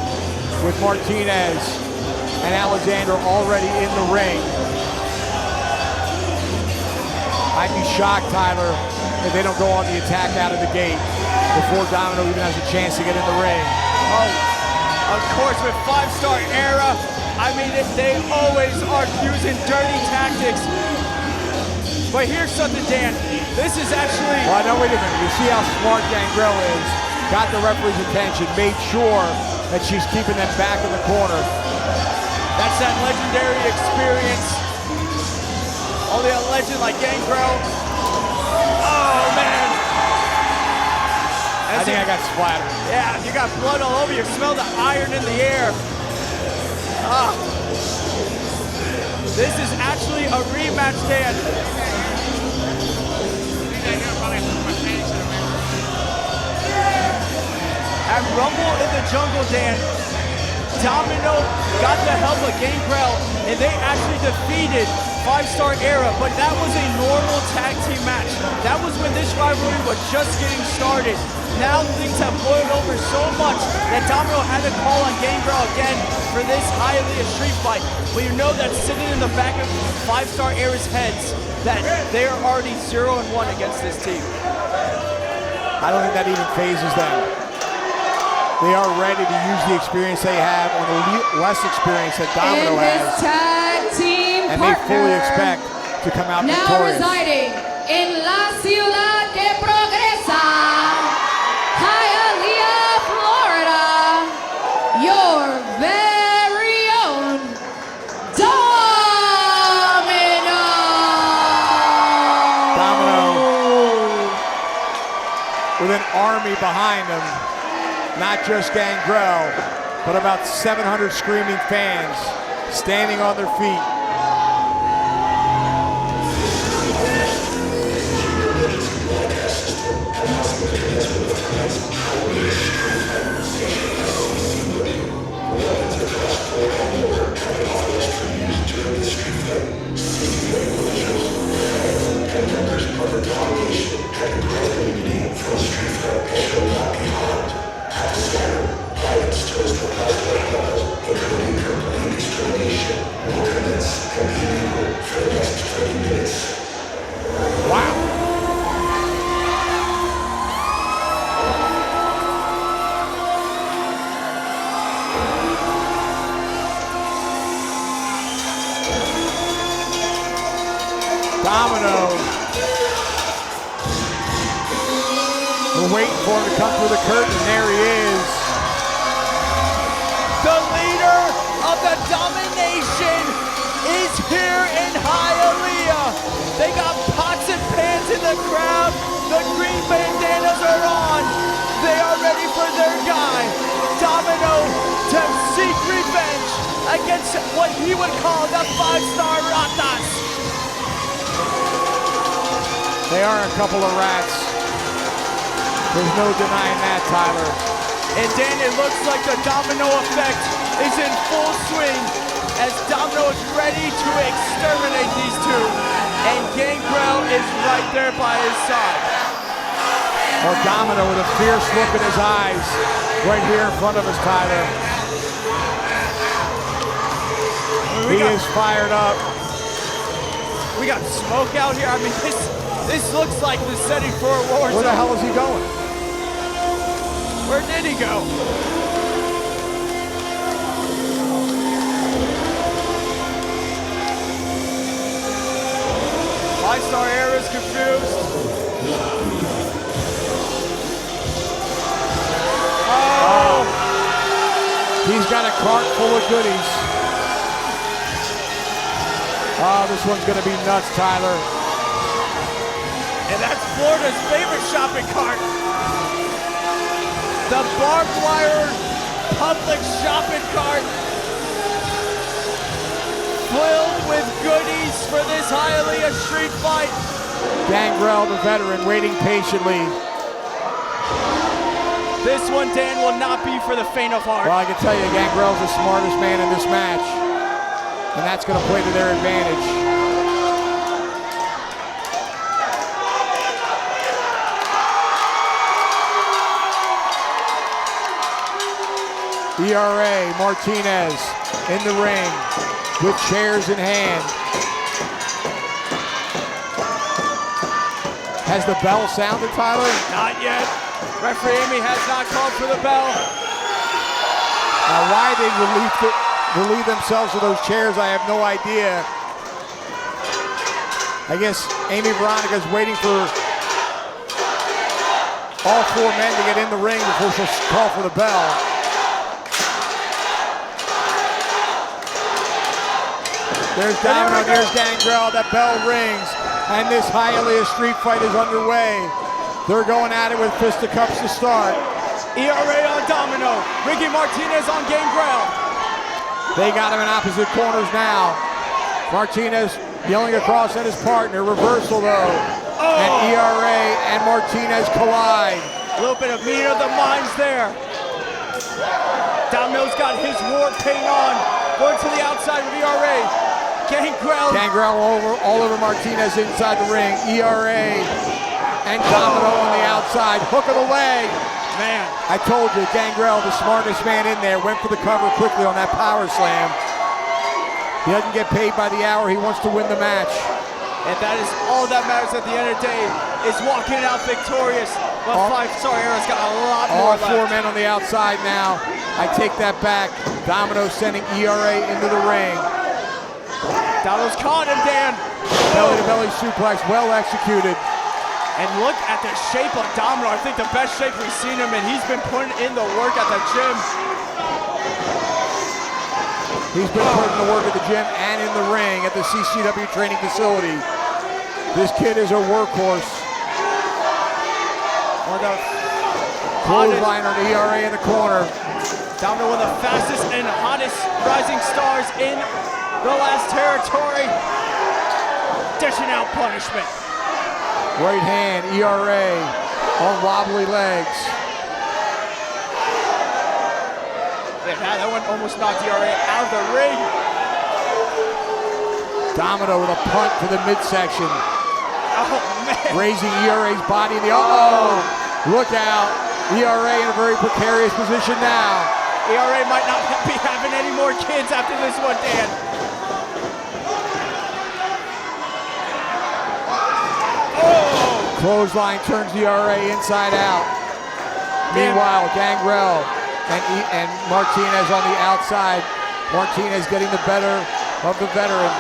with Martinez and Alexander already in the ring. I'd be shocked, Tyler, if they don't go on the attack out of the gate before Domino even has a chance to get in the ring. Oh, of course, with 5-star era, I mean, they always are using dirty tactics. But here's something, Dan. This is actually... Well, now wait a minute. You see how smart Gangrel is. Got the referee's attention. Made sure that she's keeping them back in the corner. That's that legendary experience. Only a legend like Gangrel. Oh, man. I think I got splattered. Yeah, you got blood all over you. Smell the iron in the air. Ah. This is actually a rematch, Dan. At Rumble in the Jungle, Dan, Domino got the help of Gangrel, and they actually defeated 5-star era, but that was a normal tag team match. That was when this rivalry was just getting started. Now things have boiled over so much that Domino had to call on Gangrel again for this Hialeah street fight. But you know that's sitting in the back of 5-star era's heads that they are already 0-1 against this team. I don't think that even phases them. They are ready to use the experience they have on the less experience that Domino has. Tag team and they fully expect to come out now victorious. Residing in La Ciudad que Progresa, Hialeah, Florida, your very own Domino. With an army behind him. Not just Gangrel, but about 700 screaming fans standing on their feet Domino. We're waiting for him to come through the curtain, and there he is. The leader of the domination is here in Hialeah. They got pots and pans in the crowd. The green bandanas are on. They are ready for their guy, Domino, to seek revenge against what he would call the 5-star Ratas. They are a couple of rats. There's no denying that, Tyler. And Dan, it looks like the domino effect is in full swing as Domino is ready to exterminate these two. And Gangrel is right there by his side. Well, Domino with a fierce look in his eyes right here in front of us, Tyler. He is fired up. We got smoke out here. I mean, this looks like the setting for a war zone. Where the hell is he going? Where did he go? Five-star Air is confused. Oh! He's got a cart full of goodies. Oh, this one's gonna be nuts, Tyler. And that's Florida's favorite shopping cart. The barbed wire public shopping cart filled with goodies for this Hialeah street fight. Gangrel, the veteran, waiting patiently. This one, Dan, will not be for the faint of heart. Well, I can tell you, Gangrel's the smartest man in this match. And that's going to play to their advantage. ERA, Martinez in the ring with chairs in hand. Has the bell sounded, Tyler? Not yet. Referee Amy has not called for the bell. Now why they relieve themselves of those chairs, I have no idea. I guess Amy Veronica's waiting for all four men to get in the ring before she'll call for the bell. There's Domino, there's Gangrel, that bell rings, and this Hialeah street fight is underway. They're going at it with fisticuffs to start. ERA on Domino, Ricky Martinez on Gangrel. They got him in opposite corners now. Martinez yelling across at his partner, reversal though. Oh. And ERA and Martinez collide. A little bit of meeting of the minds there. Domino's got his war paint on, going to the outside with ERA. Gangrel all over Martinez inside the ring. ERA and Domino on the outside. Hook of the leg. Man. I told you, Gangrel, the smartest man in there, went for the cover quickly on that power slam. He doesn't get paid by the hour. He wants to win the match. And that is all that matters at the end of the day, is walking out victorious. But 5-star Air's got a lot more left. All four men on the outside now. I take that back. Domino sending ERA into the ring. Domino's caught him, Dan. Belly-to-belly suplex, well executed. And look at the shape of Domino. I think the best shape we've seen him in. He's been putting in the work at the gym. He's been putting the work at the gym and in the ring at the CCW Training Facility. This kid is a workhorse. Clothesline on ERA in the corner. Domino, one of the fastest and hottest rising stars in the last territory, dishing out punishment. Right hand, ERA on wobbly legs. Yeah, that one almost knocked ERA out of the ring. Domino with a punt to the midsection. Oh, man. Raising ERA's body in the, oh, look out. ERA in a very precarious position now. ERA might not be having any more kids after this one, Dan. Clothesline turns ERA inside out. Meanwhile, Gangrel and Martinez on the outside. Martinez getting the better of the veteran.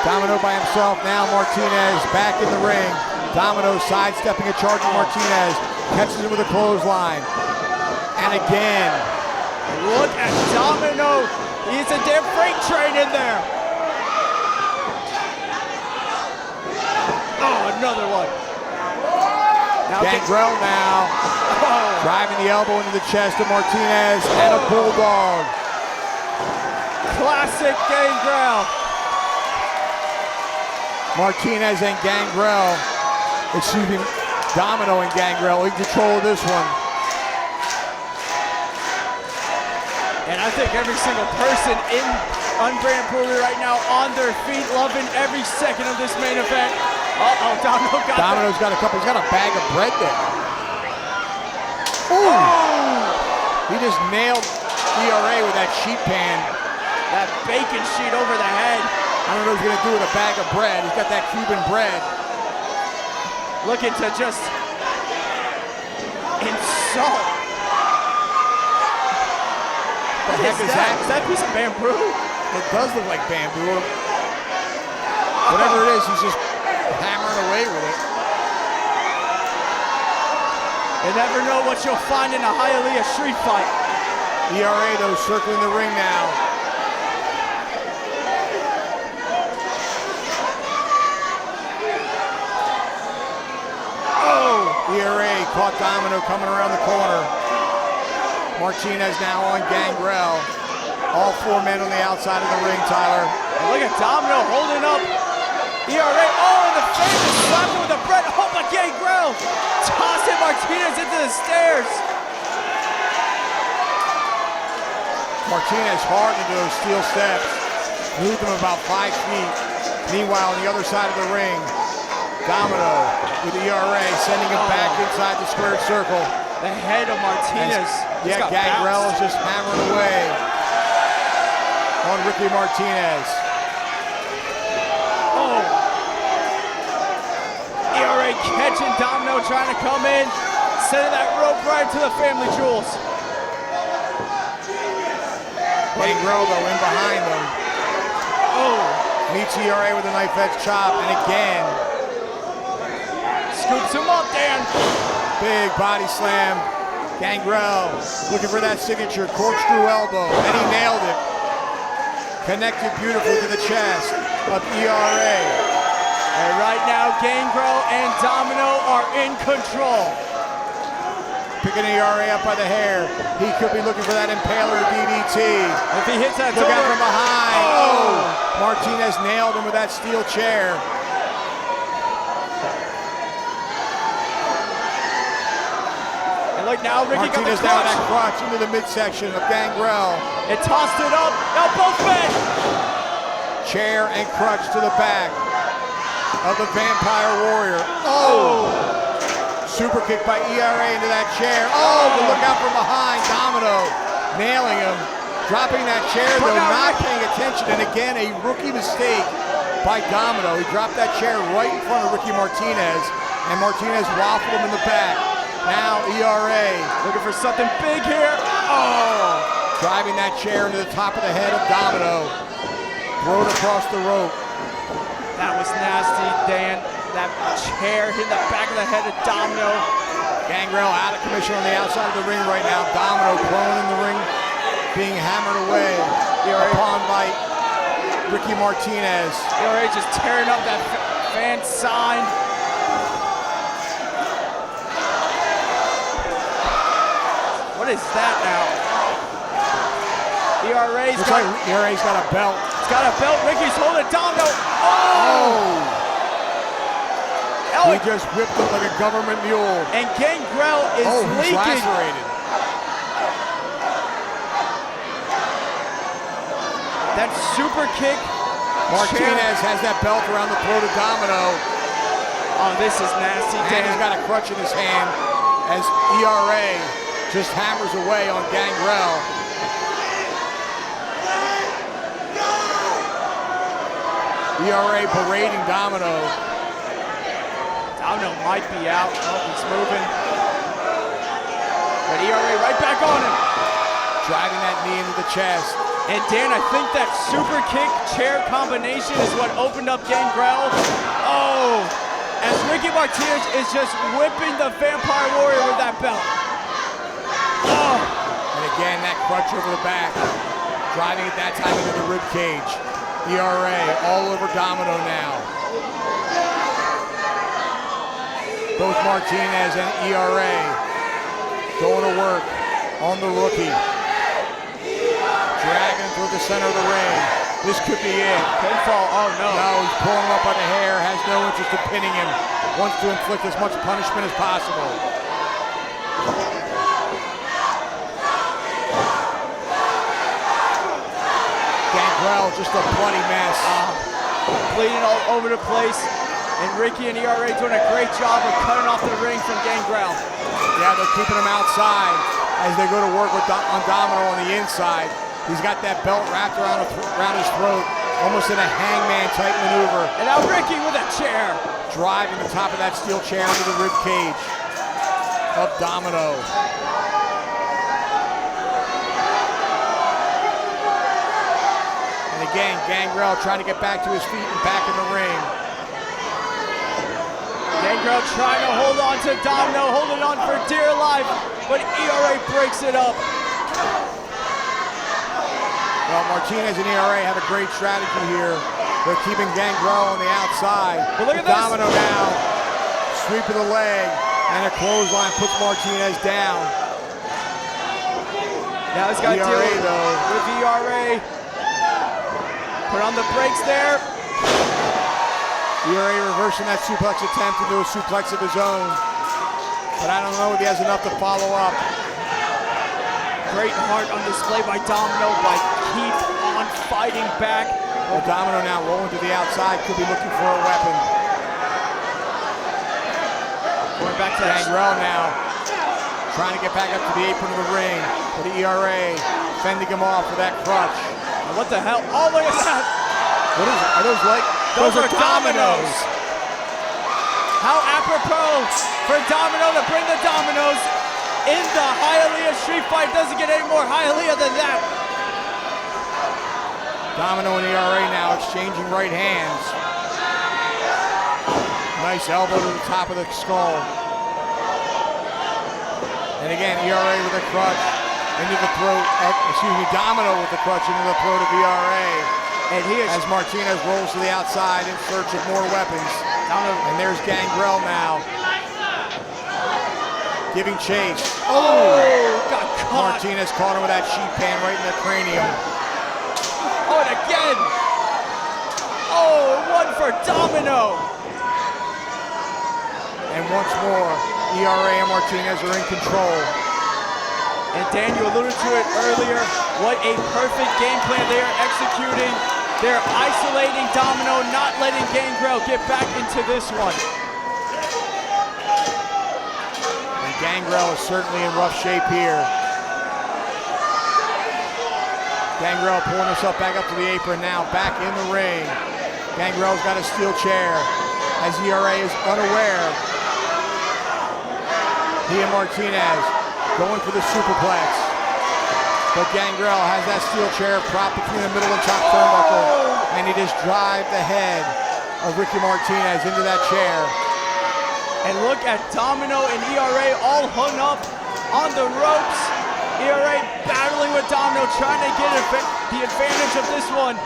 Domino by himself. Now Martinez back in the ring. Domino sidestepping a charge of Martinez. Catches him with a clothesline. And again. Look at Domino. He's a damn freight train in there. Oh, another one. Gangrel now. Driving the elbow into the chest of Martinez. And a bulldog. Classic Gangrel. Martinez and Gangrel. Excuse me, Domino and Gangrel in control of this one. And I think every single person in Unbranded Brewery right now on their feet, loving every second of this main event. Uh-oh, Domino's got a couple, he's got a bag of bread there. Ooh! He just nailed ERA with that sheet pan. That bacon sheet over the head. I don't know what he's gonna do with a bag of bread. He's got that Cuban bread. Looking to just insult. What the heck is that? Is that a piece of bamboo? It does look like bamboo. Whatever it is, he's just hammering away with it. You never know what you'll find in a Hialeah street fight. ERA though circling the ring now. ERA caught Domino coming around the corner. Martinez now on Gangrel. All four men on the outside of the ring, Tyler. And look at Domino holding up ERA. Oh, in the face, slapping with the bread. Oh, but Gangrel tossing Martinez into the stairs. Martinez hard into those steel steps. Moved him about 5 feet. Meanwhile, on the other side of the ring, Domino with the ERA, sending him back inside the squared circle. The head of Martinez. Yeah, Gangrel is just hammering away on Ricky Martinez. Oh. ERA catching Domino, trying to come in, sending that rope right to the family jewels. Gangrel though in behind them. Oh. Meets ERA with a knife edge chop, and again. Scoops him up, Dan. Big body slam. Gangrel looking for that signature corkscrew elbow, and he nailed it. Connected beautifully to the chest of ERA. And right now, Gangrel and Domino are in control. Picking ERA up by the hair. He could be looking for that impaler DDT. If he hits that, look out from behind. Oh! Martinez nailed him with that steel chair. Look now, Ricky Martinez got the down that crotch into the midsection of Gangrel. It tossed it up. Now both men. Chair and crutch to the back of the Vampire Warrior. Oh! Super kick by ERA into that chair. Oh, but look out from behind. Domino nailing him. Dropping that chair though, not paying attention. And again, a rookie mistake by Domino. He dropped that chair right in front of Ricky Martinez. And Martinez waffled him in the back. Now ERA looking for something big here. Oh! Driving that chair into the top of the head of Domino. Thrown across the rope. That was nasty, Dan. That chair hit the back of the head of Domino. Gangrel out of commission on the outside of the ring right now. Domino prone in the ring, being hammered away upon by Ricky Martinez. ERA just tearing up that fan sign. What is that now? ERA's got... ERA's got a belt. It's got a belt. Ricky's holding Domino. Oh! He just whipped him like a government mule. And Gangrel is he's leaking. lacerated. That super kick. Martinez has that belt around the throat of Domino. Oh, this is nasty. And he's got a crutch in his hand as ERA just hammers away on Gangrel. ERA berating Domino. Domino might be out. Oh, he's moving. But ERA right back on him. Driving that knee into the chest. And Dan, I think that super kick chair combination is what opened up Gangrel. Oh, as Ricky Martinez is just whipping the Vampire Warrior with that belt. Oh. And again, that crutch over the back, driving it that time into the rib cage. ERA all over Domino now. Both Martinez and ERA going to work on the rookie. Dragging through the center of the ring. This could be it. Pinfall, oh no. No, he's pulling him up by the hair, has no interest in pinning him. Wants to inflict as much punishment as possible. Gangrel, just a bloody mess. Bleeding all over the place. And Ricky and ERA doing a great job of cutting off the ring from Gangrel. Yeah, they're keeping him outside as they go to work with on Domino on the inside. He's got that belt wrapped around his throat, almost in a hangman type maneuver. And now Ricky with a chair. Driving the top of that steel chair into the rib cage of Domino. And again, Gangrel trying to get back to his feet and back in the ring. Gangrel trying to hold on to Domino, holding on for dear life, but ERA breaks it up. Well, Martinez and ERA have a great strategy here. They're keeping Gangrel on the outside. But look at Domino this. now, sweep of the leg, and a clothesline puts Martinez down. Now he's got to deal with ERA. Put on the brakes there. ERA reversing that suplex attempt into a suplex of his own. But I don't know if he has enough to follow up. Great heart on display by Domino, by keep on fighting back. Well, Domino now rolling to the outside, could be looking for a weapon. Going back to Gangrel now, trying to get back up to the apron of the ring. But the ERA fending him off with that crutch. And what the hell? Oh, look at that! What is it? Are those like? Those are dominoes. How apropos for Domino to bring the dominoes in the Hialeah street fight. Doesn't get any more Hialeah than that. Domino and ERA now exchanging right hands. Nice elbow to the top of the skull. And again, ERA with a crutch into the throat of, Domino with the crutch into the throat of ERA. And he is, as Martinez rolls to the outside in search of more weapons. And there's Gangrel now, giving chase. Oh, got caught. Martinez caught him with that sheet pan right in the cranium. Oh, and again. Oh, one for Domino. And once more, ERA and Martinez are in control. And Dan, you alluded to it earlier. What a perfect game plan they are executing. They're isolating Domino, not letting Gangrel get back into this one. And Gangrel is certainly in rough shape here. Gangrel pulling himself back up to the apron now, back in the ring. Gangrel's got a steel chair as ERA is unaware. He and Martinez going for the superplex. But Gangrel has that steel chair propped between the middle and top turnbuckle, and he just drives the head of Ricky Martinez into that chair. And look at Domino and ERA all hung up on the ropes. ERA battling with Domino, trying to get the advantage of this one.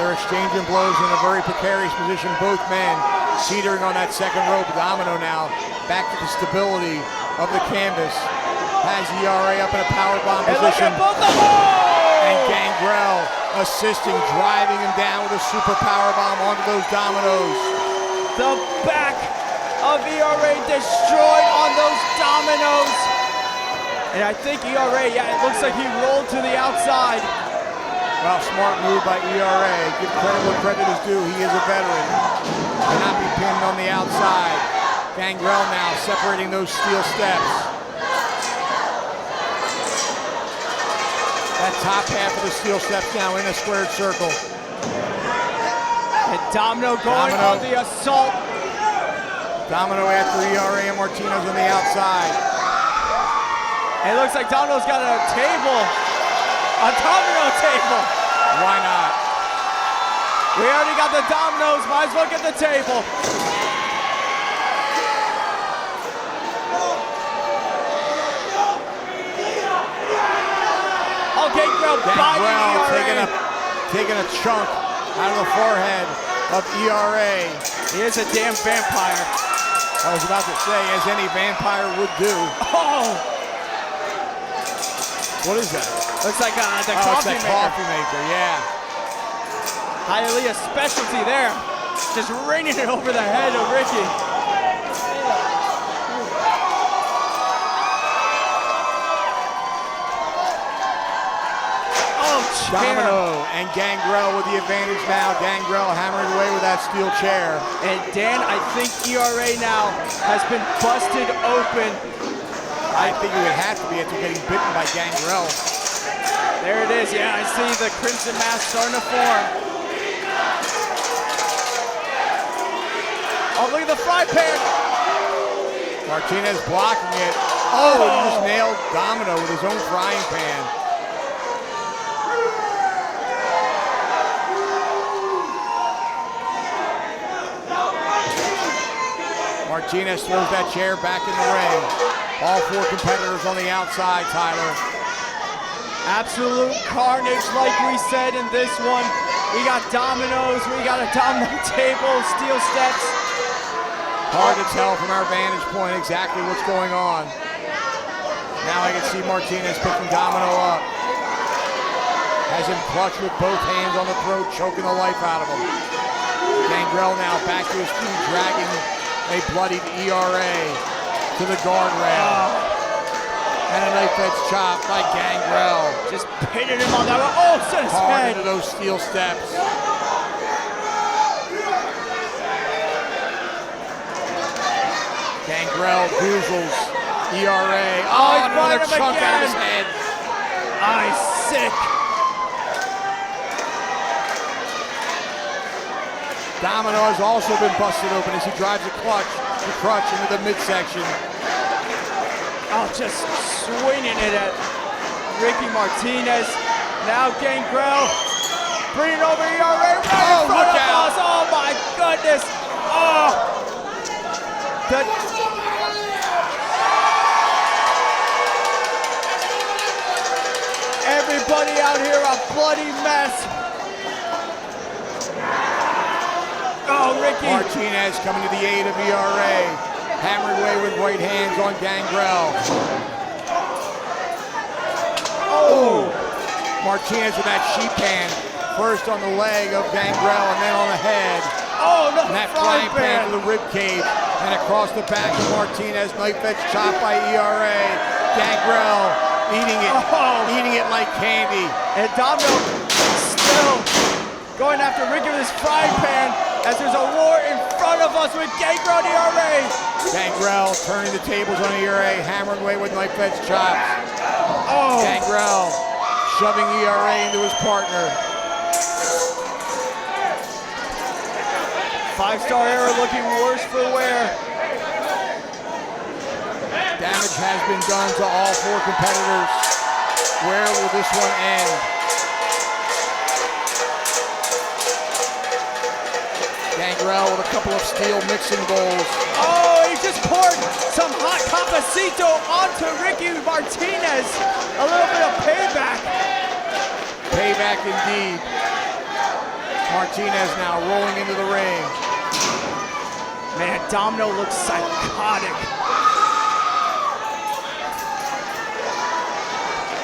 They're exchanging blows in a very precarious position, both men teetering on that second rope. Domino now back to the stability of the canvas. Has ERA up in a powerbomb position. And look at both of them! And Gangrel assisting, driving him down with a super powerbomb onto those dominoes. The back of ERA destroyed on those dominoes. And I think ERA, yeah, it looks like he rolled to the outside. Well, smart move by ERA. Give credit where credit is due. He is a veteran. Cannot be pinned on the outside. Gangrel now separating those steel steps. That top half of the steel steps now in a squared circle. And Domino going on the assault. Domino after ERA and Martinez on the outside. And it looks like Domino's got a table. A domino table. Why not? We already got the dominoes, might as well get the table. Okay, Gangrel taking a chunk out of the forehead of ERA. He is a damn vampire. I was about to say, as any vampire would do. Oh! What is that? Looks like the it's coffee a maker. coffee maker, yeah. Hialeah's specialty there. Just raining it over the head of Ricky. Domino and Gangrel with the advantage now. Gangrel hammering away with that steel chair. And Dan, I think ERA now has been busted open. I think it would have to be after getting bitten by Gangrel. There it is, yeah, I see the crimson mask starting to form. Oh, look at the fry pan. Martinez blocking it. Oh, he just nailed Domino with his own frying pan. Martinez throws that chair back in the ring. All four competitors on the outside, Tyler. Absolute carnage, like we said in this one. We got dominoes, we got a domino table, steel steps. Hard to tell from our vantage point exactly what's going on. Now I can see Martinez picking Domino up. Has him clutched with both hands on the throat, choking the life out of him. Gangrel now back to his feet, dragging a bloodied ERA to the guardrail. And a knife edge chop by Gangrel. Just pitted him on that one. Oh, set his hard head into those steel steps. Gangrel goozles ERA. Oh, another chunk out of his head. Sick. Domino has also been busted open as he drives the crutch into the midsection. Oh, just swinging it at Ricky Martinez. Now Gangrel bringing over ERA right in front of us. Oh my goodness. Oh. Everybody out here a bloody mess. Oh, Ricky. Martinez coming to the aid of ERA. Hammered away with right hands on Gangrel. Oh! Martinez with that sheep pan. First on the leg of Gangrel and then on the head. Oh, no! And that frying pan to the rib cage. And across the back of Martinez. Knife edge chop by ERA. Gangrel eating it like candy. And Domino still going after Ricky with his frying pan. As there's a war in front of us with Gangrel and ERA. Gangrel turning the tables on ERA, hammering away with knife edge chops. Oh. Gangrel shoving ERA into his partner. Five-star era looking worse for wear. Damage has been done to all four competitors. Where will this one end? Gangrel with a couple of steel mixing bowls. Oh, he just poured some hot cafecito onto Ricky Martinez. A little bit of payback. Payback indeed. Martinez now rolling into the ring. Man, Domino looks psychotic.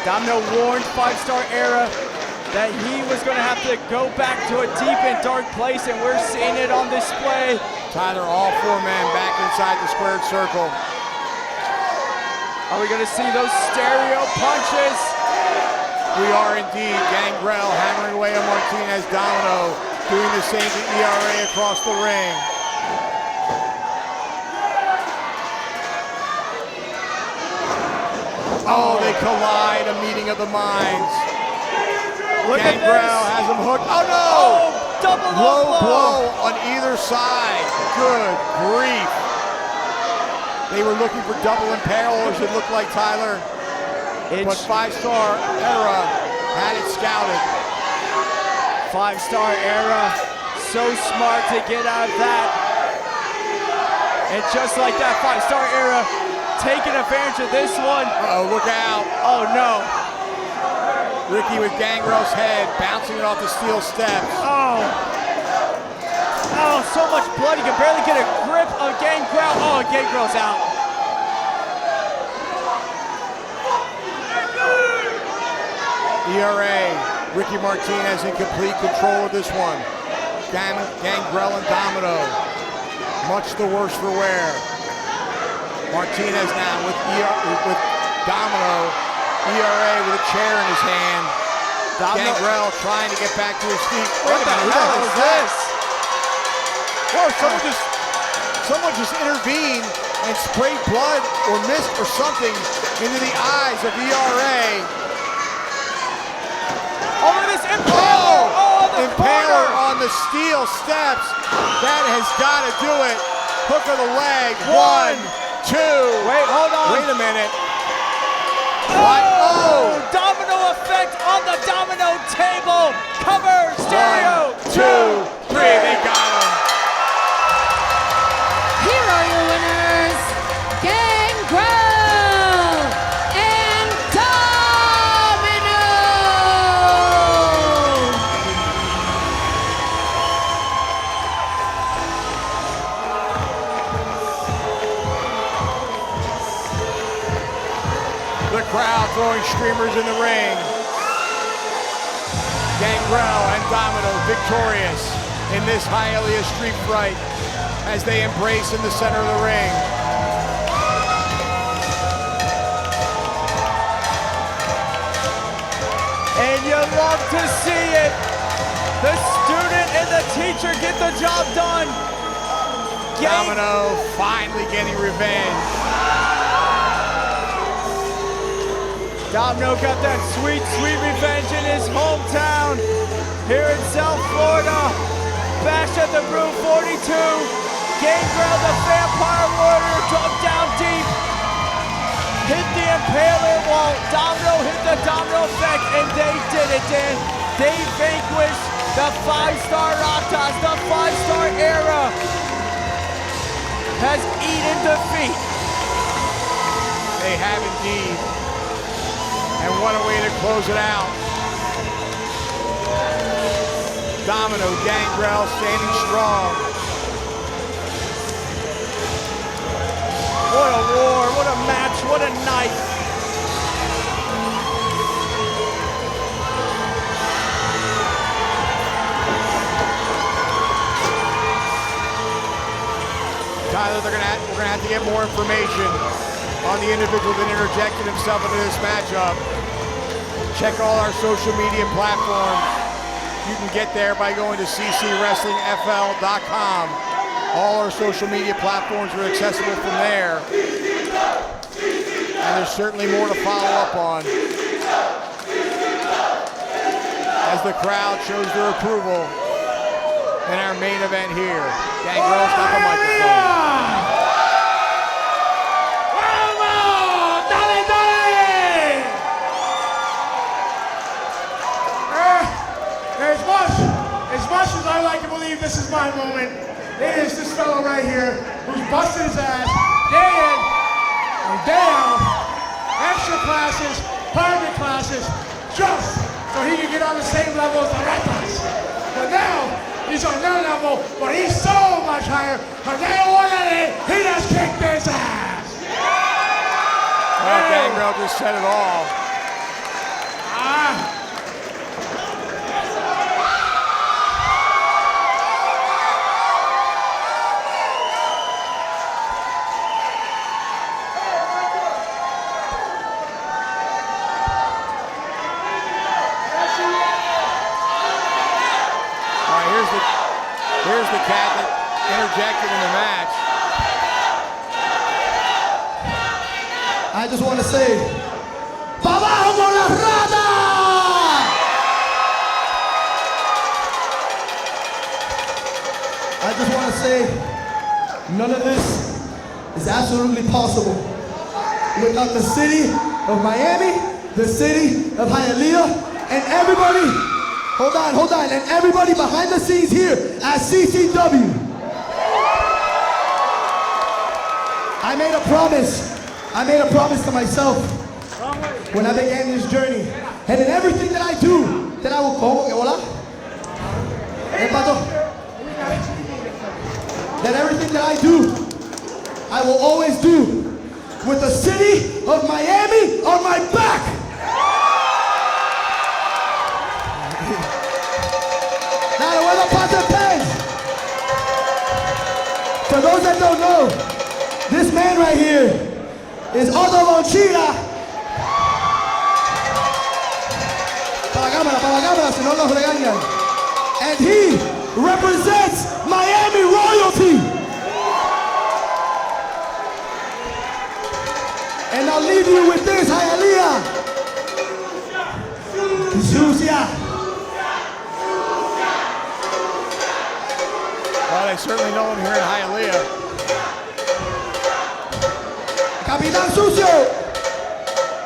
Domino warned Five-Star Era that he was going to have to go back to a deep and dark place, and we're seeing it on display. Tyler, all four men back inside the squared circle. Are we going to see those stereo punches? We are indeed. Gangrel hammering away on Martinez. Domino doing the same to ERA across the ring. Oh, they collide, a meeting of the minds. Gangrel has him hooked. Oh no! Oh, double low blow on either side. Good grief. They were looking for double impalers, it looked like, Tyler. But Five-Star Era Had it scouted. 5-star era. So smart to get out of that. And just like that 5-star era, taking advantage of this one. Uh-oh, look out. Oh no. Ricky with Gangrel's head, bouncing it off the steel steps. Oh. Oh, so much blood. He can barely get a grip of Gangrel. Oh, Gangrel's out. ERA, Ricky Martinez in complete control of this one. Gangrel and Domino, much the worse for wear. Martinez now with Domino, ERA with a chair in his hand. Gangrel trying to get back to his feet. What the hell is this? Whoa, someone just intervened and sprayed blood or mist or something into the eyes of ERA. Over this impaler! Oh, the impaler on the steel steps. That has got to do it. Hook of the leg. 1, 2. Wait, hold on. Wait a minute. Oh! Domino effect on the domino table. Cover, stereo. 1, 2, 3. They got him. Here are your winners, Gangrel and Domino. The crowd throwing streamers in the ring. Gangrel and Domino victorious in this Hialeah street fight as they embrace in the center of the ring. And you love to see it. The student and the teacher get the job done. Domino finally getting revenge. Domino got that sweet, sweet revenge in his hometown here in South Florida. Bash at the Brew 42. Gangrel, the vampire warrior, dug down deep. Hit the impaler while Domino hit the domino effect, and they did it, Dan. They vanquished the 5-star Ratas. The 5-star era has eaten defeat. They have indeed. And what a way to close it out. Domino, Gangrel standing strong. What a war, what a match, what a night. Tyler, we're gonna have to get more information on the individual that interjected himself into this matchup. Check all our social media platforms. You can get there by going to ccwrestlingfl.com. All our social media platforms are accessible from there. And there's certainly more to follow up on as the crowd shows their approval in our main event here. Gangrel's got the microphone. As much as I like to believe this is my moment, it is this fellow right here who's busted his ass day in and day out, extra classes, private classes, just so he can get on the same level as the Ratas. But now, he's on their level, but he's so much higher, because they don't want it, he just kicked his ass. Well, Gangrel just said it all. Here's the cat that interjected in the match. I just want to say, ¡Pa' abajo con la rata! I just want to say, none of this is absolutely possible without the city of Miami, the city of Hialeah, And everybody, hold on, and everybody behind the scenes here at CCW. I made a promise to myself when I began this journey. And in everything that I do, that I will that everything that I do, I will always do with the city of Miami on my back. Now, where the pots and pans? For those that don't know, this man right here is Otto Lonchita. Para la cámara, si no nos regañan. And he represents Miami royalty. And I'll leave you with this, Hialeah. Sucia. Well, they certainly know him here in Hialeah. Capitan Sucio.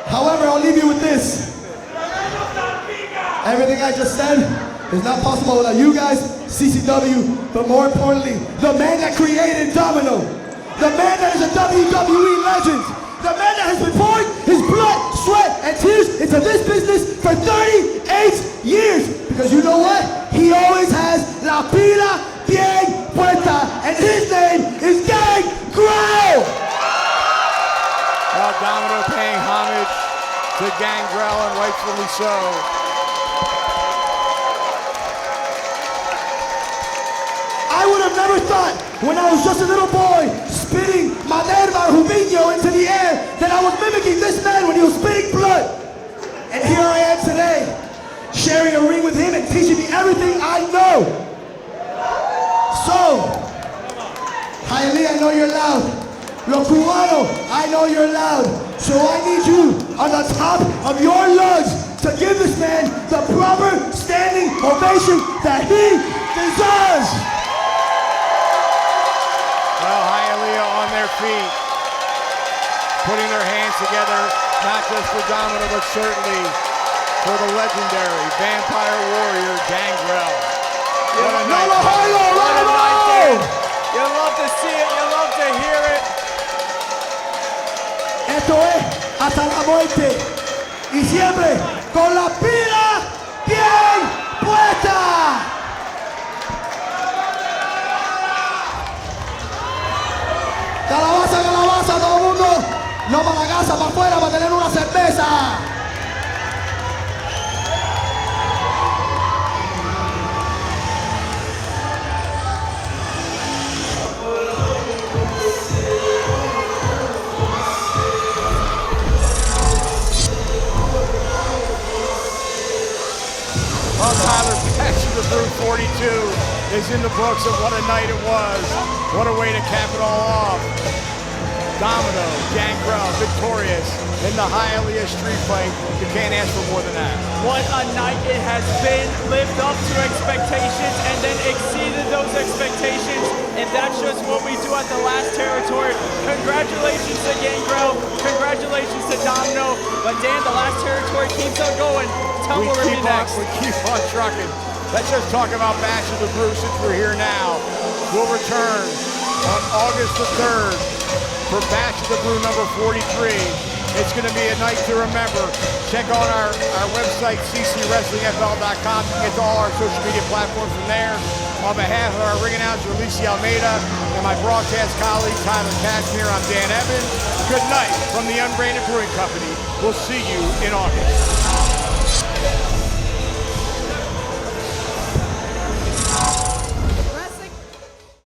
However, I'll leave you with this. Everything I just said is not possible without you guys, CCW, but more importantly, the man that created Domino, the man that is a WWE legend, the man that has been pouring his blood, sweat, and tears into this business for 38 years. Because you know what? He always has la pila bien puesta, and his name is Gangrel. Well, Domino paying homage to Gangrel, and rightfully so. I would have never thought when I was just a little boy spitting Maderba Rubinho into the air that I was mimicking this man when he was spitting blood. And here I am today, sharing a ring with him and teaching me everything I know. So, Hialeah, I know you're loud. Lo Cubano, I know you're loud. So I need you on the top of your lungs to give this man the proper standing ovation that he deserves. Well, Hialeah on their feet, putting their hands together, not just for Domino, but certainly for the legendary Vampire Warrior Gangrel. What a night! You love to see it, you love to hear it. Esto es hasta la muerte y siempre con la pila bien puesta. Calabaza, calabaza, todo el mundo, no para la casa, para afuera, para tener una cerveza. Well, Tyler, back to the Brew 42 is in the books of what a night it was. What a way to cap it all off. Domino, Gangrel, victorious in the Hialeah street fight. You can't ask for more than that. What a night it has been. Lived up to expectations and then exceeded those expectations. And that's just what we do at the last territory. Congratulations to Gangrel. Congratulations to Domino. But Dan, the last territory keeps on going. Tell me where we're next. We keep on trucking. Let's just talk about Bash of the Brew since we're here now. We'll return on August the 3rd for Bash of the Brew number 43. It's going to be a night to remember. Check out our website, ccwrestlingfl.com. You can get to all our social media platforms from there. On behalf of our ring announcer, Hialeah, and my broadcast colleague, Tyler Cashmere, I'm Dan Evans. Good night from the Unbranded Brewing Company. We'll see you in August.